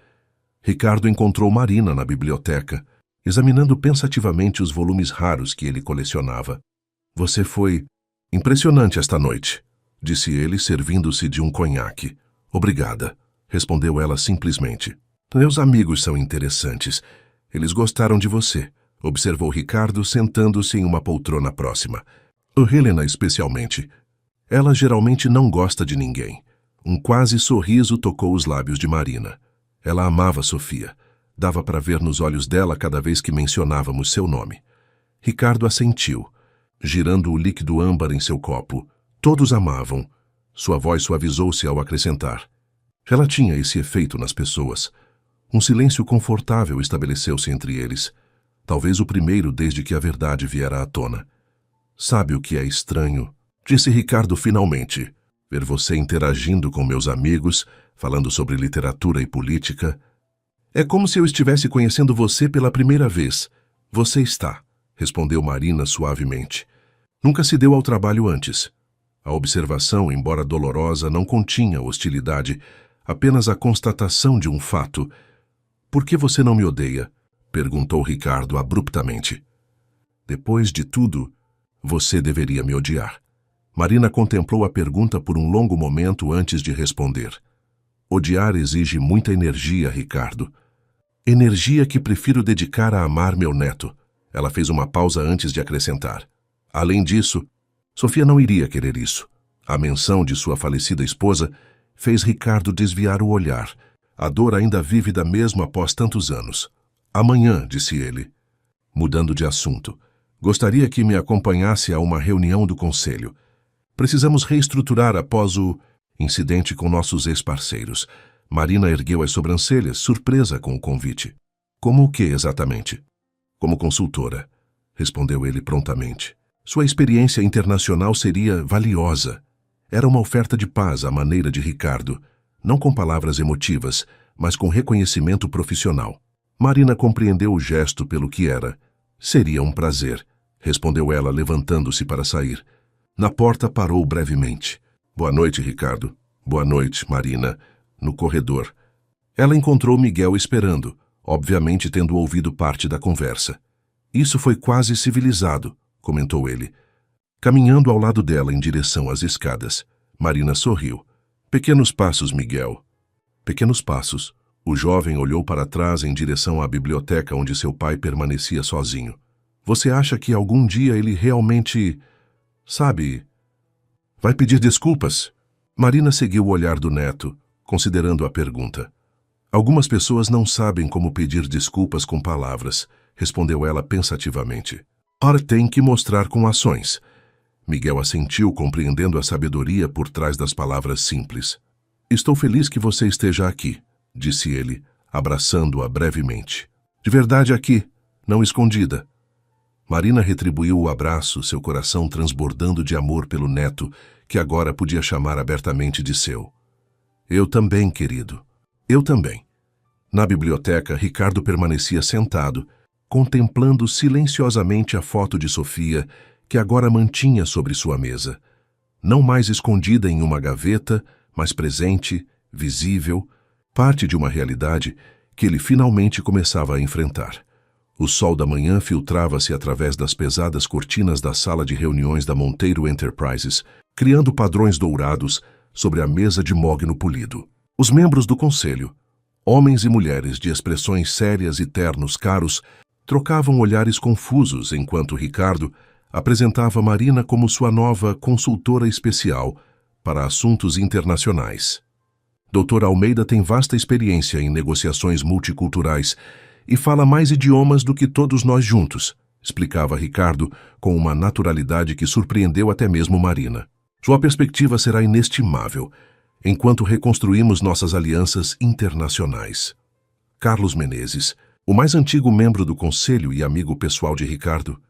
Ricardo encontrou Marina na biblioteca, examinando pensativamente os volumes raros que ele colecionava. Você foi impressionante esta noite, disse ele, servindo-se de um conhaque. Obrigada, respondeu ela simplesmente. Meus amigos são interessantes. Eles gostaram de você, observou Ricardo, sentando-se em uma poltrona próxima. O Helena especialmente. Ela geralmente não gosta de ninguém. Um quase sorriso tocou os lábios de Marina. Ela amava Sofia. Dava para ver nos olhos dela cada vez que mencionávamos seu nome. Ricardo assentiu, girando o líquido âmbar em seu copo. Todos amavam. Sua voz suavizou-se ao acrescentar. Ela tinha esse efeito nas pessoas. Um silêncio confortável estabeleceu-se entre eles. Talvez o primeiro desde que a verdade viera à tona. Sabe o que é estranho? Disse Ricardo finalmente. Ver você interagindo com meus amigos, falando sobre literatura e política. É como se eu estivesse conhecendo você pela primeira vez. Você está, respondeu Marina suavemente. Nunca se deu ao trabalho antes. A observação, embora dolorosa, não continha hostilidade, apenas a constatação de um fato. Por que você não me odeia? Perguntou Ricardo abruptamente. Depois de tudo, você deveria me odiar. Marina contemplou a pergunta por um longo momento antes de responder. Odiar exige muita energia, Ricardo. Energia que prefiro dedicar a amar meu neto. Ela fez uma pausa antes de acrescentar. Além disso, Sofia não iria querer isso. A menção de sua falecida esposa fez Ricardo desviar o olhar. A dor ainda vívida mesmo após tantos anos. Amanhã, disse ele. Mudando de assunto. Gostaria que me acompanhasse a uma reunião do conselho. Precisamos reestruturar após o incidente com nossos ex-parceiros. Marina ergueu as sobrancelhas, surpresa com o convite. Como o que exatamente? Como consultora, respondeu ele prontamente. Sua experiência internacional seria valiosa. Era uma oferta de paz à maneira de Ricardo, não com palavras emotivas, mas com reconhecimento profissional. Marina compreendeu o gesto pelo que era. Seria um prazer, respondeu ela, levantando-se para sair. Na porta parou brevemente. Boa noite, Ricardo. Boa noite, Marina. No corredor. Ela encontrou Miguel esperando, obviamente tendo ouvido parte da conversa. Isso foi quase civilizado, comentou ele. Caminhando ao lado dela em direção às escadas. Marina sorriu. Pequenos passos, Miguel. Pequenos passos. O jovem olhou para trás em direção à biblioteca onde seu pai permanecia sozinho. Você acha que algum dia ele realmente... Sabe... Vai pedir desculpas? Marina seguiu o olhar do neto, considerando a pergunta. Algumas pessoas não sabem como pedir desculpas com palavras, respondeu ela pensativamente. Ora, tem que mostrar com ações. Miguel assentiu, compreendendo a sabedoria por trás das palavras simples. Estou feliz que você esteja aqui, disse ele, abraçando-a brevemente. De verdade aqui, não escondida. Marina retribuiu o abraço, seu coração transbordando de amor pelo neto, que agora podia chamar abertamente de seu. Eu também, querido. Eu também. Na biblioteca, Ricardo permanecia sentado, contemplando silenciosamente a foto de Sofia, que agora mantinha sobre sua mesa. Não mais escondida em uma gaveta, mas presente, visível, parte de uma realidade que ele finalmente começava a enfrentar. O sol da manhã filtrava-se através das pesadas cortinas da sala de reuniões da Monteiro Enterprises, criando padrões dourados sobre a mesa de mogno polido. Os membros do conselho, homens e mulheres de expressões sérias e ternos caros, trocavam olhares confusos enquanto Ricardo apresentava Marina como sua nova consultora especial para assuntos internacionais. Dr. Almeida tem vasta experiência em negociações multiculturais e fala mais idiomas do que todos nós juntos, explicava Ricardo com uma naturalidade que surpreendeu até mesmo Marina. Sua perspectiva será inestimável enquanto reconstruímos nossas alianças internacionais. Carlos Menezes, o mais antigo membro do conselho e amigo pessoal de Ricardo,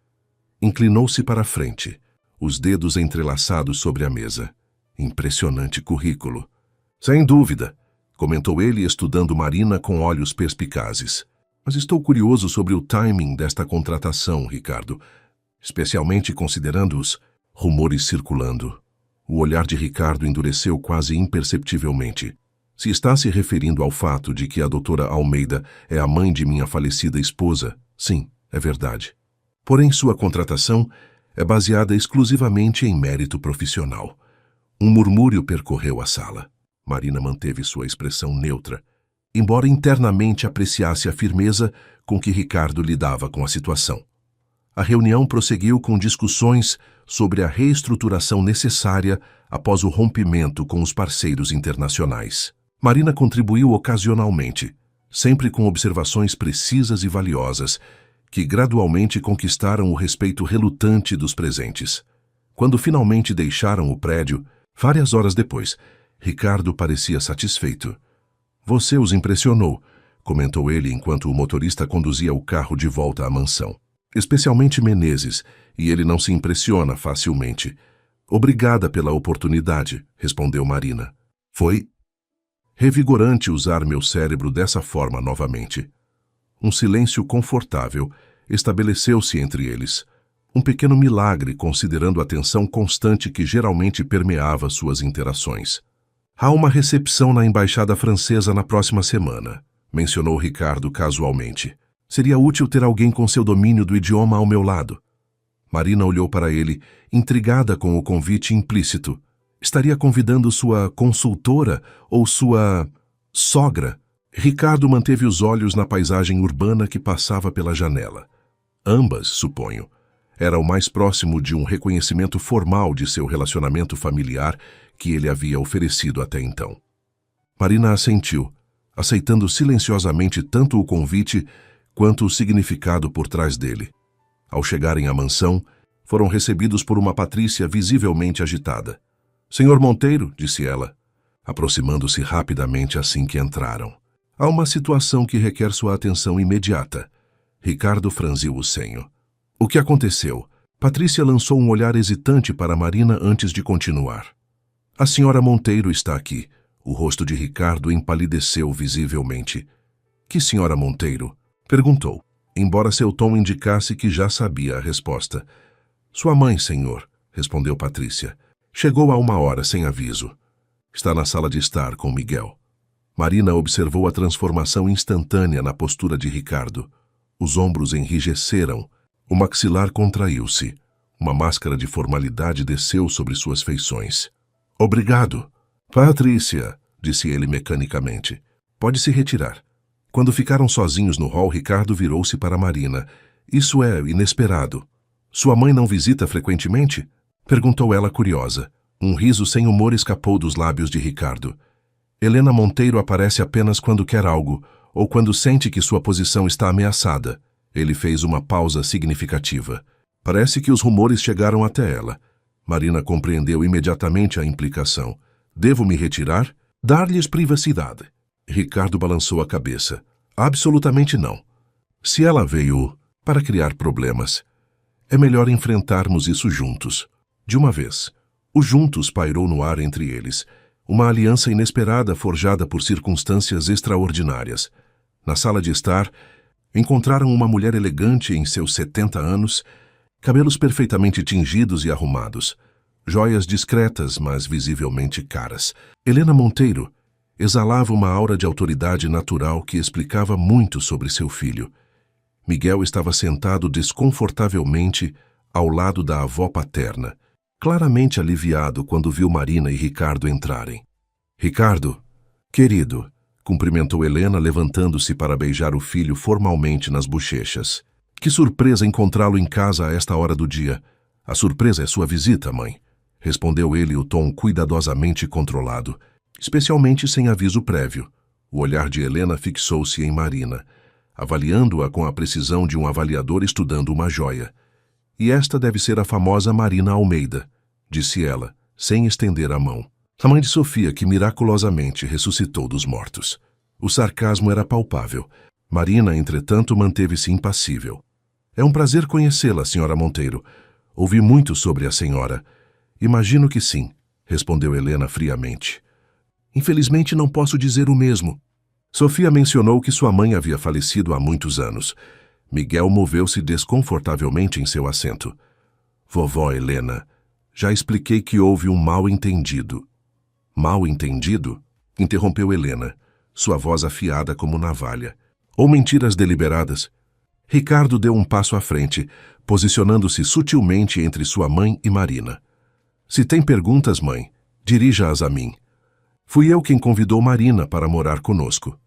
inclinou-se para a frente, os dedos entrelaçados sobre a mesa. Impressionante currículo. Sem dúvida, comentou ele estudando Marina com olhos perspicazes. Mas estou curioso sobre o timing desta contratação, Ricardo, especialmente considerando os rumores circulando. O olhar de Ricardo endureceu quase imperceptivelmente. Se está se referindo ao fato de que a doutora Almeida é a mãe de minha falecida esposa, sim, é verdade. Porém, sua contratação é baseada exclusivamente em mérito profissional. Um murmúrio percorreu a sala. Marina manteve sua expressão neutra, embora internamente apreciasse a firmeza com que Ricardo lidava com a situação. A reunião prosseguiu com discussões sobre a reestruturação necessária após o rompimento com os parceiros internacionais. Marina contribuiu ocasionalmente, sempre com observações precisas e valiosas, que gradualmente conquistaram o respeito relutante dos presentes. Quando finalmente deixaram o prédio, várias horas depois, Ricardo parecia satisfeito. "Você os impressionou", comentou ele enquanto o motorista conduzia o carro de volta à mansão. "Especialmente Menezes, e ele não se impressiona facilmente." "Obrigada pela oportunidade", respondeu Marina. "Foi revigorante usar meu cérebro dessa forma novamente." Um silêncio confortável estabeleceu-se entre eles. Um pequeno milagre considerando a tensão constante que geralmente permeava suas interações. "Há uma recepção na embaixada francesa na próxima semana", mencionou Ricardo casualmente. "Seria útil ter alguém com seu domínio do idioma ao meu lado." Marina olhou para ele, intrigada com o convite implícito. Estaria convidando sua consultora ou sua sogra? Ricardo manteve os olhos na paisagem urbana que passava pela janela. Ambas, suponho. Era o mais próximo de um reconhecimento formal de seu relacionamento familiar que ele havia oferecido até então. Marina assentiu, aceitando silenciosamente tanto o convite quanto o significado por trás dele. Ao chegarem à mansão, foram recebidos por uma Patrícia visivelmente agitada. "Senhor Monteiro", disse ela, aproximando-se rapidamente assim que entraram. "Há uma situação que requer sua atenção imediata." Ricardo franziu o senho. "O que aconteceu?" Patrícia lançou um olhar hesitante para Marina antes de continuar. "A senhora Monteiro está aqui." O rosto de Ricardo empalideceu visivelmente. "Que senhora Monteiro?" perguntou, embora seu tom indicasse que já sabia a resposta. "Sua mãe, senhor", respondeu Patrícia. "Chegou há uma hora sem aviso. Está na sala de estar com Miguel." Marina observou a transformação instantânea na postura de Ricardo. Os ombros enrijeceram, o maxilar contraiu-se. Uma máscara de formalidade desceu sobre suas feições. "Obrigado." "Patrícia", disse ele mecanicamente. "Pode se retirar." Quando ficaram sozinhos no hall, Ricardo virou-se para Marina. "Isso é inesperado." "Sua mãe não visita frequentemente?" perguntou ela curiosa. Um riso sem humor escapou dos lábios de Ricardo. "Helena Monteiro aparece apenas quando quer algo, ou quando sente que sua posição está ameaçada." Ele fez uma pausa significativa. "Parece que os rumores chegaram até ela." Marina compreendeu imediatamente a implicação. "Devo me retirar?" "Dar-lhes privacidade." Ricardo balançou a cabeça. "Absolutamente não. Se ela veio para criar problemas, é melhor enfrentarmos isso juntos. De uma vez." O juntos pairou no ar entre eles, uma aliança inesperada forjada por circunstâncias extraordinárias. Na sala de estar, encontraram uma mulher elegante em seus 70 anos, cabelos perfeitamente tingidos e arrumados, joias discretas, mas visivelmente caras. Helena Monteiro exalava uma aura de autoridade natural que explicava muito sobre seu filho. Miguel estava sentado desconfortavelmente ao lado da avó paterna, claramente aliviado quando viu Marina e Ricardo entrarem. "Ricardo, querido", cumprimentou Helena, levantando-se para beijar o filho formalmente nas bochechas. "Que surpresa encontrá-lo em casa a esta hora do dia." "A surpresa é sua visita, mãe", respondeu ele, o tom cuidadosamente controlado, especialmente sem aviso prévio. O olhar de Helena fixou-se em Marina, avaliando-a com a precisão de um avaliador estudando uma joia. "E esta deve ser a famosa Marina Almeida", disse ela, sem estender a mão. A mãe de Sofia, que miraculosamente ressuscitou dos mortos. O sarcasmo era palpável. Marina, entretanto, manteve-se impassível. "É um prazer conhecê-la, senhora Monteiro. Ouvi muito sobre a senhora." "Imagino que sim", respondeu Helena friamente. "Infelizmente não posso dizer o mesmo." Sofia mencionou que sua mãe havia falecido há muitos anos. Miguel moveu-se desconfortavelmente em seu assento. "Vovó Helena, Já expliquei que houve um mal-entendido. Mal-entendido? Interrompeu Helena, sua voz afiada como navalha. Ou mentiras deliberadas? Ricardo deu um passo à frente, posicionando-se sutilmente entre sua mãe e Marina. Se tem perguntas, mãe, dirija-as a mim. Fui eu quem convidou Marina para morar conosco.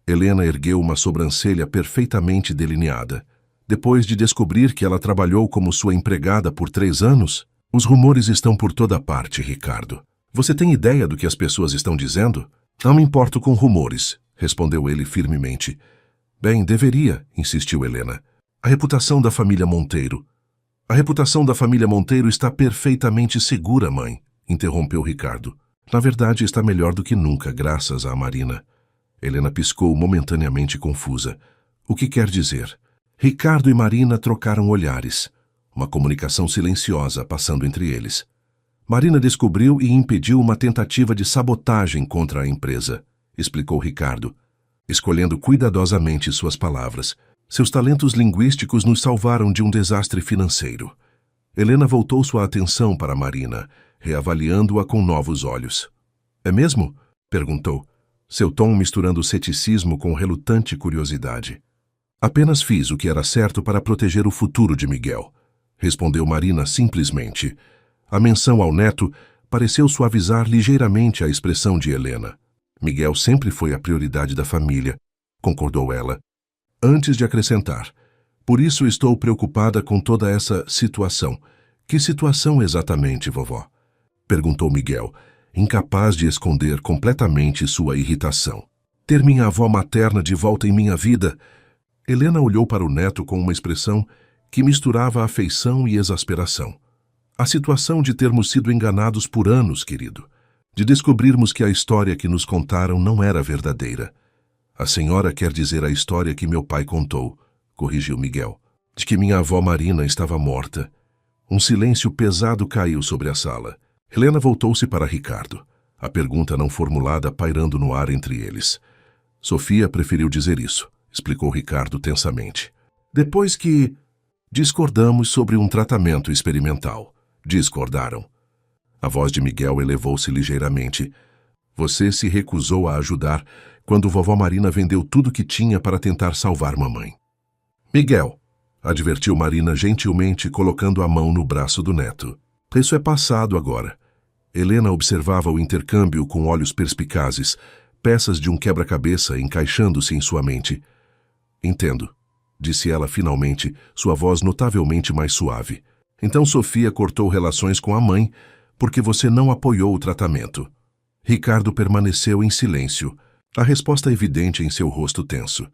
Helena ergueu uma sobrancelha perfeitamente delineada. Depois de descobrir que ela trabalhou como sua empregada por 3 anos, os rumores estão por toda parte, Ricardo. Você tem ideia do que as pessoas estão dizendo? Não me importo com rumores, respondeu ele firmemente. Bem, deveria, insistiu Helena. A reputação da família Monteiro. A reputação da família Monteiro está perfeitamente segura, mãe, interrompeu Ricardo. Na verdade, está melhor do que nunca, graças a Marina. Helena piscou momentaneamente confusa. O que quer dizer? Ricardo e Marina trocaram olhares. Uma comunicação silenciosa passando entre eles. Marina descobriu e impediu uma tentativa de sabotagem contra a empresa, explicou Ricardo, escolhendo cuidadosamente suas palavras. Seus talentos linguísticos nos salvaram de um desastre financeiro. Helena voltou sua atenção para Marina, reavaliando-a com novos olhos. É mesmo? Perguntou, seu tom misturando ceticismo com relutante curiosidade. Apenas fiz o que era certo para proteger o futuro de Miguel, respondeu Marina simplesmente. A menção ao neto pareceu suavizar ligeiramente a expressão de Helena. Miguel sempre foi a prioridade da família, concordou ela, antes de acrescentar. Por isso estou preocupada com toda essa situação. Que situação exatamente, vovó? Perguntou Miguel, incapaz de esconder completamente sua irritação. Ter minha avó materna de volta em minha vida. Helena olhou para o neto com uma expressão que misturava afeição e exasperação. A situação de termos sido enganados por anos, querido. De descobrirmos que a história que nos contaram não era verdadeira. A senhora quer dizer a história que meu pai contou, corrigiu Miguel, de que minha avó Marina estava morta. Um silêncio pesado caiu sobre a sala. Helena voltou-se para Ricardo, a pergunta não formulada pairando no ar entre eles. Sofia preferiu dizer isso, explicou Ricardo tensamente. Depois que discordamos sobre um tratamento experimental. Discordaram. A voz de Miguel elevou-se ligeiramente. Você se recusou a ajudar quando vovó Marina vendeu tudo que tinha para tentar salvar mamãe. Miguel, advertiu Marina gentilmente, colocando a mão no braço do neto. Isso é passado agora. Helena observava o intercâmbio com olhos perspicazes, peças de um quebra-cabeça encaixando-se em sua mente. Entendo, disse ela finalmente, sua voz notavelmente mais suave. Então Sofia cortou relações com a mãe porque você não apoiou o tratamento. Ricardo permaneceu em silêncio, a resposta evidente em seu rosto tenso.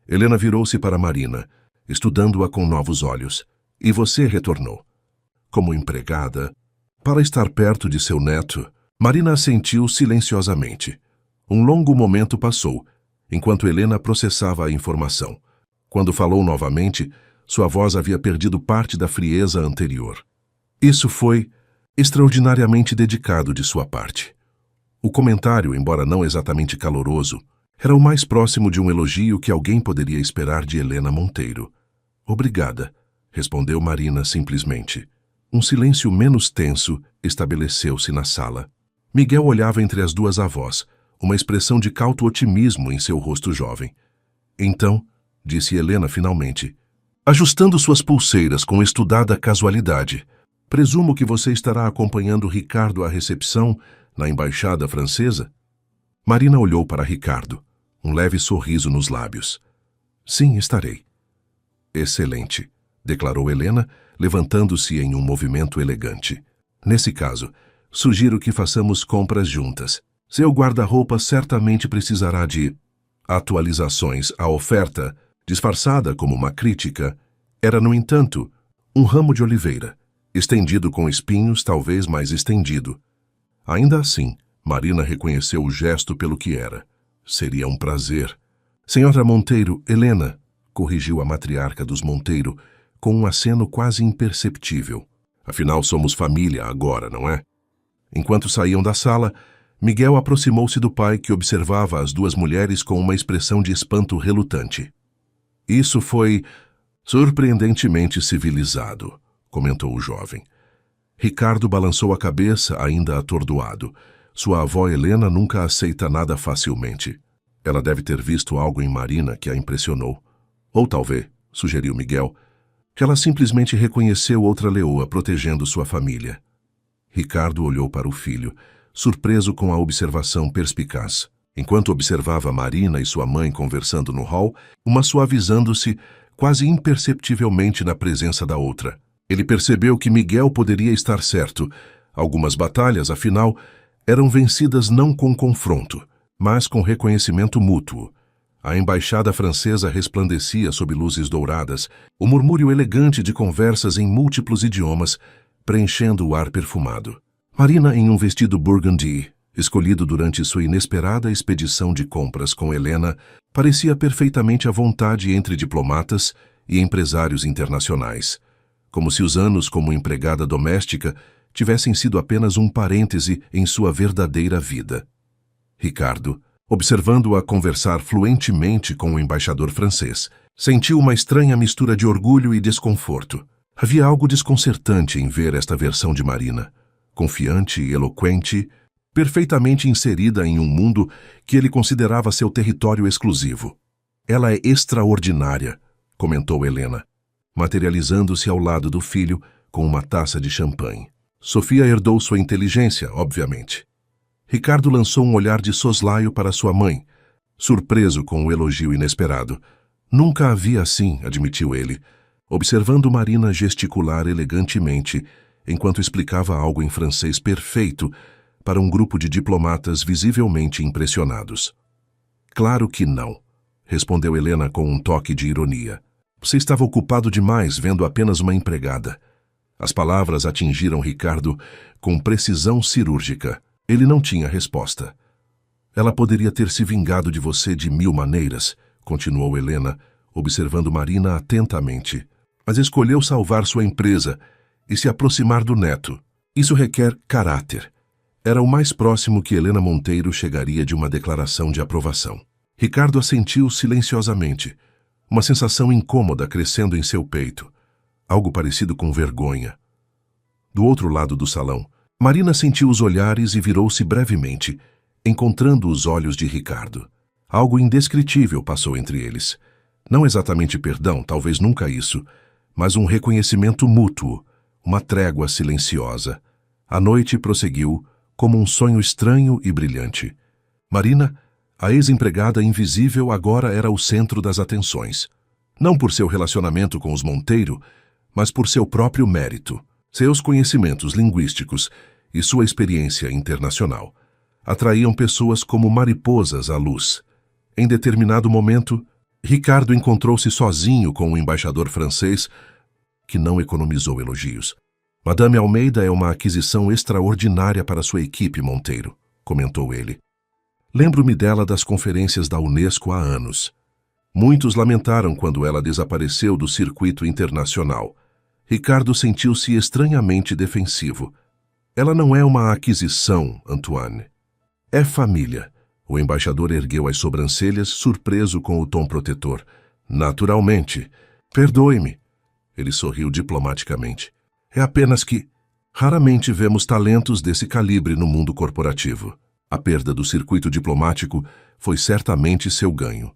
Helena virou-se para Marina, estudando-a com novos olhos. E você retornou. Como empregada, para estar perto de seu neto. Marina assentiu silenciosamente. Um longo momento passou, enquanto Helena processava a informação. Quando falou novamente, sua voz havia perdido parte da frieza anterior. Isso foi extraordinariamente dedicado de sua parte. O comentário, embora não exatamente caloroso, era o mais próximo de um elogio que alguém poderia esperar de Helena Monteiro. Obrigada, respondeu Marina simplesmente. Um silêncio menos tenso estabeleceu-se na sala. Miguel olhava entre as duas avós, uma expressão de cauto otimismo em seu rosto jovem. Então, disse Helena finalmente, ajustando suas pulseiras com estudada casualidade, presumo que você estará acompanhando Ricardo à recepção na embaixada francesa? Marina olhou para Ricardo, um leve sorriso nos lábios. Sim, estarei. Excelente, declarou Helena, levantando-se em um movimento elegante. Nesse caso, sugiro que façamos compras juntas. Seu guarda-roupa certamente precisará de atualizações. A oferta, disfarçada como uma crítica, era, no entanto, um ramo de oliveira, estendido com espinhos, talvez mais estendido. Ainda assim, Marina reconheceu o gesto pelo que era. Seria um prazer. Senhora Monteiro, Helena, corrigiu a matriarca dos Monteiro, com um aceno quase imperceptível. Afinal, somos família agora, não é? Enquanto saíam da sala, Miguel aproximou-se do pai, que observava as duas mulheres com uma expressão de espanto relutante. Isso foi surpreendentemente civilizado, comentou o jovem. Ricardo balançou a cabeça, ainda atordoado. Sua avó Helena nunca aceita nada facilmente. Ela deve ter visto algo em Marina que a impressionou. Ou talvez, sugeriu Miguel, que ela simplesmente reconheceu outra leoa protegendo sua família. Ricardo olhou para o filho, surpreso com a observação perspicaz. Enquanto observava Marina e sua mãe conversando no hall, uma suavizando-se quase imperceptivelmente na presença da outra. Ele percebeu que Miguel poderia estar certo. Algumas batalhas, afinal, eram vencidas não com confronto, mas com reconhecimento mútuo. A embaixada francesa resplandecia sob luzes douradas, o murmúrio elegante de conversas em múltiplos idiomas, preenchendo o ar perfumado. Marina, em um vestido burgundy, escolhido durante sua inesperada expedição de compras com Helena, parecia perfeitamente à vontade entre diplomatas e empresários internacionais, como se os anos como empregada doméstica tivessem sido apenas um parêntese em sua verdadeira vida. Ricardo, observando-a conversar fluentemente com o embaixador francês, sentiu uma estranha mistura de orgulho e desconforto. Havia algo desconcertante em ver esta versão de Marina, confiante e eloquente, perfeitamente inserida em um mundo que ele considerava seu território exclusivo. Ela é extraordinária, comentou Helena, materializando-se ao lado do filho com uma taça de champanhe. Sofia herdou sua inteligência, obviamente. Ricardo lançou um olhar de soslaio para sua mãe, surpreso com o elogio inesperado. Nunca havia assim, admitiu ele, observando Marina gesticular elegantemente, enquanto explicava algo em francês perfeito para um grupo de diplomatas visivelmente impressionados. Claro que não, respondeu Helena com um toque de ironia. Você estava ocupado demais vendo apenas uma empregada. As palavras atingiram Ricardo com precisão cirúrgica. Ele não tinha resposta. Ela poderia ter se vingado de você de 1000 maneiras, continuou Helena, observando Marina atentamente. Mas escolheu salvar sua empresa e se aproximar do neto. Isso requer caráter. Era o mais próximo que Helena Monteiro chegaria de uma declaração de aprovação. Ricardo assentiu silenciosamente, uma sensação incômoda crescendo em seu peito, algo parecido com vergonha. Do outro lado do salão, Marina sentiu os olhares e virou-se brevemente, encontrando os olhos de Ricardo. Algo indescritível passou entre eles. Não exatamente perdão, talvez nunca isso, mas um reconhecimento mútuo, uma trégua silenciosa. A noite prosseguiu como um sonho estranho e brilhante. Marina, a ex-empregada invisível, agora era o centro das atenções. Não por seu relacionamento com os Monteiro, mas por seu próprio mérito, seus conhecimentos linguísticos e sua experiência internacional. Atraíam pessoas como mariposas à luz. Em determinado momento, Ricardo encontrou-se sozinho com o embaixador francês, que não economizou elogios. Madame Almeida é uma aquisição extraordinária para sua equipe, Monteiro, comentou ele. Lembro-me dela das conferências da Unesco há anos. Muitos lamentaram quando ela desapareceu do circuito internacional. Ricardo sentiu-se estranhamente defensivo. Ela não é uma aquisição, Antoine. É família. O embaixador ergueu as sobrancelhas, surpreso com o tom protetor. Naturalmente. Perdoe-me. Ele sorriu diplomaticamente. É apenas que raramente vemos talentos desse calibre no mundo corporativo. A perda do circuito diplomático foi certamente seu ganho.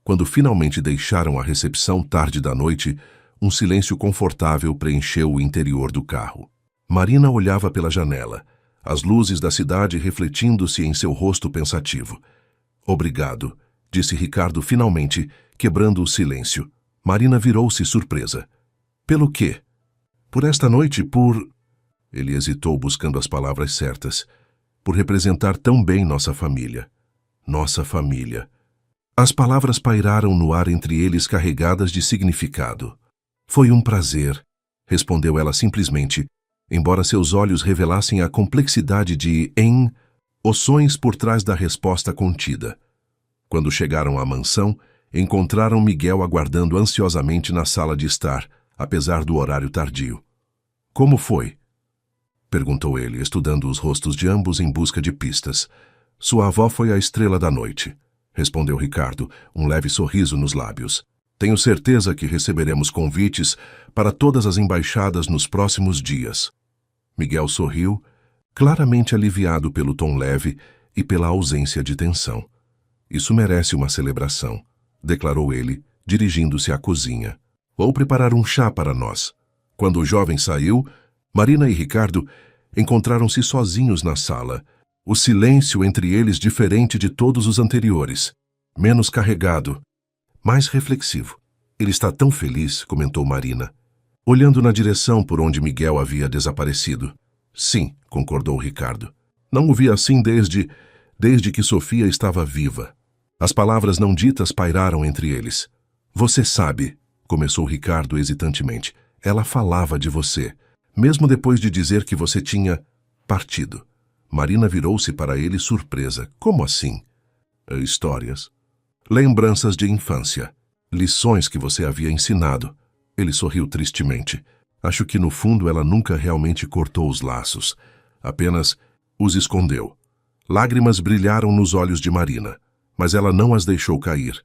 Quando finalmente deixaram a recepção tarde da noite, um silêncio confortável preencheu o interior do carro. Marina olhava pela janela, as luzes da cidade refletindo-se em seu rosto pensativo. Obrigado, disse Ricardo finalmente, quebrando o silêncio. Marina virou-se surpresa. Pelo quê? Por esta noite, por... Ele hesitou buscando as palavras certas. Por representar tão bem nossa família. Nossa família. As palavras pairaram no ar entre eles carregadas de significado. Foi um prazer, respondeu ela simplesmente, embora seus olhos revelassem a complexidade de emoções por trás da resposta contida. Quando chegaram à mansão, encontraram Miguel aguardando ansiosamente na sala de estar, apesar do horário tardio. Como foi? Perguntou ele, estudando os rostos de ambos em busca de pistas. Sua avó foi a estrela da noite, respondeu Ricardo, um leve sorriso nos lábios. Tenho certeza que receberemos convites para todas as embaixadas nos próximos dias. Miguel sorriu, claramente aliviado pelo tom leve e pela ausência de tensão. Isso merece uma celebração, declarou ele, dirigindo-se à cozinha. Vou preparar um chá para nós. Quando o jovem saiu, Marina e Ricardo encontraram-se sozinhos na sala. O silêncio entre eles diferente de todos os anteriores. Menos carregado, mais reflexivo. Ele está tão feliz, comentou Marina, olhando na direção por onde Miguel havia desaparecido. Sim, concordou Ricardo. Não o vi assim desde que Sofia estava viva. As palavras não ditas pairaram entre eles. Você sabe, começou Ricardo hesitantemente. Ela falava de você, mesmo depois de dizer que você tinha partido. Marina virou-se para ele surpresa. Como assim? Histórias. Lembranças de infância. Lições que você havia ensinado. Ele sorriu tristemente. Acho que no fundo ela nunca realmente cortou os laços. Apenas os escondeu. Lágrimas brilharam nos olhos de Marina, mas ela não as deixou cair.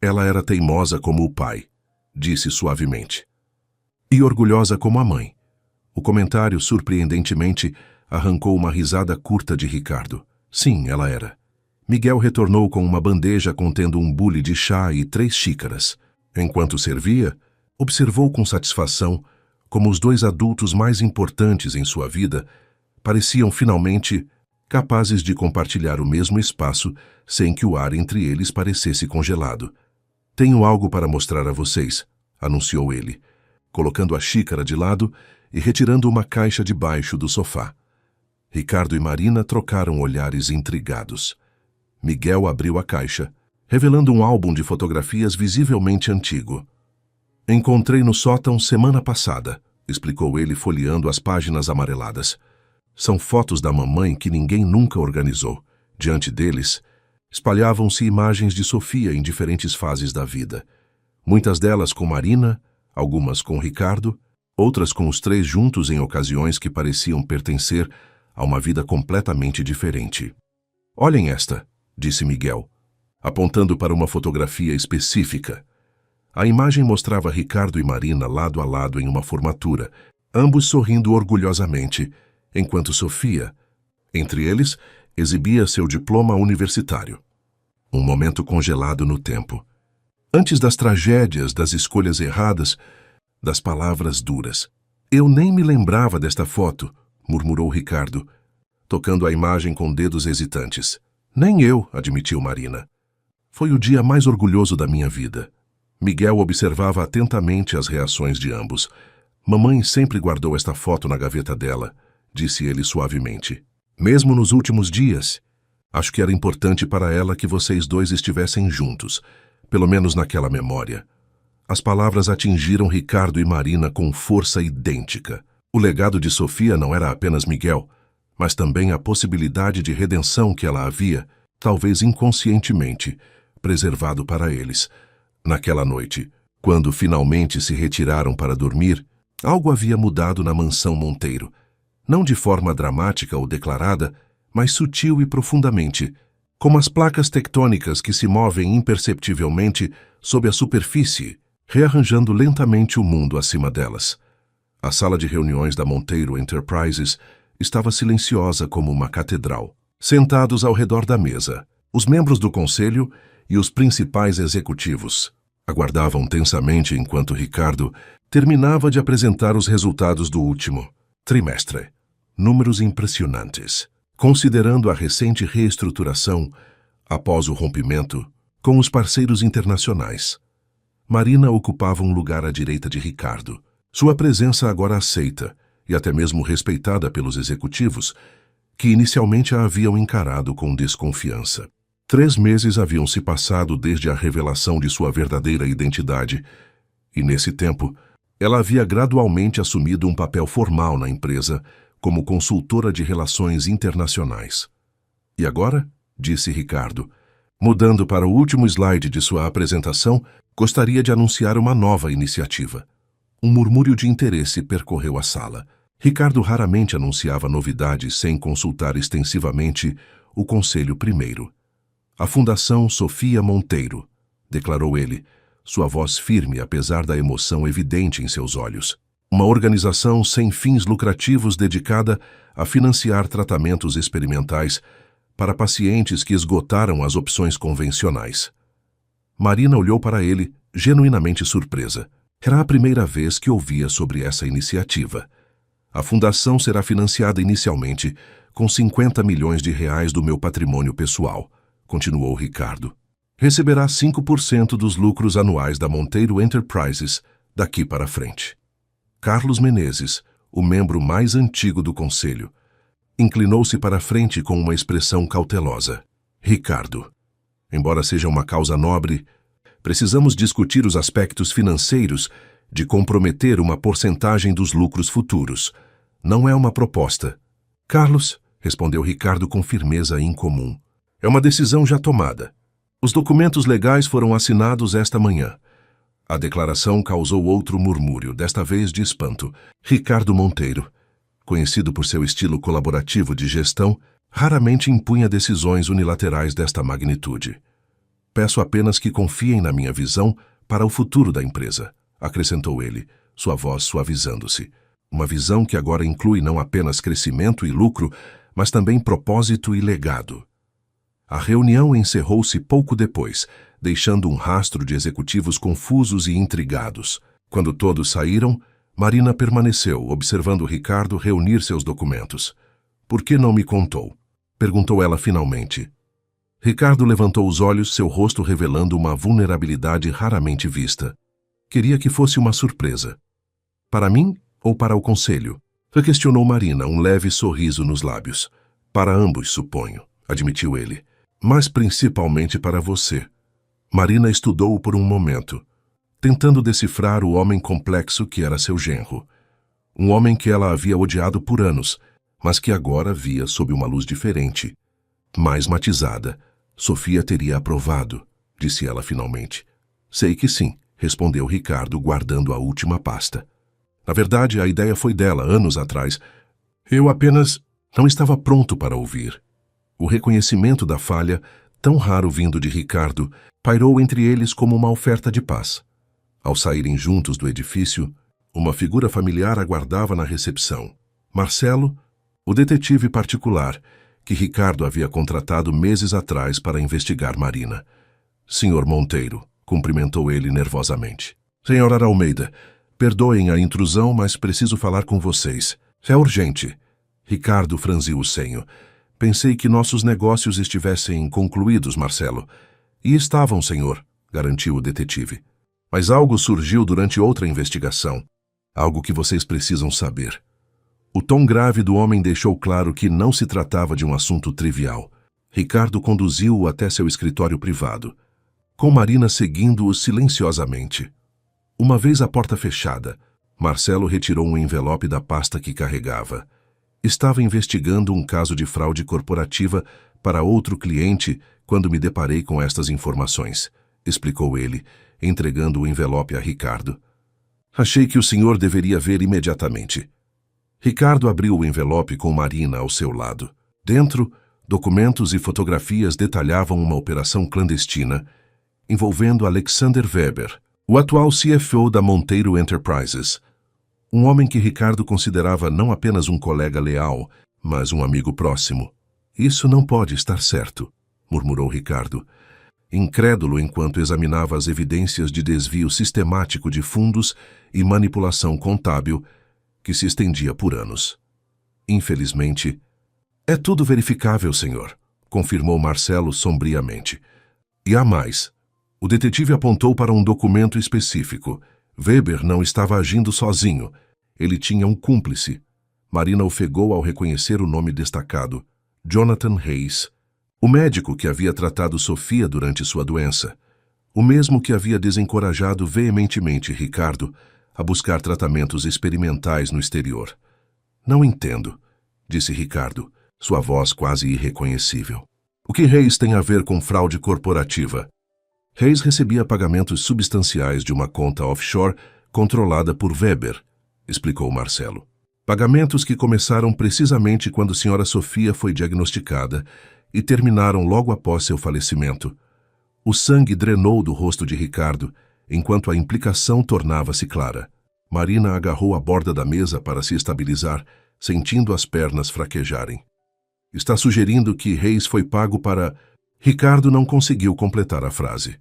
Ela era teimosa como o pai, disse suavemente. E orgulhosa como a mãe. O comentário, surpreendentemente, arrancou uma risada curta de Ricardo. Sim, ela era. Miguel retornou com uma bandeja contendo um bule de chá e 3 xícaras. Enquanto servia, observou com satisfação como os 2 adultos mais importantes em sua vida pareciam finalmente capazes de compartilhar o mesmo espaço sem que o ar entre eles parecesse congelado. Tenho algo para mostrar a vocês, anunciou ele, colocando a xícara de lado e retirando uma caixa debaixo do sofá. Ricardo e Marina trocaram olhares intrigados. Miguel abriu a caixa, revelando um álbum de fotografias visivelmente antigo. Encontrei no sótão semana passada, explicou ele folheando as páginas amareladas. São fotos da mamãe que ninguém nunca organizou. Diante deles, espalhavam-se imagens de Sofia em diferentes fases da vida. Muitas delas com Marina, algumas com Ricardo, outras com os 3 juntos em ocasiões que pareciam pertencer a uma vida completamente diferente. Olhem esta, disse Miguel, apontando para uma fotografia específica. A imagem mostrava Ricardo e Marina lado a lado em uma formatura, ambos sorrindo orgulhosamente, enquanto Sofia, entre eles, exibia seu diploma universitário. Um momento congelado no tempo. Antes das tragédias, das escolhas erradas, das palavras duras. Eu nem me lembrava desta foto, murmurou Ricardo, tocando a imagem com dedos hesitantes. Nem eu, admitiu Marina. Foi o dia mais orgulhoso da minha vida. Miguel observava atentamente as reações de ambos. Mamãe sempre guardou esta foto na gaveta dela, disse ele suavemente. Mesmo nos últimos dias, acho que era importante para ela que vocês 2 estivessem juntos, pelo menos naquela memória. As palavras atingiram Ricardo e Marina com força idêntica. O legado de Sofia não era apenas Miguel, mas também a possibilidade de redenção que ela havia, talvez inconscientemente, preservado para eles. Naquela noite, quando finalmente se retiraram para dormir, algo havia mudado na mansão Monteiro. Não de forma dramática ou declarada, mas sutil e profundamente, como as placas tectônicas que se movem imperceptivelmente sob a superfície, rearranjando lentamente o mundo acima delas. A sala de reuniões da Monteiro Enterprises estava silenciosa como uma catedral. Sentados ao redor da mesa, os membros do conselho e os principais executivos aguardavam tensamente enquanto Ricardo terminava de apresentar os resultados do último trimestre. Números impressionantes, considerando a recente reestruturação após o rompimento com os parceiros internacionais. Marina ocupava um lugar à direita de Ricardo. Sua presença agora aceita e até mesmo respeitada pelos executivos, que inicialmente a haviam encarado com desconfiança. 3 meses haviam se passado desde a revelação de sua verdadeira identidade, e nesse tempo, ela havia gradualmente assumido um papel formal na empresa como consultora de relações internacionais. E agora, disse Ricardo, mudando para o último slide de sua apresentação, gostaria de anunciar uma nova iniciativa. Um murmúrio de interesse percorreu a sala. Ricardo raramente anunciava novidades sem consultar extensivamente o conselho primeiro. A Fundação Sofia Monteiro, declarou ele, sua voz firme apesar da emoção evidente em seus olhos. uma organização sem fins lucrativos dedicada a financiar tratamentos experimentais para pacientes que esgotaram as opções convencionais. Marina olhou para ele, genuinamente surpresa. Era a primeira vez que ouvia sobre essa iniciativa. A fundação será financiada inicialmente com 50 milhões de reais do meu patrimônio pessoal, continuou Ricardo. Receberá 5% dos lucros anuais da Monteiro Enterprises daqui para frente. Carlos Menezes, o membro mais antigo do conselho, inclinou-se para a frente com uma expressão cautelosa. Ricardo, embora seja uma causa nobre, precisamos discutir os aspectos financeiros de comprometer uma porcentagem dos lucros futuros. Não é uma proposta. Carlos, respondeu Ricardo com firmeza incomum. É uma decisão já tomada. Os documentos legais foram assinados esta manhã. A declaração causou outro murmúrio, desta vez de espanto. Ricardo Monteiro, conhecido por seu estilo colaborativo de gestão, raramente impunha decisões unilaterais desta magnitude. Peço apenas que confiem na minha visão para o futuro da empresa, acrescentou ele, sua voz suavizando-se. Uma visão que agora inclui não apenas crescimento e lucro, mas também propósito e legado. A reunião encerrou-se pouco depois, deixando um rastro de executivos confusos e intrigados. Quando todos saíram, Marina permaneceu, observando Ricardo reunir seus documentos. Por que não me contou? Perguntou ela finalmente. Ricardo levantou os olhos, seu rosto revelando uma vulnerabilidade raramente vista. Queria que fosse uma surpresa. Para mim ou para o conselho? Questionou Marina, um leve sorriso nos lábios. Para ambos, suponho, admitiu ele. Mas principalmente para você. Marina estudou-o por um momento, tentando decifrar o homem complexo que era seu genro. Um homem que ela havia odiado por anos, mas que agora via sob uma luz diferente, mais matizada. Sofia teria aprovado, disse ela finalmente. Sei que sim, respondeu Ricardo, guardando a última pasta. Na verdade, a ideia foi dela, anos atrás. Eu apenas não estava pronto para ouvir. O reconhecimento da falha, tão raro vindo de Ricardo, pairou entre eles como uma oferta de paz. Ao saírem juntos do edifício, uma figura familiar aguardava na recepção. Marcelo, o detetive particular, que Ricardo havia contratado meses atrás para investigar Marina. Senhor Monteiro, cumprimentou ele nervosamente. Senhora Almeida, perdoem a intrusão, mas preciso falar com vocês. É urgente. Ricardo franziu o senho. Pensei que nossos negócios estivessem concluídos, Marcelo. E estavam, senhor, garantiu o detetive. Mas algo surgiu durante outra investigação. Algo que vocês precisam saber. O tom grave do homem deixou claro que não se tratava de um assunto trivial. Ricardo conduziu-o até seu escritório privado, com Marina seguindo-o silenciosamente. Uma vez a porta fechada, Marcelo retirou um envelope da pasta que carregava. Estava investigando um caso de fraude corporativa para outro cliente quando me deparei com estas informações, explicou ele, entregando o envelope a Ricardo. Achei que o senhor deveria ver imediatamente. Ricardo abriu o envelope com Marina ao seu lado. Dentro, documentos e fotografias detalhavam uma operação clandestina envolvendo Alexander Weber, o atual CFO da Monteiro Enterprises. Um homem que Ricardo considerava não apenas um colega leal, mas um amigo próximo. Isso não pode estar certo, murmurou Ricardo, incrédulo enquanto examinava as evidências de desvio sistemático de fundos e manipulação contábil que se estendia por anos. Infelizmente, é tudo verificável, senhor, confirmou Marcelo sombriamente. E há mais. O detetive apontou para um documento específico. Weber não estava agindo sozinho. Ele tinha um cúmplice. Marina ofegou ao reconhecer o nome destacado. Jonathan Hayes. O médico que havia tratado Sofia durante sua doença. O mesmo que havia desencorajado veementemente Ricardo a buscar tratamentos experimentais no exterior. Não entendo, disse Ricardo, sua voz quase irreconhecível. O que Hayes tem a ver com fraude corporativa? Hayes recebia pagamentos substanciais de uma conta offshore controlada por Weber, explicou Marcelo. Pagamentos que começaram precisamente quando a senhora Sofia foi diagnosticada e terminaram logo após seu falecimento. O sangue drenou do rosto de Ricardo, enquanto a implicação tornava-se clara. Marina agarrou a borda da mesa para se estabilizar, sentindo as pernas fraquejarem. Está sugerindo que Reis foi pago para... Ricardo não conseguiu completar a frase.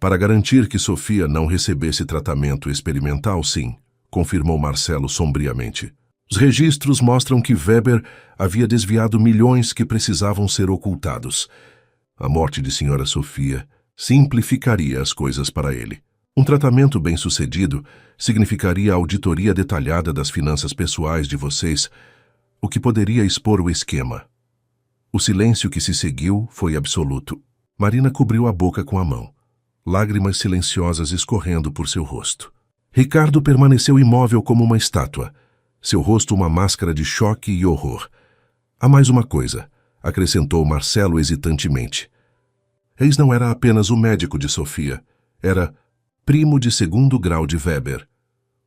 Para garantir que Sofia não recebesse tratamento experimental, sim, confirmou Marcelo sombriamente. Os registros mostram que Weber havia desviado milhões que precisavam ser ocultados. A morte de Sra. Sofia simplificaria as coisas para ele. Um tratamento bem-sucedido significaria a auditoria detalhada das finanças pessoais de vocês, o que poderia expor o esquema. O silêncio que se seguiu foi absoluto. Marina cobriu a boca com a mão, lágrimas silenciosas escorrendo por seu rosto. Ricardo permaneceu imóvel como uma estátua, seu rosto uma máscara de choque e horror. Há mais uma coisa, acrescentou Marcelo hesitantemente. Reis não era apenas o médico de Sofia, era primo de segundo grau de Weber.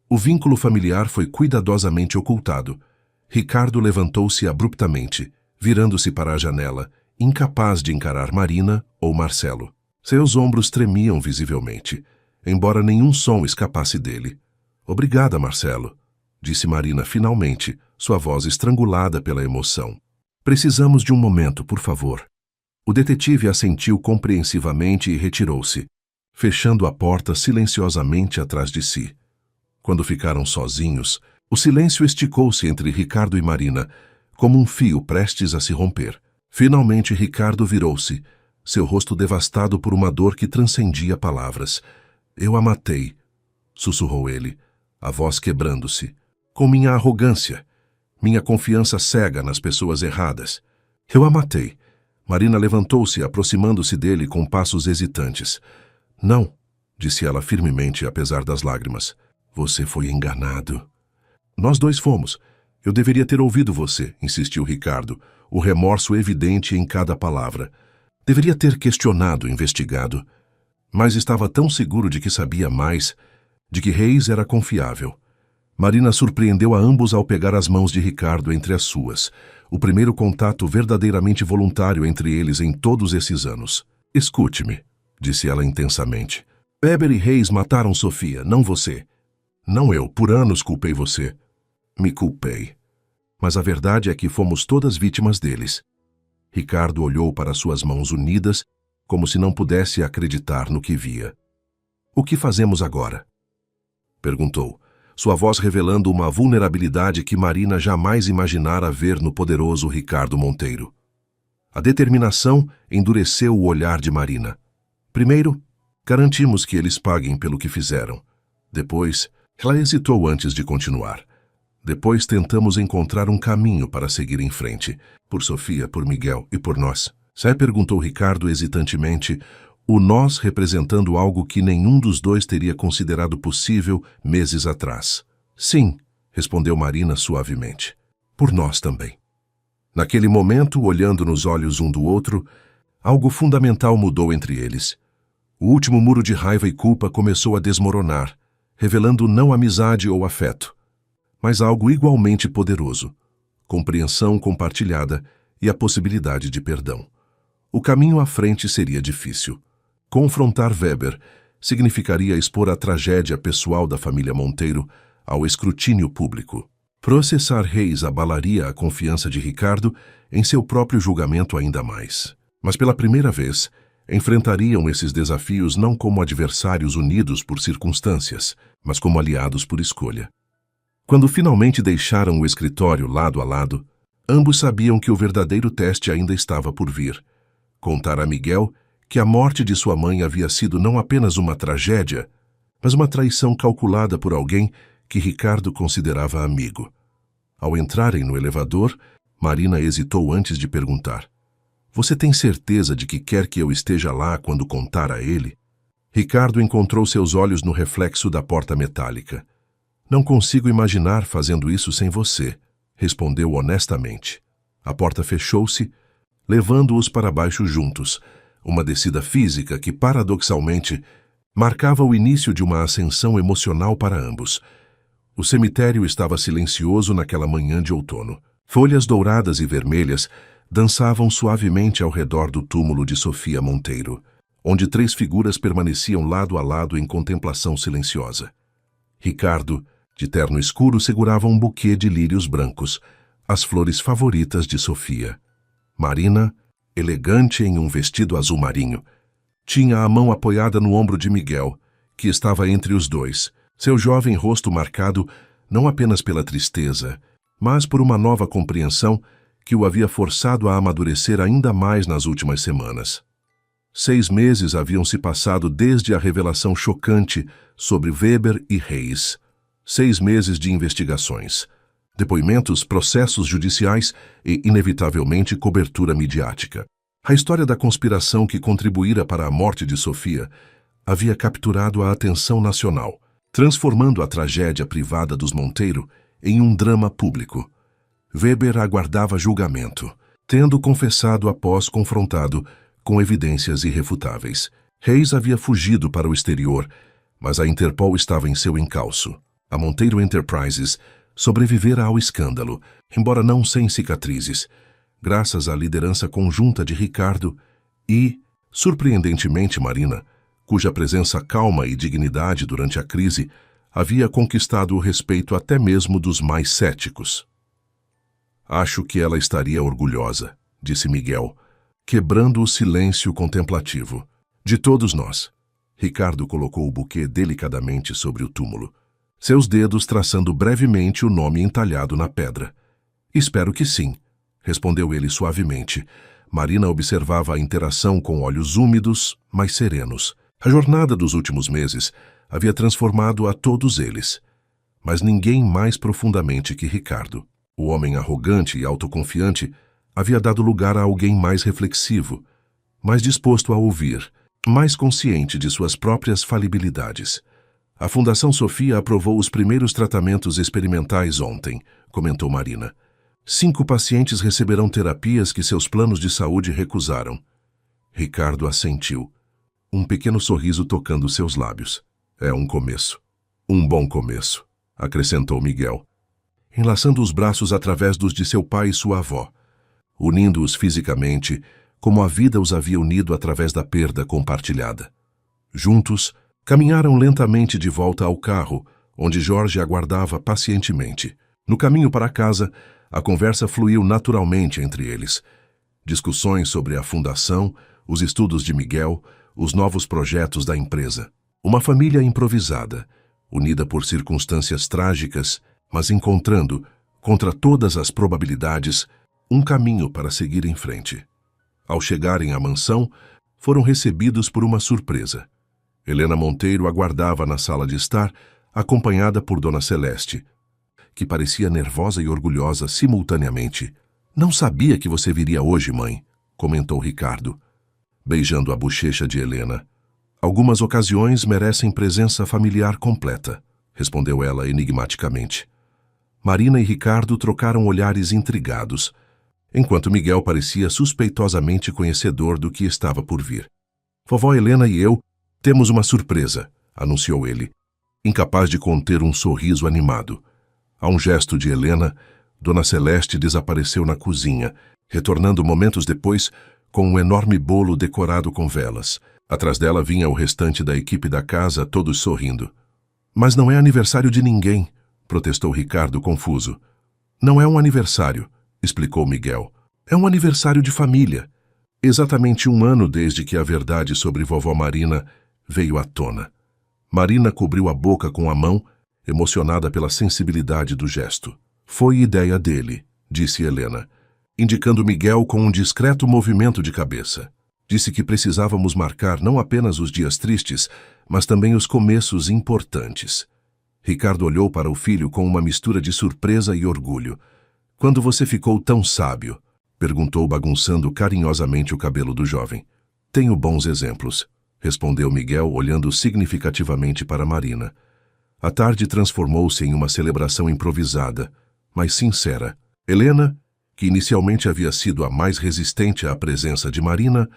O vínculo familiar foi cuidadosamente ocultado. Ricardo levantou-se abruptamente, virando-se para a janela, incapaz de encarar Marina ou Marcelo. Seus ombros tremiam visivelmente, embora nenhum som escapasse dele. Obrigada, Marcelo, disse Marina finalmente, sua voz estrangulada pela emoção. Precisamos de um momento, por favor. O detetive assentiu compreensivamente e retirou-se, fechando a porta silenciosamente atrás de si. Quando ficaram sozinhos, o silêncio esticou-se entre Ricardo e Marina, como um fio prestes a se romper. Finalmente Ricardo virou-se, seu rosto devastado por uma dor que transcendia palavras. Eu a matei, sussurrou ele, a voz quebrando-se. Com minha arrogância, minha confiança cega nas pessoas erradas. Eu a matei. Marina levantou-se, aproximando-se dele com passos hesitantes. Não, disse ela firmemente, apesar das lágrimas. Você foi enganado. Nós dois fomos. Eu deveria ter ouvido você, insistiu Ricardo, o remorso evidente em cada palavra. Deveria ter questionado, investigado. Mas estava tão seguro de que sabia mais, de que Reis era confiável. Marina surpreendeu a ambos ao pegar as mãos de Ricardo entre as suas, o primeiro contato verdadeiramente voluntário entre eles em todos esses anos. Escute-me, disse ela intensamente. Weber e Reis mataram Sofia, não você. Não eu, por anos culpei você. Me culpei. Mas a verdade é que fomos todas vítimas deles. Ricardo olhou para suas mãos unidas, como se não pudesse acreditar no que via. O que fazemos agora? Perguntou, sua voz revelando uma vulnerabilidade que Marina jamais imaginara ver no poderoso Ricardo Monteiro. A determinação endureceu o olhar de Marina. Primeiro, garantimos que eles paguem pelo que fizeram. Depois, ela hesitou antes de continuar. Depois tentamos encontrar um caminho para seguir em frente, por Sofia, por Miguel e por nós. Sé perguntou Ricardo hesitantemente, o nós representando algo que nenhum dos dois teria considerado possível meses atrás. Sim, respondeu Marina suavemente. Por nós também. Naquele momento, olhando nos olhos um do outro, algo fundamental mudou entre eles. O último muro de raiva e culpa começou a desmoronar, revelando não amizade ou afeto, mas algo igualmente poderoso, compreensão compartilhada e a possibilidade de perdão. O caminho à frente seria difícil. Confrontar Weber significaria expor a tragédia pessoal da família Monteiro ao escrutínio público. Processar Reis abalaria a confiança de Ricardo em seu próprio julgamento ainda mais. Mas pela primeira vez, enfrentariam esses desafios não como adversários unidos por circunstâncias, mas como aliados por escolha. Quando finalmente deixaram o escritório lado a lado, ambos sabiam que o verdadeiro teste ainda estava por vir. Contar a Miguel que a morte de sua mãe havia sido não apenas uma tragédia, mas uma traição calculada por alguém que Ricardo considerava amigo. Ao entrarem no elevador, Marina hesitou antes de perguntar. Você tem certeza de que quer que eu esteja lá quando contar a ele? Ricardo encontrou seus olhos no reflexo da porta metálica. Não consigo imaginar fazendo isso sem você, respondeu honestamente. A porta fechou-se, levando-os para baixo juntos, uma descida física que, paradoxalmente, marcava o início de uma ascensão emocional para ambos. O cemitério estava silencioso naquela manhã de outono. Folhas douradas e vermelhas dançavam suavemente ao redor do túmulo de Sofia Monteiro, onde 3 figuras permaneciam lado a lado em contemplação silenciosa. Ricardo De terno escuro, segurava um buquê de lírios brancos, as flores favoritas de Sofia. Marina, elegante em um vestido azul marinho, tinha a mão apoiada no ombro de Miguel, que estava entre os dois, seu jovem rosto marcado não apenas pela tristeza, mas por uma nova compreensão que o havia forçado a amadurecer ainda mais nas últimas semanas. 6 meses haviam se passado desde a revelação chocante sobre Weber e Reis. 6 meses de investigações, depoimentos, processos judiciais e, inevitavelmente, cobertura midiática. A história da conspiração que contribuíra para a morte de Sofia havia capturado a atenção nacional, transformando a tragédia privada dos Monteiro em um drama público. Weber aguardava julgamento, tendo confessado após confrontado com evidências irrefutáveis. Reis havia fugido para o exterior, mas a Interpol estava em seu encalço. A Monteiro Enterprises sobrevivera ao escândalo, embora não sem cicatrizes, graças à liderança conjunta de Ricardo e, surpreendentemente, Marina, cuja presença calma e dignidade durante a crise havia conquistado o respeito até mesmo dos mais céticos. Acho que ela estaria orgulhosa, disse Miguel, quebrando o silêncio contemplativo. De todos nós. Ricardo colocou o buquê delicadamente sobre o túmulo, seus dedos traçando brevemente o nome entalhado na pedra. Espero que sim, respondeu ele suavemente. Marina observava a interação com olhos úmidos, mas serenos. A jornada dos últimos meses havia transformado a todos eles, mas ninguém mais profundamente que Ricardo. O homem arrogante e autoconfiante havia dado lugar a alguém mais reflexivo, mais disposto a ouvir, mais consciente de suas próprias falibilidades. A Fundação Sofia aprovou os primeiros tratamentos experimentais ontem, comentou Marina. 5 pacientes receberão terapias que seus planos de saúde recusaram. Ricardo assentiu, um pequeno sorriso tocando seus lábios. É um começo. Um bom começo, acrescentou Miguel, enlaçando os braços através dos de seu pai e sua avó, unindo-os fisicamente, como a vida os havia unido através da perda compartilhada. Juntos, caminharam lentamente de volta ao carro, onde Jorge aguardava pacientemente. No caminho para casa, a conversa fluiu naturalmente entre eles. Discussões sobre a fundação, os estudos de Miguel, os novos projetos da empresa. Uma família improvisada, unida por circunstâncias trágicas, mas encontrando, contra todas as probabilidades, um caminho para seguir em frente. Ao chegarem à mansão, foram recebidos por uma surpresa. Helena Monteiro aguardava na sala de estar, acompanhada por Dona Celeste, que parecia nervosa e orgulhosa simultaneamente. Não sabia que você viria hoje, mãe, comentou Ricardo, beijando a bochecha de Helena. Algumas ocasiões merecem presença familiar completa, respondeu ela enigmaticamente. Marina e Ricardo trocaram olhares intrigados, enquanto Miguel parecia suspeitosamente conhecedor do que estava por vir. Vovó Helena e eu temos uma surpresa, anunciou ele, incapaz de conter um sorriso animado. A um gesto de Helena, Dona Celeste desapareceu na cozinha, retornando momentos depois com um enorme bolo decorado com velas. Atrás dela vinha o restante da equipe da casa, todos sorrindo. Mas não é aniversário de ninguém, protestou Ricardo confuso. Não é um aniversário, explicou Miguel. É um aniversário de família. Exatamente 1 ano desde que a verdade sobre vovó Marina veio à tona. Marina cobriu a boca com a mão, emocionada pela sensibilidade do gesto. Foi ideia dele, disse Helena, indicando Miguel com um discreto movimento de cabeça. Disse que precisávamos marcar não apenas os dias tristes, mas também os começos importantes. Ricardo olhou para o filho com uma mistura de surpresa e orgulho. Quando você ficou tão sábio? Perguntou bagunçando carinhosamente o cabelo do jovem. Tenho bons exemplos, respondeu Miguel olhando significativamente para Marina. A tarde transformou-se em uma celebração improvisada, mas sincera. Helena, que inicialmente havia sido a mais resistente à presença de Marina,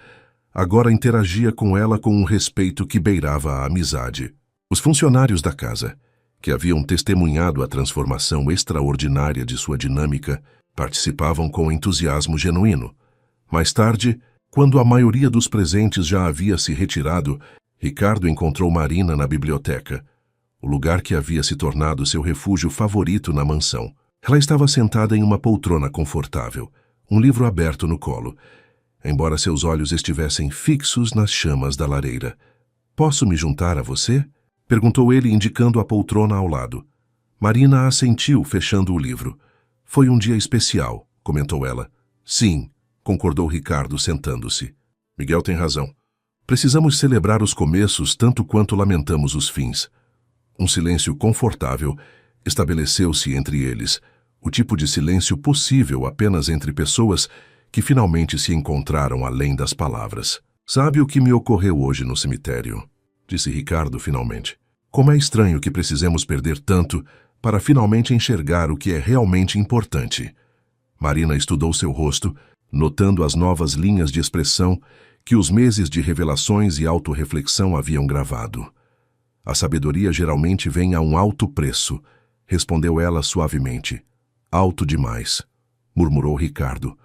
agora interagia com ela com um respeito que beirava a amizade. Os funcionários da casa, que haviam testemunhado a transformação extraordinária de sua dinâmica, participavam com entusiasmo genuíno. Mais tarde, quando a maioria dos presentes já havia se retirado, Ricardo encontrou Marina na biblioteca, o lugar que havia se tornado seu refúgio favorito na mansão. Ela estava sentada em uma poltrona confortável, um livro aberto no colo, embora seus olhos estivessem fixos nas chamas da lareira. "Posso me juntar a você?" perguntou ele, indicando a poltrona ao lado. Marina assentiu, fechando o livro. "Foi um dia especial", comentou ela. "Sim", concordou Ricardo, sentando-se. "Miguel tem razão. Precisamos celebrar os começos tanto quanto lamentamos os fins." Um silêncio confortável estabeleceu-se entre eles, o tipo de silêncio possível apenas entre pessoas que finalmente se encontraram além das palavras. "Sabe o que me ocorreu hoje no cemitério?" disse Ricardo finalmente. "Como é estranho que precisemos perder tanto para finalmente enxergar o que é realmente importante." Marina estudou seu rosto, notando as novas linhas de expressão que os meses de revelações e autorreflexão haviam gravado. "A sabedoria geralmente vem a um alto preço", respondeu ela suavemente. "Alto demais", murmurou Ricardo,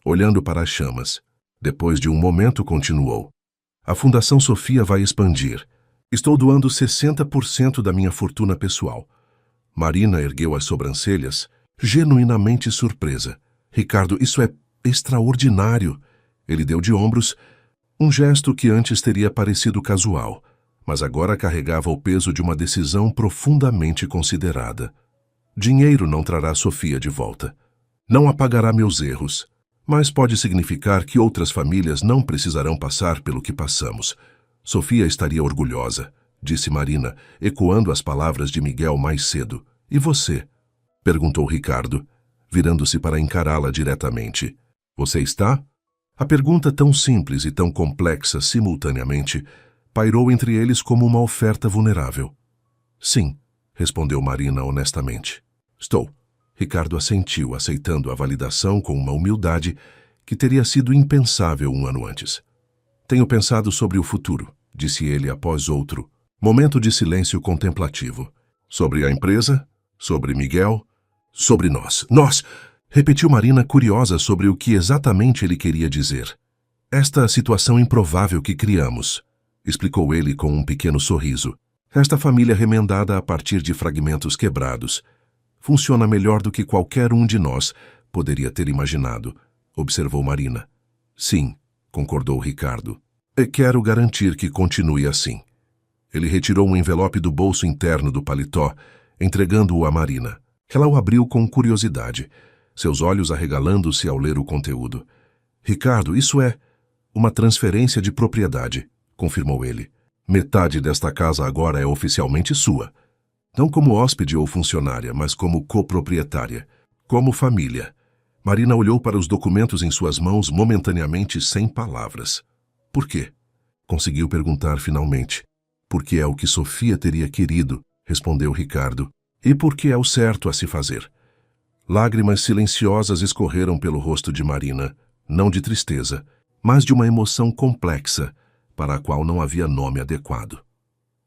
olhando para as chamas. Depois de um momento, continuou. "A Fundação Sofia vai expandir. Estou doando 60% da minha fortuna pessoal." Marina ergueu as sobrancelhas, genuinamente surpresa. "Ricardo, isso é extraordinário." Ele deu de ombros, um gesto que antes teria parecido casual, mas agora carregava o peso de uma decisão profundamente considerada. "Dinheiro não trará Sofia de volta. Não apagará meus erros, mas pode significar que outras famílias não precisarão passar pelo que passamos. Sofia estaria orgulhosa", disse Marina, ecoando as palavras de Miguel mais cedo. "E você?" perguntou Ricardo, virando-se para encará-la diretamente. "Você está?" A pergunta, tão simples e tão complexa simultaneamente, pairou entre eles como uma oferta vulnerável. "Sim", respondeu Marina honestamente. "Estou." Ricardo assentiu, aceitando a validação com uma humildade que teria sido impensável um ano antes. "Tenho pensado sobre o futuro", disse ele após outro momento de silêncio contemplativo. "Sobre a empresa? Sobre Miguel? Sobre nós." "Nós!" repetiu Marina, curiosa sobre o que exatamente ele queria dizer. "Esta situação improvável que criamos", explicou ele com um pequeno sorriso. "Esta família remendada a partir de fragmentos quebrados. Funciona melhor do que qualquer um de nós poderia ter imaginado", observou Marina. "Sim", concordou Ricardo. "E quero garantir que continue assim." Ele retirou um envelope do bolso interno do paletó, entregando-o a Marina. Ela o abriu com curiosidade, seus olhos arregalando-se ao ler o conteúdo. "Ricardo, isso é uma transferência de propriedade", confirmou ele. "Metade desta casa agora é oficialmente sua. Não como hóspede ou funcionária, mas como coproprietária, como família." Marina olhou para os documentos em suas mãos momentaneamente sem palavras. "Por quê?" conseguiu perguntar finalmente. "Porque é o que Sofia teria querido", respondeu Ricardo. "E porque é o certo a se fazer." Lágrimas silenciosas escorreram pelo rosto de Marina, não de tristeza, mas de uma emoção complexa, para a qual não havia nome adequado.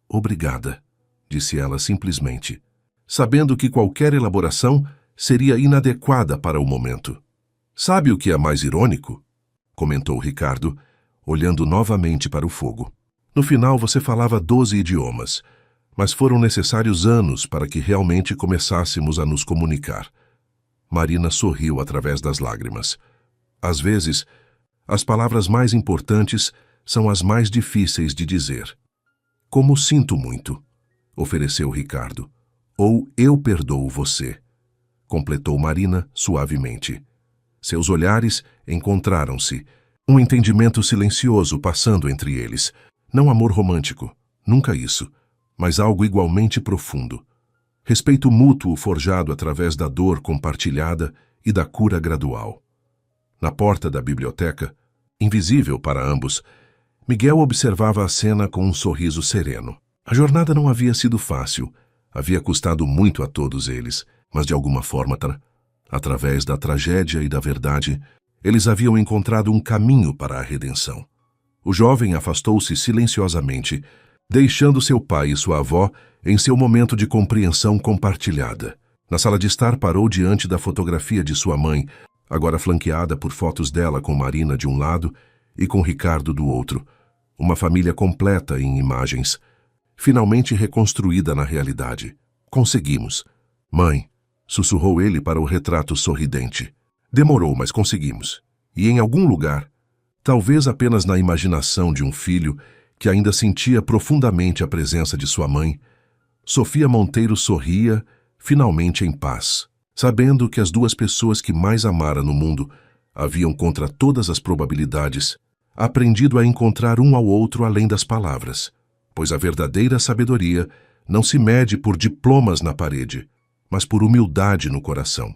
"Obrigada", disse ela simplesmente, sabendo que qualquer elaboração seria inadequada para o momento. "Sabe o que é mais irônico?" comentou Ricardo, olhando novamente para o fogo. "No final você falava 12 idiomas, mas foram necessários anos para que realmente começássemos a nos comunicar." Marina sorriu através das lágrimas. "Às vezes, as palavras mais importantes são as mais difíceis de dizer." "Como sinto muito", ofereceu Ricardo. "Ou eu perdoo você", completou Marina suavemente. Seus olhares encontraram-se, um entendimento silencioso passando entre eles. Não amor romântico, nunca isso, mas algo igualmente profundo. Respeito mútuo forjado através da dor compartilhada e da cura gradual. Na porta da biblioteca, invisível para ambos, Miguel observava a cena com um sorriso sereno. A jornada não havia sido fácil, havia custado muito a todos eles, mas de alguma forma, através da tragédia e da verdade, eles haviam encontrado um caminho para a redenção. O jovem afastou-se silenciosamente, deixando seu pai e sua avó em seu momento de compreensão compartilhada. Na sala de estar parou diante da fotografia de sua mãe, agora flanqueada por fotos dela com Marina de um lado e com Ricardo do outro. Uma família completa em imagens. finalmente reconstruída na realidade. Conseguimos. Mãe, sussurrou ele para o retrato sorridente. Demorou, mas conseguimos. E em algum lugar, talvez apenas na imaginação de um filho que ainda sentia profundamente a presença de sua mãe, Sofia Monteiro sorria, finalmente em paz, sabendo que as duas pessoas que mais amara no mundo haviam, contra todas as probabilidades, aprendido a encontrar um ao outro além das palavras, pois a verdadeira sabedoria não se mede por diplomas na parede, mas por humildade no coração.